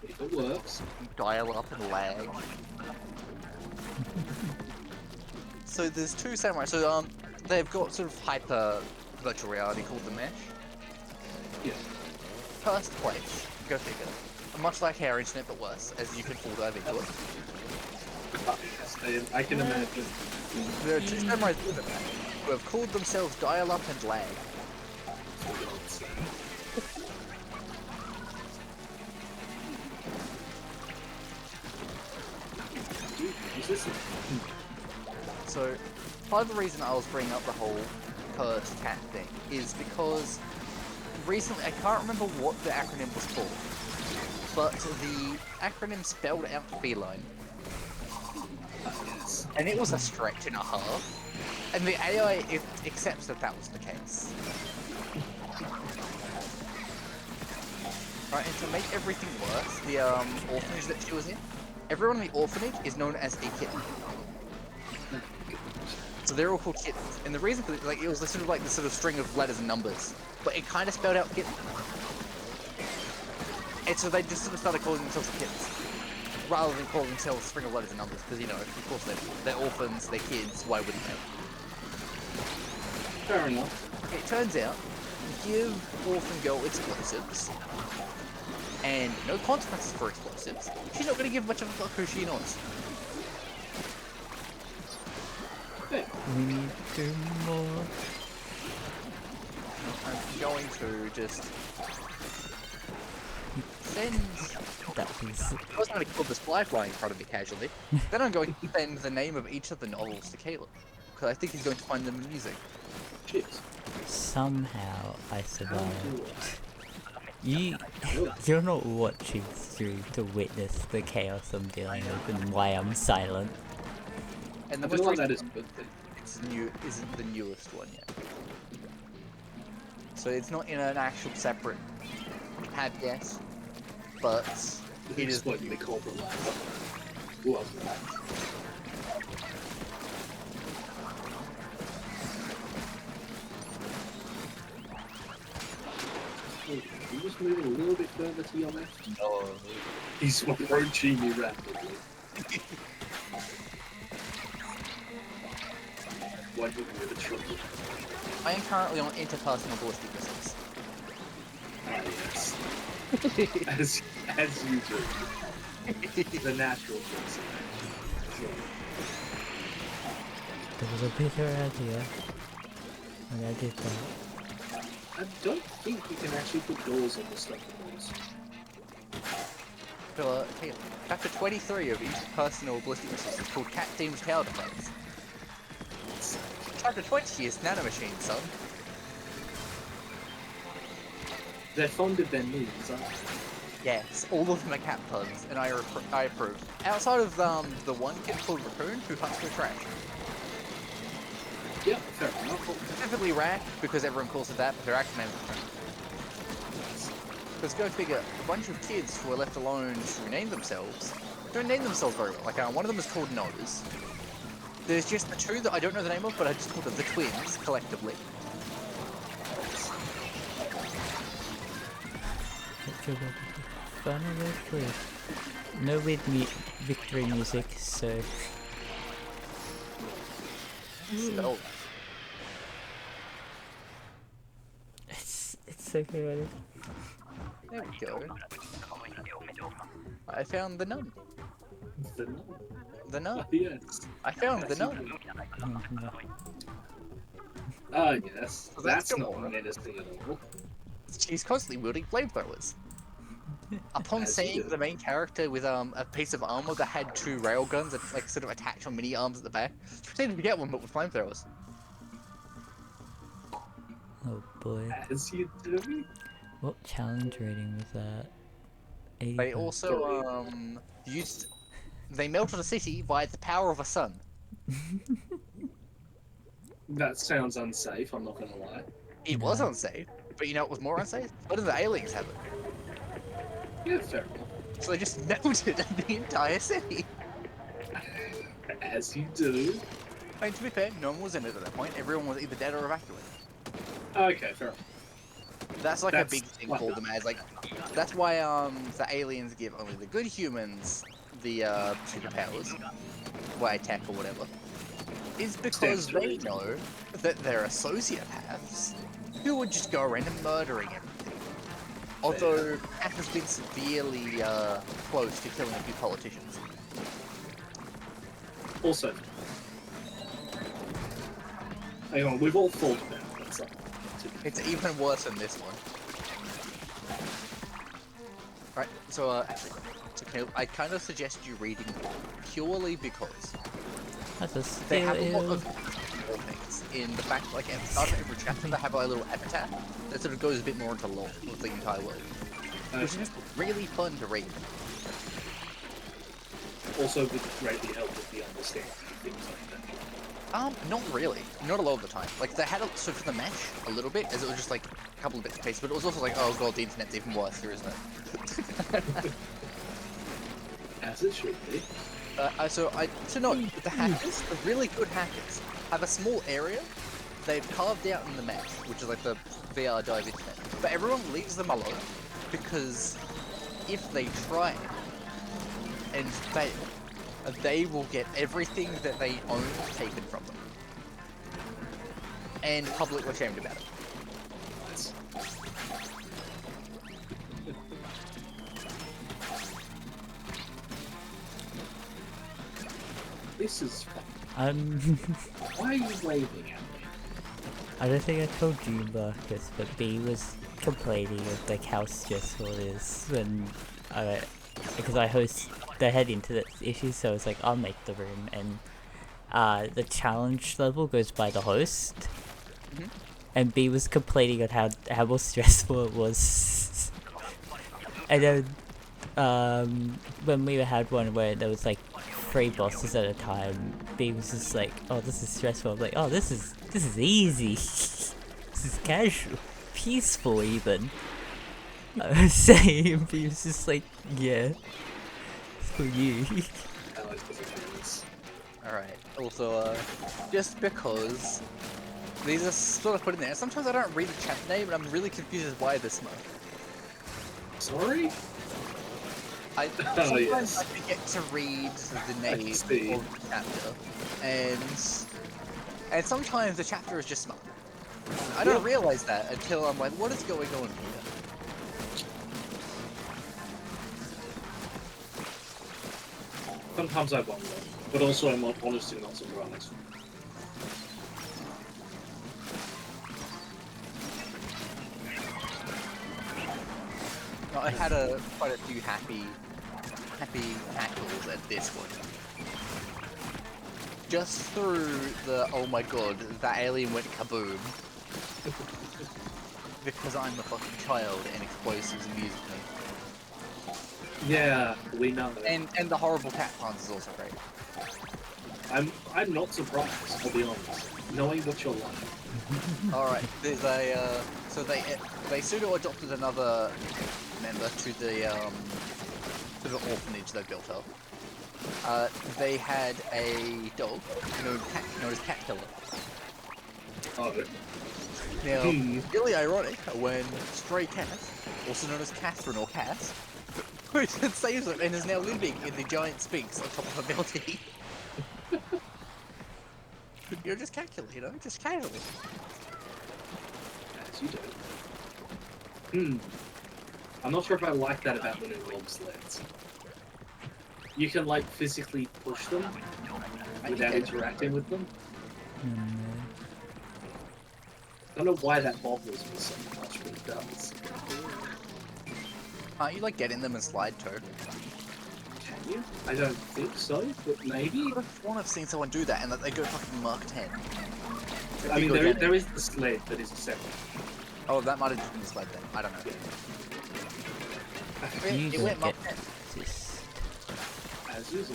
If it works. Dial up and lag. So there's 2 samurai. So they've got sort of hyper virtual reality called the Mesh. Yeah. First place, go figure. Much like our internet, but worse, as you can fall dive into it. Yes, I can imagine. There are 2 samurais with it who have called themselves Dial Up and Lag. Is this it? So, part of the reason I was bringing up the whole cursed cat thing is because recently, I can't remember what the acronym was for, but the acronym spelled out feline. Yes. And it was a stretch and a half. And the AI accepts that that was the case. Right, and to make everything worse, the orphanage that she was in, everyone in the orphanage is known as a kitten. So they're all called kittens. And the reason for it, like, it was sort of like the sort of string of letters and numbers, but it kind of spelled out kitten. And so they just sort of started calling themselves kittens, rather than calling themselves a string of letters and numbers, because, you know, of course they're orphans, they're kids, why wouldn't they? Fair enough. It turns out, give orphan girl explosives, and no consequences for explosives, she's not going to give much of a fuck who she knows. Yeah. We need to do more. I'm going to just send... That piece. I was going to kill this fly flying in front of me casually. Then I'm going to send the name of each of the novels to Caleb, because I think he's going to find them amusing. Cheers. Somehow I survived. You're not watching through to witness the chaos I'm dealing with and why I'm silent. And the I feel most like that recent book that isn't the newest one yet. So it's not in an actual separate tab yet, but it is what they call them. Well, you just move a little bit further to your left. Oh. He's approaching you rapidly. Why didn't you have a trouble? I am currently on interpersonal ballistic missiles. Ah, yes. as you do. The natural person. Sure. There was a bigger idea when I did that. I don't think you can actually put doors on the stuff walls. So, here, chapter 23 of interpersonal ballistic missiles is called Cat Team's Tower Defense. Chapter 20 is nanomachines, son. They're fond of their knees, aren't they? Yes, all of them are cat puns, and I approve. Outside of the one kid called Raccoon who hunts for trash. Yep, fair enough. Specifically Rack, because everyone calls it that, but their actual name is Raccoon. Because go figure, a bunch of kids who are left alone to rename themselves don't name themselves very well. Like, one of them is called Nose. There's just the two that I don't know the name of, but I just call them the twins, collectively. Finally clear. No victory music, so... So, It's so chaotic. there we go. I found the nun. The nun. The nun. Yes. I found the nun. Ah, yes. So That's that's not Gamora. menacing at all. She's constantly wielding flamethrowers. Upon As seeing you do. the main character with a piece of armor that had two railguns that like sort of attached on mini arms at the back, she pretended to get one but with flamethrowers. Oh boy. As you do. What challenge rating was that? They 85. also used they melted a city by the power of a sun. That sounds unsafe, I'm not gonna lie. It was No. unsafe, but you know what was more unsafe? What did the aliens have it? Yeah, fair enough. So they just melted the entire city. As you do. I mean, to be fair, no one was in it at that point. Everyone was either dead or evacuated. Okay, fair enough. That's like That's a big thing what- for them as like that's why the aliens give only the good humans the superpowers, or attack or whatever. Is because they know that they're sociopaths who would just go around and murdering everything. Although Cat has been severely close to killing a few politicians. Also, hang on, we've all thought about that. So, It's even worse than this one. Right, so Camille, I kind of suggest you reading purely because That's a they have a lot steal. of things in the fact, like at the start of every chapter, they have a little epitaph that sort of goes a bit more into lore of the entire world, which is just really fun to read. also would greatly help with the understanding of things like that. Not really. Not a lot of the time. Like, they had so for the mesh, a little bit, as it was just like a couple of bits of pieces, but it was also like, oh god, the internet's even worse here, isn't it? As it should be. So note, the hackers, the really good hackers, have a small area they've carved out in the mesh, which is like the VR dive internet, but everyone leaves them alone, because if they try and fail, they will get everything that they own taken from them. And publicly ashamed about it. That's- This is fun. Why are you waving at me? I don't think I told you, Marcus, but B was complaining of like how stressful it is when because I host the head internet issues, so it's like I'll make the room and the challenge level goes by the host. Mhm. And B was complaining on how more stressful it was. And then when we had one where there was like 3 bosses at a time, B was just like, oh, this is stressful. I'm like, oh, this is easy. This is casual, peaceful even. I was saying, B was just like, yeah, for you. I like this. Alright, also, just because these are sort of put in there, sometimes I don't read the chapter name and I'm really confused as why this month. Sorry? Sometimes yes. I forget to read the name see. of the chapter, and sometimes the chapter is just smart. I don't realize that until I'm like, what is going on here? Sometimes I wonder, but also I'm honestly not surprised. I had quite a few happy tackles at this one. Just through the, oh my god, that alien went kaboom. Because I'm a fucking child and explosives amuse me. Yeah, we know. And the horrible cat puns is also great. I'm not surprised, I'll be honest. Knowing what you're like. Alright, so they pseudo-adopted another member to the orphanage they built up. They had a dog known as Cat Killer. Oh. Now, really ironic when Stray Cat, also known as Catherine or Cass, saves it and is now living in the giant sphinx on top of a mountain. You're just Cat Killer, you know, just casually. As you do. I'm not sure if I like that about the new Rob sleds. You can, like, physically push them without interacting with them. I don't know why that bothers me so much, but it does. Can't you, like, get in them and slide too? Can you? I don't think so, but maybe? I want to have seen someone do that and that they go fucking Mark 10. I mean, there is the sled that is separate. Oh, that might have been the sled then. I don't know. Yeah. It went Mark 10. As you do.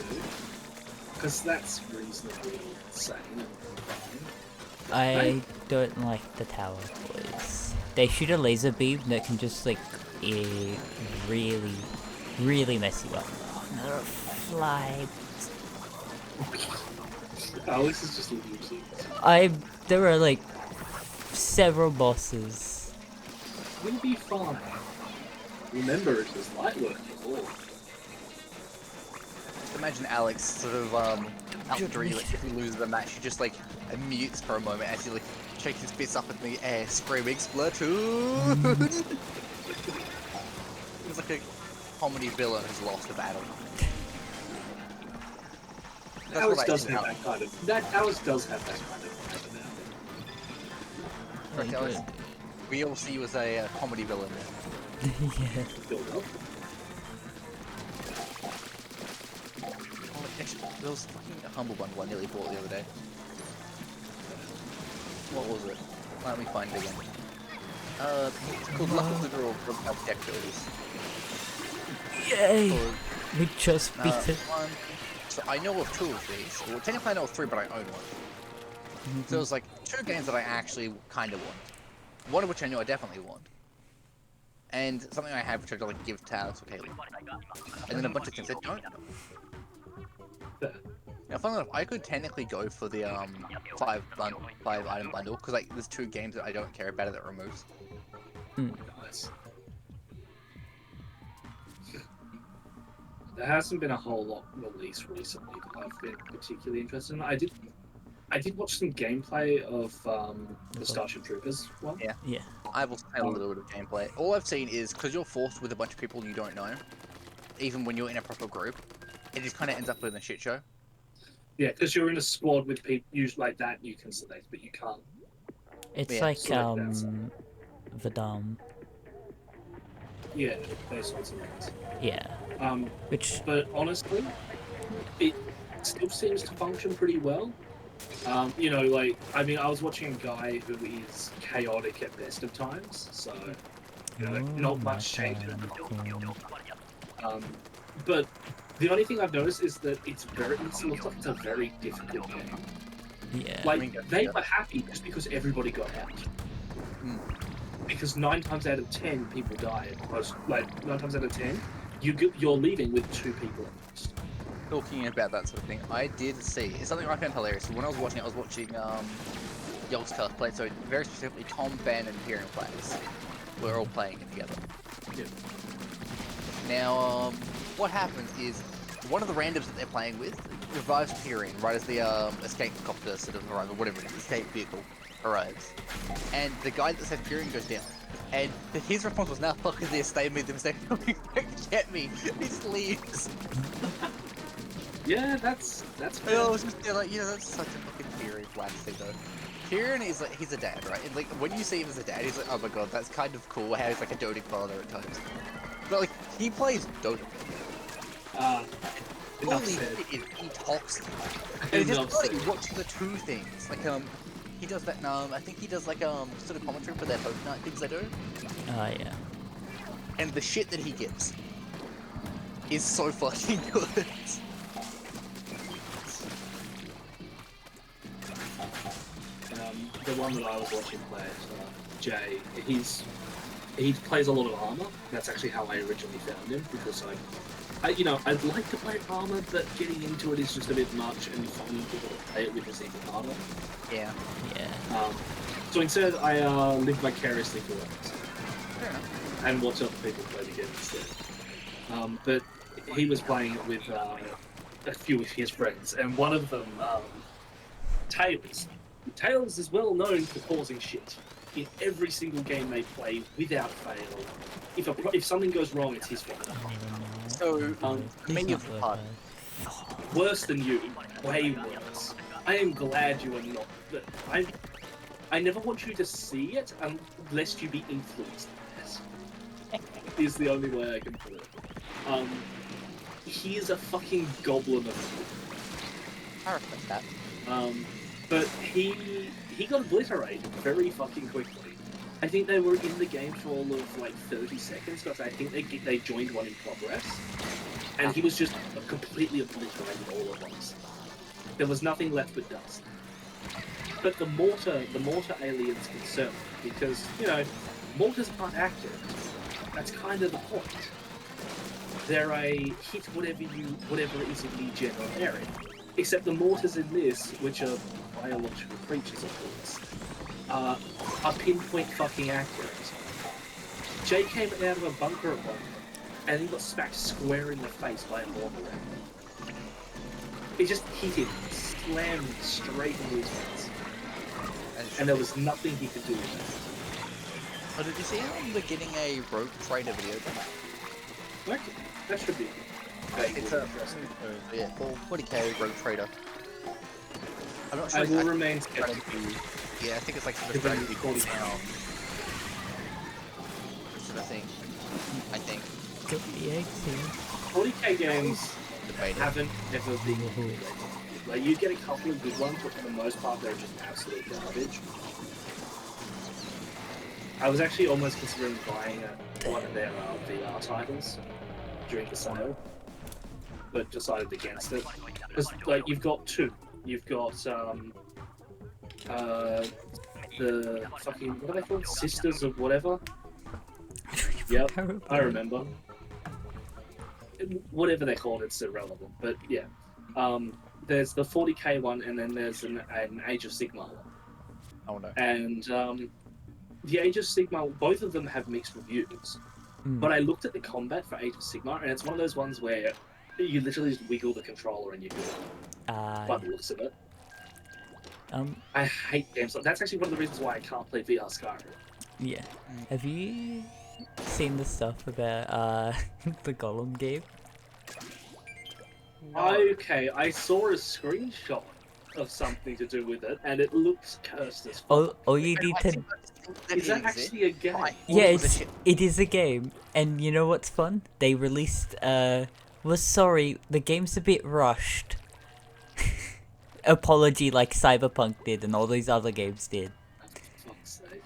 Because that's reasonably sane. I don't like the tower boys. They shoot a laser beam that can just like really, really mess you up. No, fly. Alex is just losing. There are like several bosses. You'll be fine. Remember, it was light work. Imagine Alex sort of after he loses the match, he just like mutes for a moment as he like shakes his fists up in the air, screaming Splatoon. He's like a comedy villain who's lost a battle. Alex does have that kind of. Alex does have that kind of. Right, Alex, we all see you as a comedy villain. Yeah. There was fucking a Humble Bundle I nearly bought the other day. What was it? Let me find it again. It's called Luck of the Draw from Deck Builders. Yay! We just beat it. So I know of two of these. Well, technically I know of three, but I own one. So it was like two games that I actually kind of want. One of which I know I definitely want. And something I have which I don't like give to Alex or Kaylee. And then a bunch of things I don't. Now, funnily enough, I could technically go for the 5 item bundle because like there's two games that I don't care about that it removes. Nice. There hasn't been a whole lot released recently that I've been particularly interested in. I did watch some gameplay of the Starship Troopers one. Yeah. I've also had a little bit of gameplay. All I've seen is because you're forced with a bunch of people you don't know, even when you're in a proper group, it just kind of ends up with a shit show. Yeah, because you're in a squad with people usually like that, you can select, but you can't. It's like Vadam. Yeah, those sorts of things. Yeah. But honestly, it still seems to function pretty well. You know, like, I mean, I was watching a guy who is chaotic at best of times, so, you know, not much change. But the only thing I've noticed is that it looks like it's a very difficult game. Yeah. Like, they were happy just because everybody got out. Because 9 times out of 10 people die. Like, 9 times out of 10, you're leaving with 2 people at least. Talking about that sort of thing, I did see, it's something I found hilarious. When I was watching Yogscast play, so very specifically Tom, Ben, and Imperium players. We're all playing it together. Yeah. Now, what happens is, one of the randoms that they're playing with revives Tyrion right as the escape copter sort of arrives, or whatever it is, escape vehicle arrives. And the guy that said Tyrion goes down. And his response was, "Nah, fuck this, they made the mistake of coming back to get me." He just leaves. Yeah, that's And I was just there like, that's such a fucking Tyrion waxy though. Tyrion is like, he's a dad, right? And like, when you see him as a dad, he's like, oh my god, that's kind of cool how he's like a doting father at times. But like, he plays Dota. Enough Holy said. shit, he talks. And it's Enough just like, said. watch the two things. Like, he does that, I think he does like, sort of commentary for their Fortnite things they do. Oh yeah. And the shit that he gets is so fucking good. The one that I was watching play, Jay, he plays a lot of armor. That's actually how I originally found him, because I'd like to play armor, but getting into it is just a bit much, and finding people to play it with is even harder. Yeah. Yeah. So instead, I live vicariously through it, Fair enough. and watch other people play the game instead. But he was playing it with a few of his friends, and one of them, Tails. Tails is well known for causing shit in every single game they play without fail. If something goes wrong, it's his fault. So, many of the part. Worse than you, way worse. I am glad you are not. But I never want you to see it unless you be influenced by it. Is the only way I can put it. He is a fucking goblin of I respect that. But he got obliterated very fucking quickly. I think they were in the game for all of like 30 seconds, because I think they joined one in progress, and he was just completely obliterated all at once. There was nothing left but dust. But the mortar aliens concern me, because mortars aren't accurate. That's kind of the point. They're a hit whatever is in the general area. Except the mortars in this, which are biological creatures, of course, are pinpoint fucking accurate. Jay came out of a bunker at one point, and he got smacked square in the face by a mortar. It just hit him, slammed straight into his face, and there was nothing he could do with it. Oh, did you see him getting a rogue trader video done? That should be. It's a yeah, 40k rogue trader. I'm not sure. I will exactly remain what skeptical. strategy- Yeah, I think it's like sort of Because strategy then you sort of thing. I think. Got the eggs here. 40k games Debated. haven't ever been good. Like, you get a couple of good ones, but for the most part, they're just absolute garbage. I was actually almost considering buying one of their VR titles during the sale, but decided against it. Because, like, you've got two. You've got, the fucking, what are they called? Sisters of whatever? Yep, I remember. Whatever they're called, it's irrelevant. But yeah, there's the 40k one, and then there's an Age of Sigmar one. Oh no. And the Age of Sigmar, both of them have mixed reviews. But I looked at the combat for Age of Sigmar, and it's one of those ones where you literally just wiggle the controller and you're good. By the looks of it. I hate games like that's actually one of the reasons why I can't play VR Skyrim. Yeah. Have you seen the stuff about the Golem game? Okay, I saw a screenshot of something to do with it, and it looks cursed as fuck. All you need to Is that actually a game? yeah, it is a game, and you know what's fun? They released well, sorry, the game's a bit rushed. Apology, like Cyberpunk did, and all these other games did. For fuck's sake.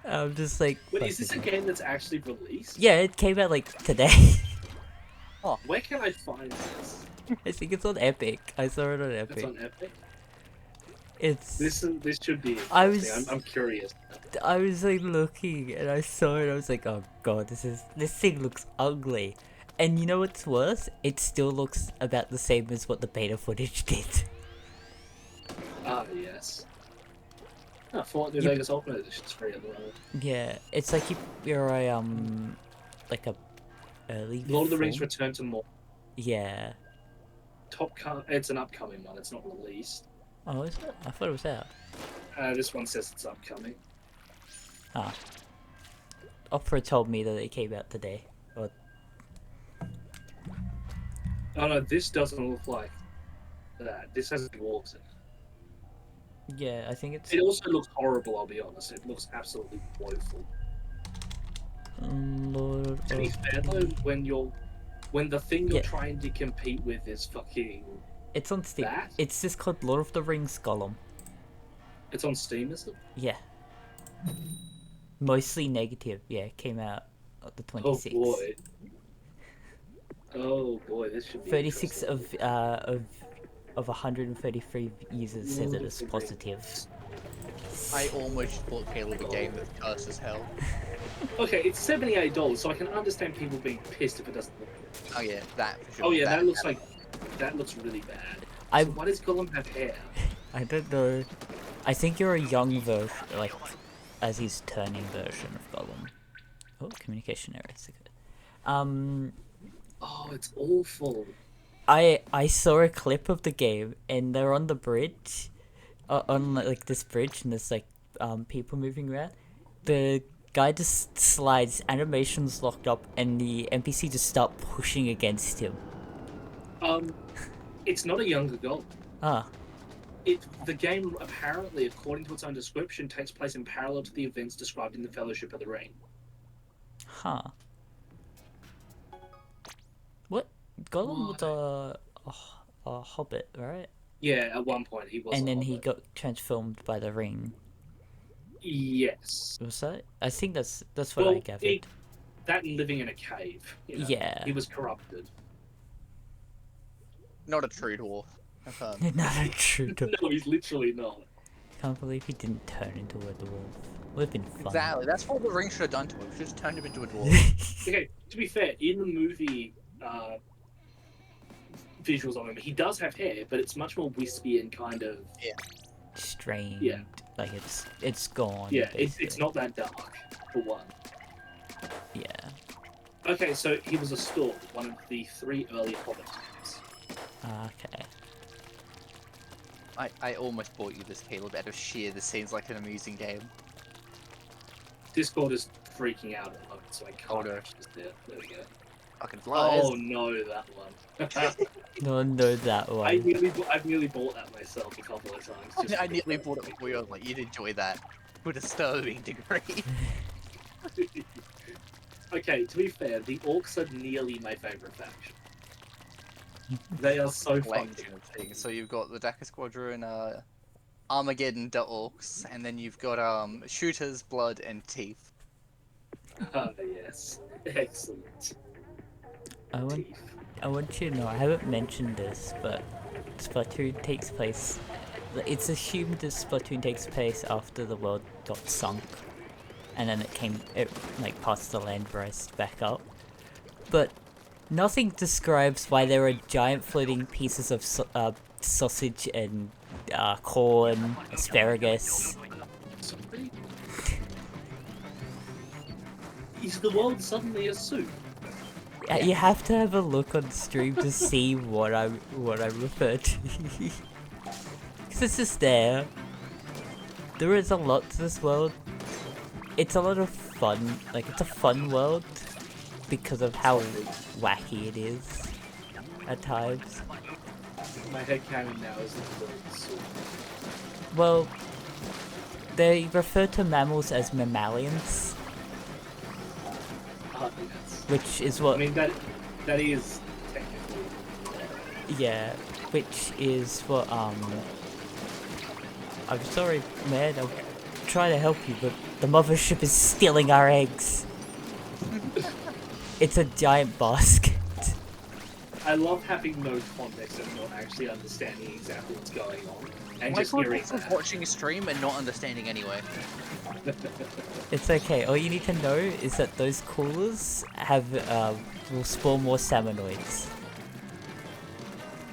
I'm just like. Wait, is this a game that's actually released? Yeah, it came out like today. Where can I find this? I think it's on Epic. I saw it on Epic. It's on Epic. It's. This should be. I interesting. was- I'm curious. I was like looking, and I saw it. I was like, oh god, this thing looks ugly. And you know what's worse? It still looks about the same as what the beta footage did. Ah, yes. Oh, Fallout New Vegas Ultimate Edition's free at the moment. Yeah, it's like you're a like a early. Lord of the Rings form. Return to More. Yeah, It's an upcoming one. It's not released. Oh, is it? I thought it was out. This one says it's upcoming. Ah. Opera told me that it came out today. Or Oh no, this doesn't look like that. This has dwarves in it. yeah, I think it's. It also looks horrible, I'll be honest. It looks absolutely woeful. Lord To be of fair though, when the thing you're Yeah. trying to compete with is fucking It's on Steam. that, It's just called Lord of the Rings Gollum. it's on Steam, is it? Yeah. Mostly negative. Yeah, it came out on the 26th. Oh boy. Oh boy, this should be 36 interesting. of 133 users said that it's positive. I almost bought Caleb a game that's cursed as hell. Okay, it's $78, so I can understand people being pissed if it doesn't look good. Oh yeah, that for sure. Oh yeah, that looks really bad. I So why does Gollum have hair? I don't know. I think you're a young version, like as he's turning version of Gollum. Oh, communication error. It's good. Oh, it's awful. I saw a clip of the game and they're on the bridge, on like this bridge, and there's like people moving around. The guy just slides, animations locked up, and the NPC just start pushing against him. It's not a younger Gollum. Ah, The game apparently, according to its own description, takes place in parallel to the events described in the Fellowship of the Ring. huh. What? Gollum was a hobbit, right? Yeah, at one point he was. And a then he hobbit. got transformed by the ring. Yes. Was that? I think that's what Well, I gathered. that and living in a cave. You know, Yeah. He was corrupted. Not a true dwarf. Not a true dwarf. No, he's literally not. Can't believe he didn't turn into a dwarf. Would have been fun. Exactly. That's what the ring should have done to him. Just turned him into a dwarf. Okay, to be fair, in the movie visuals of him, he does have hair, but it's much more wispy and kind of Strained. Yeah. Like it's gone. it's basically. not that dark for one. Yeah. Okay, so he was a Storm, one of the 3 early Hobbit games. Okay. I almost bought you this, Caleb, out of sheer this seems like an amusing game. Discord is freaking out at the moment, so I can't Oh, no. actually see it. There we go. Fucking flies. Oh no, that one. No, that one. I've nearly bought that myself a couple of times. just I for nearly the bought it for you. I was like, you'd enjoy that. To a disturbing degree. Okay, to be fair, the orcs are nearly my favorite faction. They are so fun. Collection of things. So you've got the Daka Squadron, Armageddon, the Orcs, and then you've got Shooters, Blood, and Teeth. Ah, yes. Excellent. I want Teeth. you to know, I haven't mentioned this, but Splatoon takes place. It's assumed that Splatoon takes place after the world got sunk, and then it like passed the land rise back up. But nothing describes why there are giant floating pieces of sausage and corn, asparagus. Sorry? Is the world suddenly a soup? You have to have a look on stream to see what I refer to. Because it's just there. There is a lot to this world. It's a lot of fun. Like, it's a fun world because of how wacky it is at times. My headcanon now is the world soup. Well, they refer to mammals as mammalians, Yes. which is what... I mean, that is technically. Yeah, which is what, I'm sorry, man, I'm trying to help you, but the mothership is stealing our eggs. It's a giant basket. I love having no context and not actually understanding exactly what's going on. And My just hearing context is that. watching a stream and not understanding anyway. It's okay, all you need to know is that those coolers will spawn more salmonoids.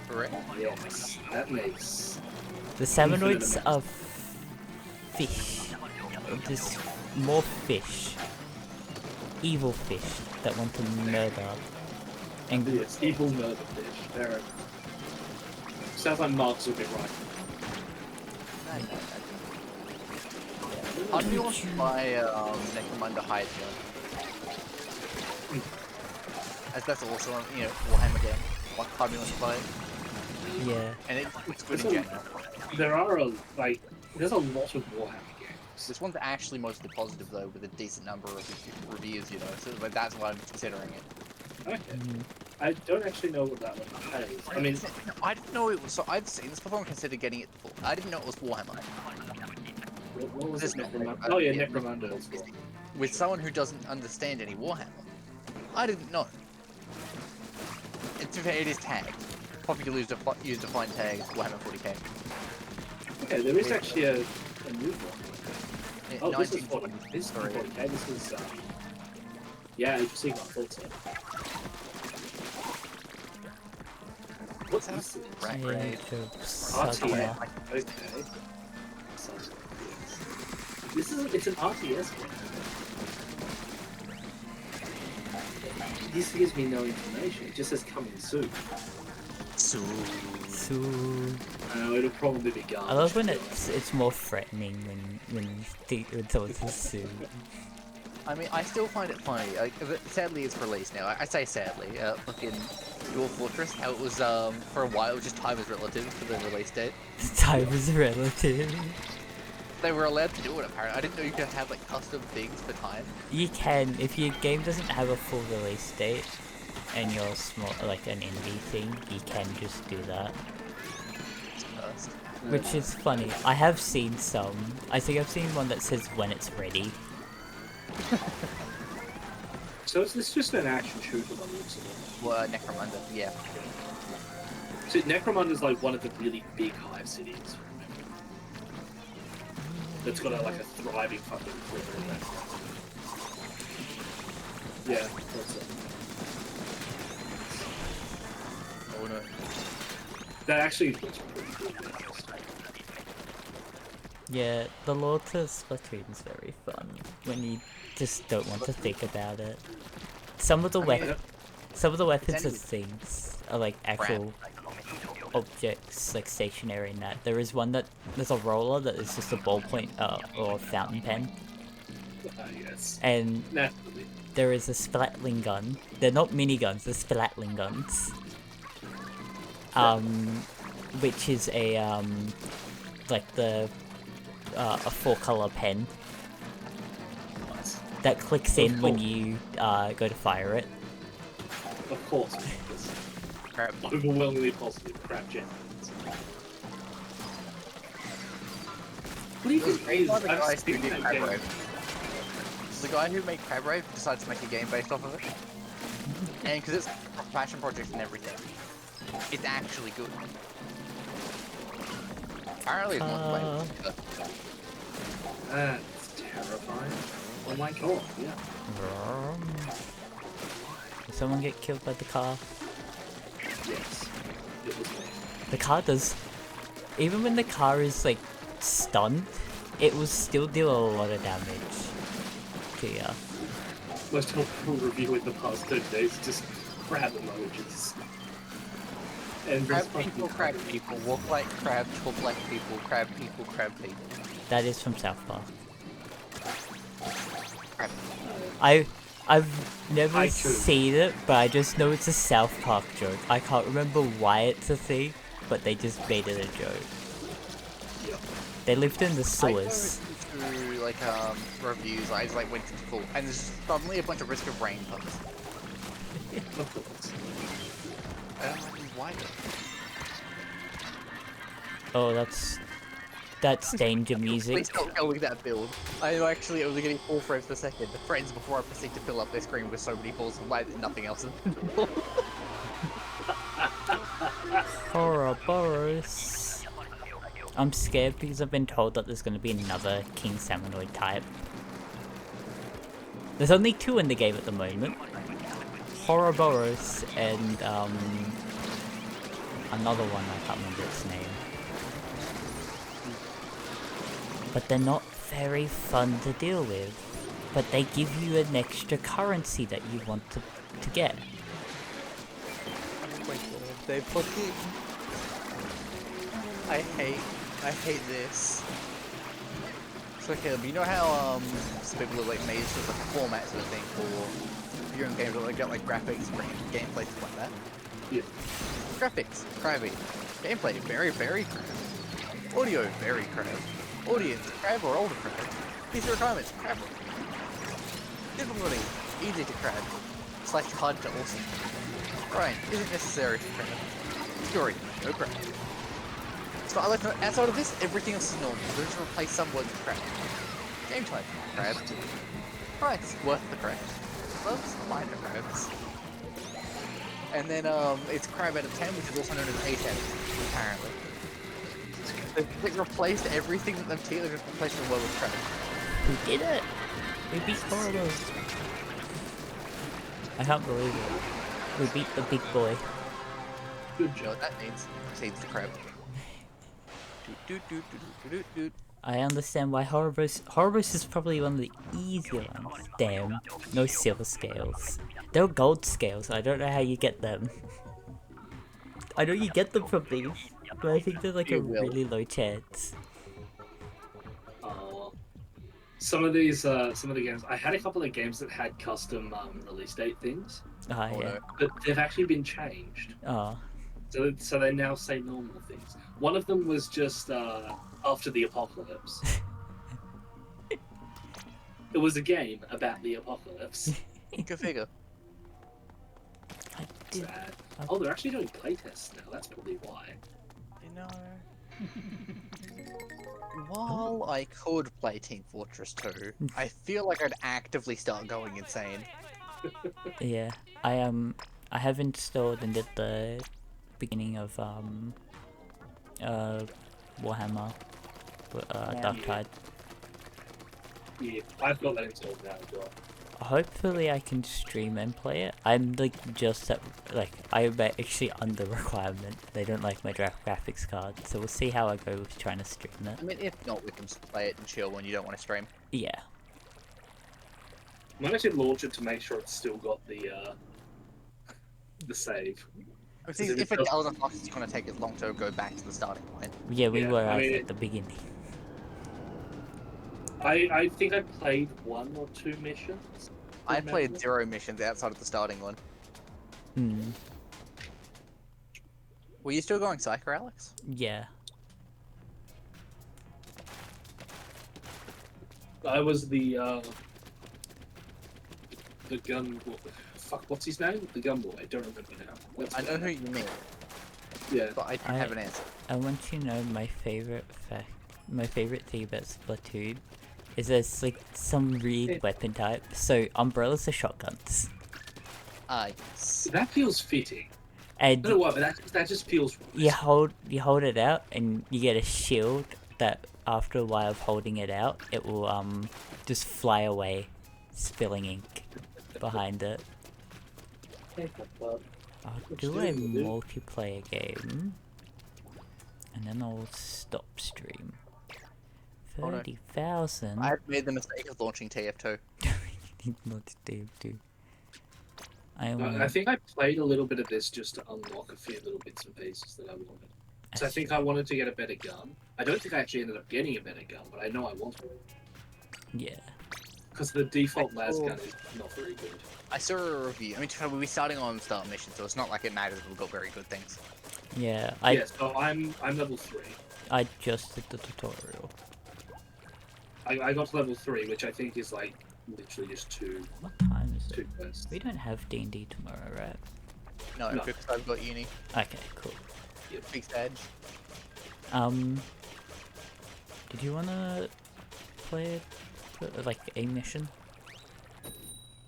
Correct? Yes, that makes. The salmonoids are fish. Just more fish. Evil fish that want to murder. And Yes, evil murder fish. There. Sounds like Mark's will be right. I'd be wanted to buy Necromunda Hide as that's also Warhammer game. What card we want to play? Yeah. And it looks good in general. There are there's a lot of Warhammer games. This one's actually mostly positive though, with a decent number of reviews, so that's why I'm considering it. Okay. I don't actually know what that one is. I mean, I didn't know it was. So I'd seen this before and considered getting it. I didn't know it was Warhammer. what was this Necromunda? Necromunda? Oh yeah, Necromunda was one. With someone who doesn't understand any Warhammer, I didn't know. To be fair, it is tagged. Popular use defined tags Warhammer 40k. Okay, there is actually a new one. Oh, this is 1940. This is 40k. This is yeah, you see, I thought so. What's this? Rack Yeah, raid. RTS. Okay. It's an RTS game. This gives me no information. It just says coming soon. Soon. It'll probably be garbage. I love when it's more threatening when someone says soon. I mean, I still find it funny. Sadly, it's released now. I say sadly. Fucking Dwarf Fortress, how it was for a while, it was just time is relative to the release date. Time is relative. They were allowed to do it apparently. I didn't know you could have like custom things for time. You can, if your game doesn't have a full release date and you're small, like an indie thing, you can just do that. Which is funny. I have seen some. I think I've seen one that says when it's ready. So is this just an action shooter by the looks of it? Well, Necromunda, yeah. So Necromunda is like one of the really big hive cities. That's got like a thriving fucking quiver in that. Yeah, that's it. Oh no. That actually looks pretty good. Yeah, the lore to Splatoon is very fun when you just don't want to think about it. Some of the weapons and things are like actual objects, like stationary in that. There is one there's a roller that is just a ballpoint or a fountain pen. Yes. And Naturally. there is a splatling gun. They're not miniguns, they're splatling guns. Which is a like a 4-color pen Nice. that clicks in when you go to fire it. Of course, because overwhelmingly positive crap gen. What do you think is? The guy I've who seen did that Crab game. Rave. The guy who made Crab Rave decided to make a game based off of it. And because it's a passion project and everything, it's actually good. Apparently it's multiplayer. That's terrifying. Oh my god, yeah. Did someone get killed by the car? Yes. It was me. The car does. Even when the car is like stunned, it will still deal a lot of damage to ya. Most helpful review in the past 10 days, just crab emojis. And Crab respond people, to crab people, walk like crab, talk like people, crab people, crab people. That is from South Park. Crab. I've never I too. seen it, but I just know it's a South Park joke. I can't remember why it's a thing, but they just made it a joke. Yep. They lived in the I sewers. go through like reviews. I just like went to school, and there's suddenly a bunch of Risk of Rain posts. Of course. And I'm like, why? Oh, that's danger music. Please don't tell me that build. I'm actually only getting 4 frames per second. The friends before I proceed to fill up their screen with so many balls of light that nothing else is visible. Ouroboros. I'm scared because I've been told that there's going to be another King Salmonoid type. There's only 2 in the game at the moment. Ouroboros and another one, I can't remember its name. But they're not very fun to deal with. But they give you an extra currency that you want to get. They fucking. I hate this. It's like, you know how some people have like made sort of like a format sort of thing for video games, where they got like graphics, gameplay, stuff like that. Yeah. Graphics, crabby. Gameplay, very, very crab. Audio, very crab. Audience, crab or older crab. These are requirements, crab. Difficulty, easy to crab. Slash hard to awesome. Grind, isn't necessary for crab. Story, no crab. So I like to, outside of this, everything else is normal. We're just replace some words with crab. Game type, crab. Price, worth the crab. Loves, minor crabs. And then it's crab out of 10, which is also known as 8 out of 10, apparently. They've replaced everything that they've just replaced the word with crab. We did it! We beat Horrible. I can't believe it. We beat the big boy. Good You know job. what that means? Saves the crab. I understand why Horribos is probably one of the easier ones. Damn, no silver scales. They're gold scales, I don't know how you get them. I know you get them from these, but I think there's like a You will. really low chance. Some of the games, I had a couple of games that had custom release date things, Ah, yeah. but they've actually been changed. Oh, So they now say normal things. One of them was just after the apocalypse. It was a game about the apocalypse. Go figure. I did. Sad. Oh, they're actually doing playtests now. That's probably why. You know. While I could play Team Fortress 2, I feel like I'd actively start going insane. Yeah, I have installed and did the beginning of Warhammer, Dark Tide. Yeah, I've got that installed now as well. Hopefully I can stream and play it. I'm like just at, like I'm actually under requirement. They don't like my graphics card, so we'll see how I go with trying to stream it. I mean, if not, we can just play it and chill when you don't want to stream. Yeah. I might actually launch it to make sure it's still got the save. I think if it does, it's going to take as long to go back to the starting point. Yeah, we Yeah, were I mean, at the beginning. I think I played 1 or 2 missions. I played 0 missions outside of the starting one. Hmm. Were you still going Psycho, Alex? Yeah. I was the gun. Fuck, what's his name? The gun boy. I don't remember now. I know who you mean, Yeah. but I don't have an answer. I want you to know my favorite thing about Splatoon is there's like some weird weapon type. So umbrellas are shotguns. Yes. That feels fitting. I And don't know why, but that just feels right. you hold it out and you get a shield that after a while of holding it out it will just fly away, spilling ink behind it. I'll do a multiplayer game and then I'll stop stream. Hold on. 30,000. I made the mistake of launching TF2. Not to do. I think I played a little bit of this just to unlock a few little bits and pieces that I wanted. So I think I wanted to get a better gun. I don't think I actually ended up getting a better gun, but I know I wanted it. Yeah. Because the default las gun is not very good. I saw a review. I mean, we'll be starting on start mission, so it's not like it matters if we've got very good things. Yeah. Yeah, so I'm level 3. I just did the tutorial. I got to level 3, which I think is like literally just 2 What time is it? quests. We don't have D&D tomorrow, right? No, No. because I've got uni. Okay, cool. Big stage. Did you wanna play like a mission?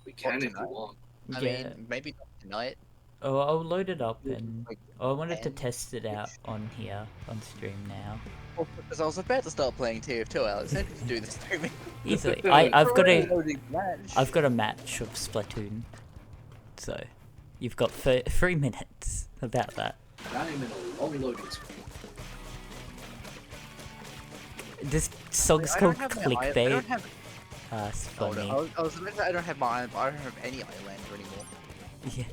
We can if tonight? you want. I Yeah. mean, maybe not tonight. Oh, I'll load it up and Like, I wanted to 10 test it out on here on stream now. well, because I was about to start playing TF2, Alex. I to do this streaming. Easily. I've got a match. I've got a match of Splatoon, so you've got 3 minutes about that. I'm in a long loading screen. This song's I don't called have my I Clickbait. don't have. It's Oh, funny. no, I was about to say I don't have my. I don't have any Islander anymore. Yeah.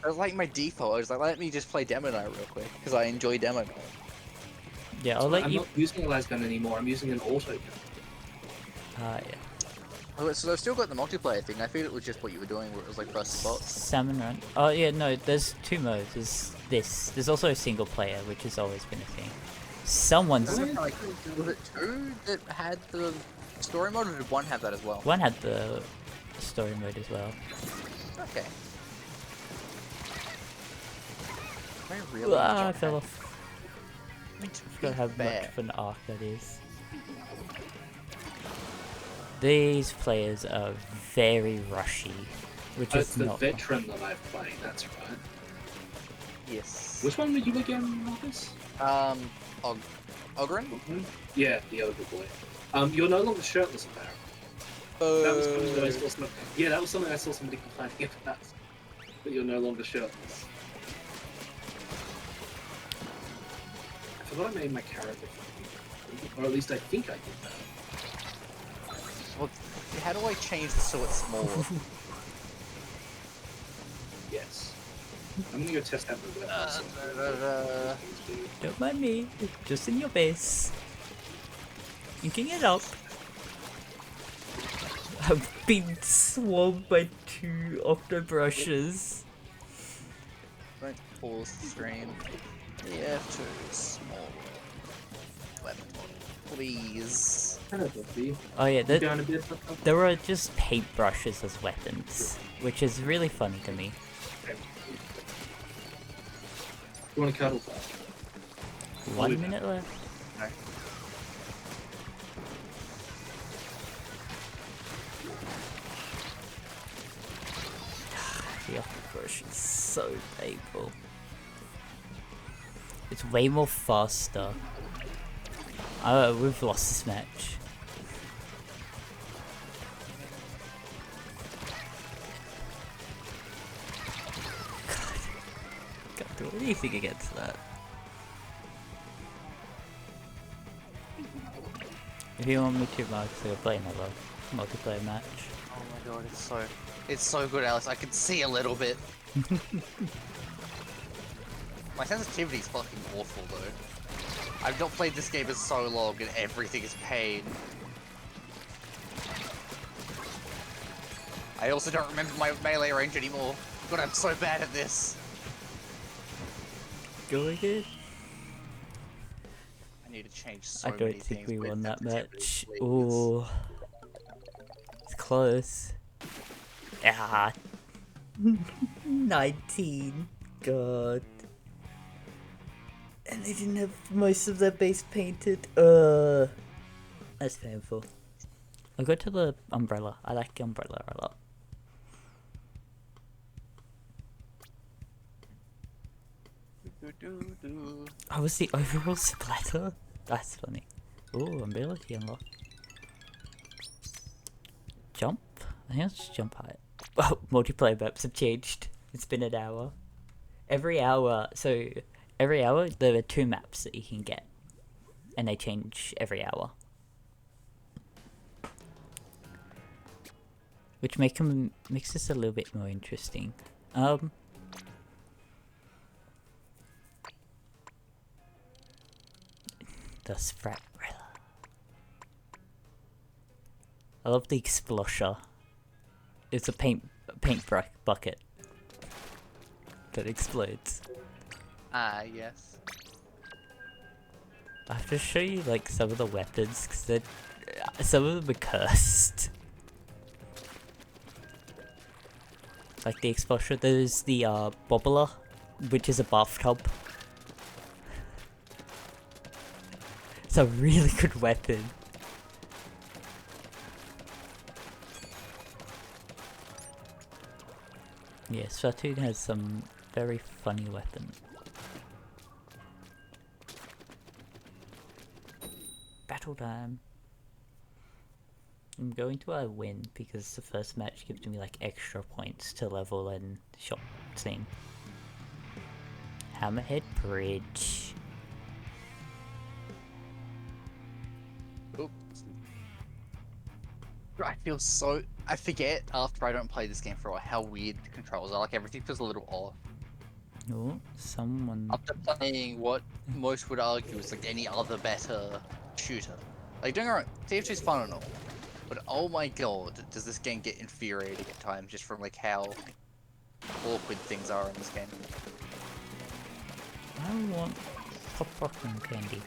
That was like my default. I was like, let me just play Demo Night real quick because I enjoy Demo Night. Yeah, I'll let I'm you. not using a las gun anymore. I'm using an auto gun. Yeah. Oh, so they've still got the multiplayer thing. I feel it was just what you were doing, where it was like versus bots. Salmon run. Oh yeah, no. There's 2 modes. There's this. There's also a single player, which has always been a thing. Someone's Was it 2 that had the story mode, or did 1 have that as well? one had the story mode as well. Okay. I really I enjoy fell that. off. To Forgot be how much fair, of an arc that is. These players are very rushy, which It's is the not fun. veteran that I've played, that's right. yes. Which one were you again, Marcus? Ogren? Yeah, the ogre boy. You're no longer shirtless, apparently. That was something that I saw that was something I saw somebody complaining about. That you're no longer shirtless. I forgot I made my character, or at least I think I did that. Well, how do I change this so it's smaller? Yes. I'm gonna go test out the weapons. Don't mind me, just in your base. Inking it up. I've been swarmed by 2 octobrushes. Don't pause the stream. Yeah, too small. Weapon, please. Oh yeah, You going a bit? there are just paintbrushes as weapons, which is really funny to me. You want to cuddle? 1 minute left. No. The octobrush is so painful. It's way more faster. We've lost this match. Can't do anything against that. If you want me to, Mark, so play another multiplayer match. Oh my god, it's so good, Alice. I can see a little bit. My sensitivity is fucking awful though. I've not played this game in so long and everything is pain. I also don't remember my melee range anymore. God, I'm so bad at this. Go again? I need to change so I many don't think things we with won that sensitivity, match. please. Ooh. It's close. Ah. 19. God. And they didn't have most of their base painted. That's painful. I'll go to the umbrella. I like the umbrella a lot. I was the overall splatter? That's funny. Ooh, ability unlocked. Jump? I think it's jump height. Oh, multiplayer maps have changed. It's been an hour. Every hour there are 2 maps that you can get. And they change every hour. Which makes this a little bit more interesting. The Sprat Umbrella. I love the Explosher. It's a paint bucket that explodes. Ah, yes. I have to show you like some of the weapons because some of them are cursed. Like the Explosher. There's the Bobbler, which is a bathtub. It's a really good weapon. Yeah, Splatoon has some very funny weapons. Battle time. I'm going to win because the first match gives me like extra points to level and shot thing. Hammerhead Bridge. Oops. I forget after I don't play this game for a while how weird the controls are. Like everything feels a little off. Oh, someone. After playing what most would argue is like any other better shooter. Like, don't get me wrong, TF2 is fun and all, but oh my god, does this game get infuriating at times just from like how awkward things are in this game. I want popcorn candy.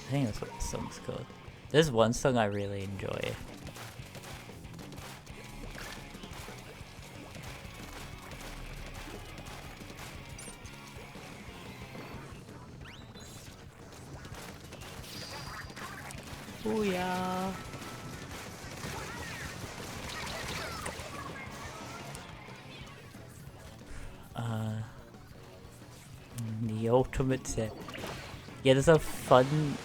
I think that's what the song's called. There's one song I really enjoy. Booyah! The ultimate set. Yeah, there's a fun.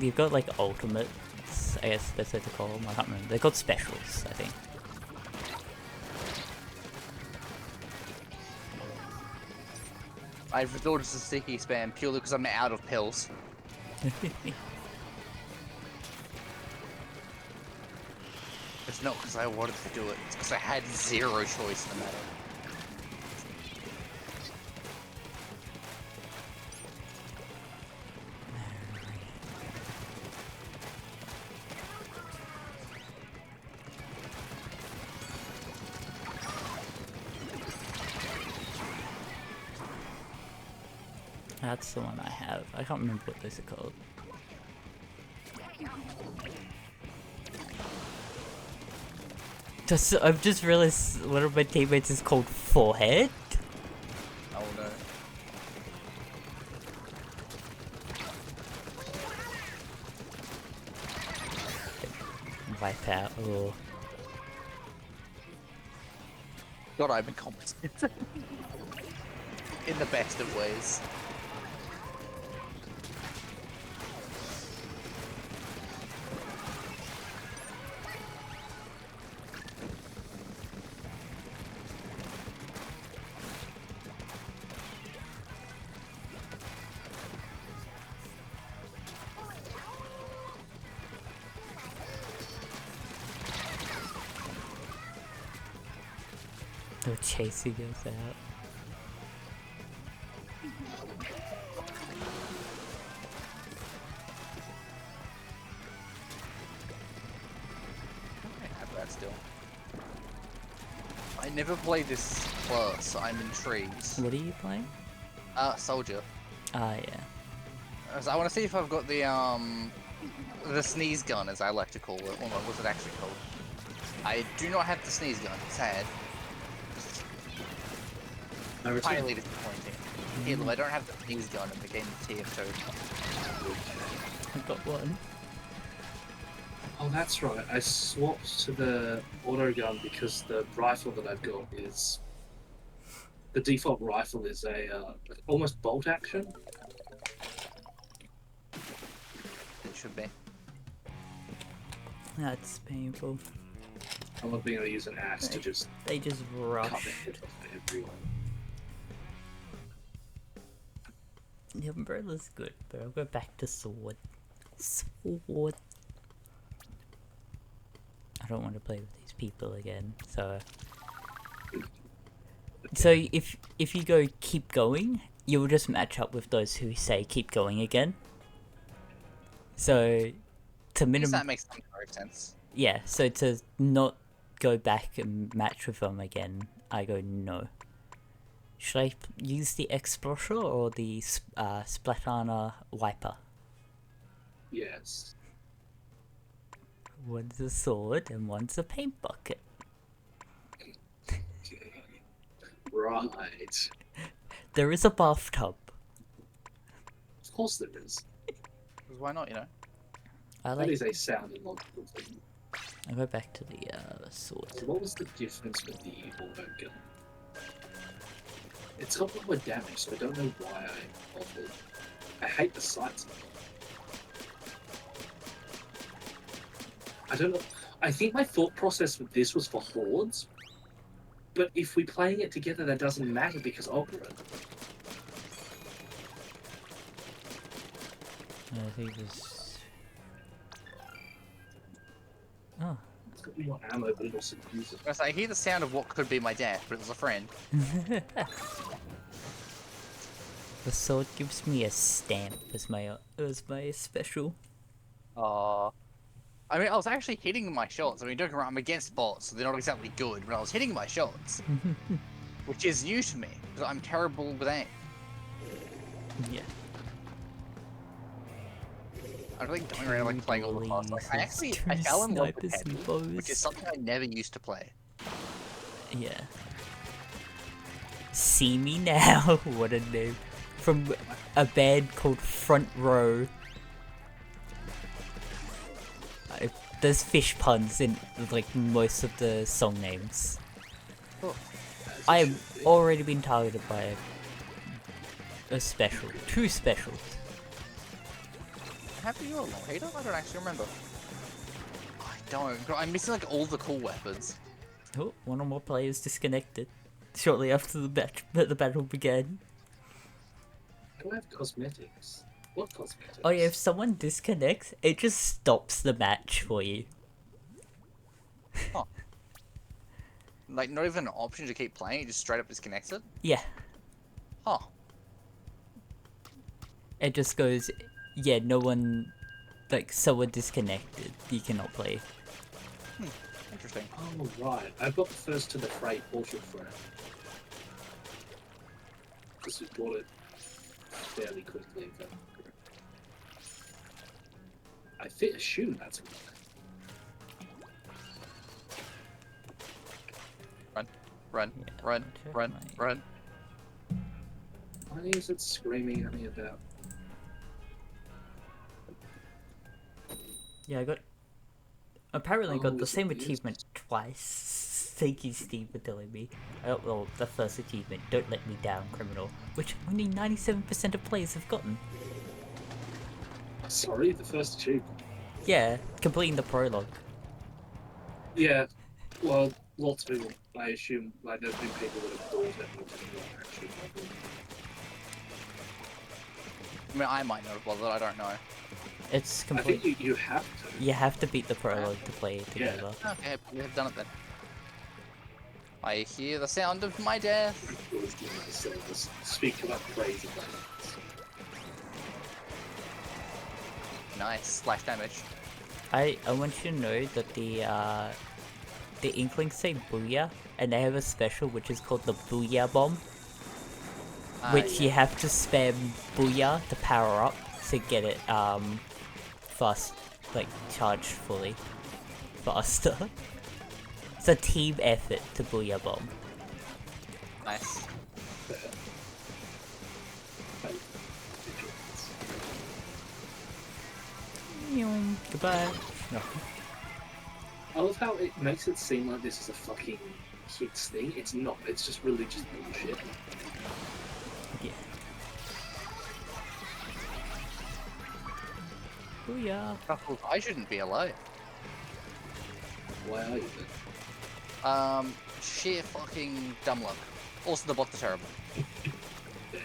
You've got like ultimates, I guess that's what they call them. I can't remember. They're called specials, I think. I've resorted to sticky spam purely because I'm out of pills. It's not because I wanted to do it, it's because I had zero choice in the matter. That's the one I have. I can't remember what those are called. I've just realized one of my teammates is called Forehead. Oh no. Wipe out. Oh. God, I'm incompetent. In the best of ways. They're chasing us out. I have that still. I never played this class, so I'm intrigued. What are you playing? Soldier. Ah, yeah. So I want to see if I've got the sneeze gun, as I like to call it. Or not, what's it actually called? I do not have the sneeze gun. Sad. Highly disappointing. Caleb, I don't have the sneeze gun in the game of TF2. I got one. Oh, that's right. I swapped to the auto gun because the rifle that I've got is the default rifle is a almost bolt action. It should be. That's painful. I'm not being able to use an axe to just They just cut the rush. head off everyone. The umbrella's good, but I'll go back to sword. Sword. I don't want to play with these people again, so... So if you go keep going, you'll just match up with those who say keep going again. So to minimum, That makes some sense. yeah. So to not go back and match with them again, I go no. Should I use the explorer or the Splatoon wiper? Yes. One's a sword and one's a paint bucket. Right. There is a bathtub. Of course there is. Because why not, you know? I That like. is a sound and logical thing. I go back to the sword. So what was the difference with the auto gun? It's got more damage, so I don't know why I bothered. I hate the sights of it. I don't know. I think my thought process with this was for hordes, but if we're playing it together, that doesn't matter because Operan. I think this. Oh, got more ammo, but it also uses it. I hear the sound of what could be my dad, but it was a friend. The sword gives me a stamp as my special. I mean, I was actually hitting my shots. I mean, don't get me wrong, I'm against bots, so they're not exactly good, but I was hitting my shots. Which is new to me, because I'm terrible with aim. Yeah. I really don't really like playing all the bots. Like, I fell in love with heavy, which is something I never used to play. Yeah. See Me Now, what a name. From a band called Front Row. There's fish puns in like most of the song names. Oh. I have already been targeted by a special. 2 specials. Have you a locator? I don't actually remember. I don't. I'm missing like all the cool weapons. Oh, one or more players disconnected shortly after the battle began. Do I have cosmetics? What cosmetics? Oh yeah, if someone disconnects, it just stops the match for you. Huh. Like, not even an option to keep playing, it just straight up disconnects it? Yeah. Huh. It just goes, yeah, no one, like, someone disconnected, you cannot play. Interesting. Oh, right. I got first to the freight portal for it. Because we bought it fairly quickly. But I assume that's what. Run, Yeah, run, check run, my- run. Why is it screaming at me about? Yeah, I got, apparently I got the is it same used? achievement twice. Thank you, Steve, for telling me. Well, the first achievement, Don't Let Me Down, Criminal, which only 97% of players have gotten. Sorry, the first achievement. Yeah, completing the prologue. Yeah, well, lots of people, I assume, like, there's been people that have thought it and not actually bothered. I mean, I might not have bothered, I don't know. It's I complete. think you have to. You have to beat the prologue to play it Yeah. together. Okay, we have done it then. I hear the sound of my death. Speak about crazy things. Nice, splash damage. I want you to know that the Inklings say Booyah, and they have a special which is called the Booyah Bomb, which you have to spam Booyah to power up to get it fast, like charged fully, faster. It's a team effort to Booyah Bomb. Nice. Goodbye. No. I love how it makes it seem like this is a fucking kids thing. It's not. It's just religious bullshit. Yeah. Booyah. I shouldn't be alive. Why are you then? Sheer fucking dumb luck. Also, the bots are terrible. Yeah.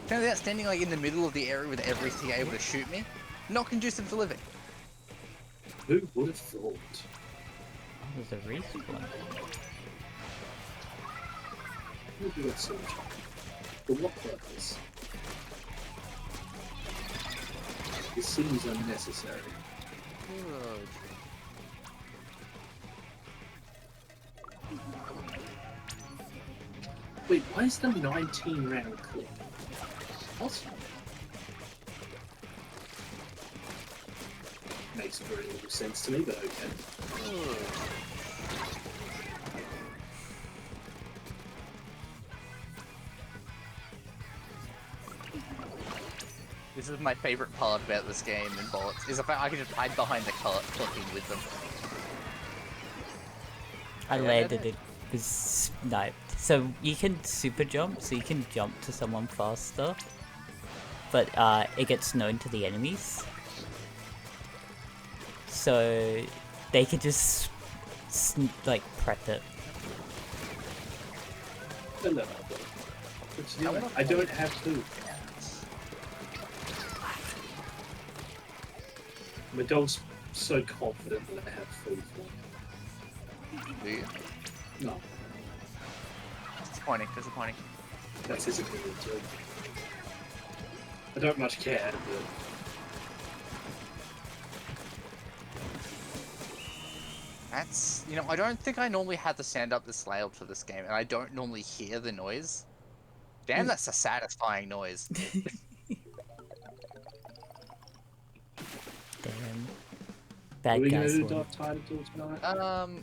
Turns out standing like in the middle of the area with everything able to shoot me, not conducive to living. Who would have thought? Oh, there's a respawn. Who would do it so much? For what purpose? This seems unnecessary. Good. Wait, why is the 19 round clip? What? Makes very little sense to me, but okay. Good. This is my favorite part about this game and bots, is the fact I can just hide behind the cart fucking with them. I Yeah, landed it. Was sniped. So you can super jump, so you can jump to someone faster. But it gets known to the enemies. So they could just like prep it. Hello. I don't have to. My dog's so confident that I have food for him. No, Disappointing, disappointing. that's his opinion too. I don't much care, but That's, you know, I don't think I normally have to stand up this loud for this game, and I don't normally hear the noise. Damn, that's a satisfying noise. Damn. are Bad we going guys to do won. Dark Tide until tonight?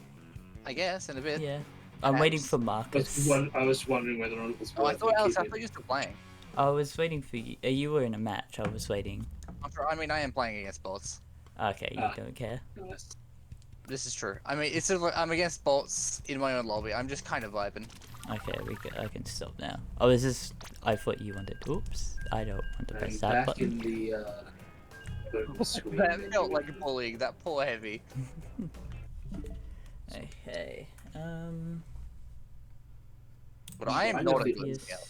I guess, in a bit. Yeah. I'm waiting Perhaps. for Marcus. I was wondering whether or not it was Oh, I worth thought, Alice, I keeping. thought you were still playing. I was waiting for you. You were in a match. I was waiting. I mean, I am playing against bots. Okay, you Ah. don't care. Nice. This is true. I mean, it's sort of like I'm against bots in my own lobby. I'm just kind of vibing. Okay, I can stop now. I thought you wanted. Oops. I don't want to press And that back button. in the home screen. That felt like bullying. That poor heavy. Okay. But I am I not know a the- good Yes. scout.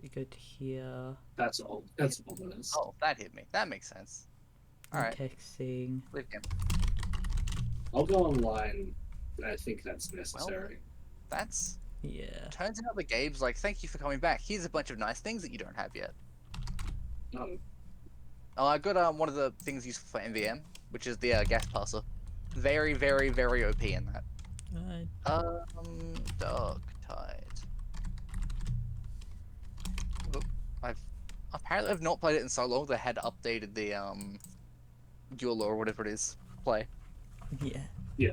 You go to here. That's all. That's ominous. Oh, that hit me. That makes sense. Alright, Texting. leave him. I'll go online. I think that's necessary. That's... Yeah. Turns out the Gabe's like, thank you for coming back. Here's a bunch of nice things that you don't have yet. Oh, Oh, I got one of the things useful for MVM, which is the gas passer. Very, very, very OP in that. Dark Tide. Oop, apparently I've not played it in so long they had updated the dual or whatever it is play. Yeah. Yeah.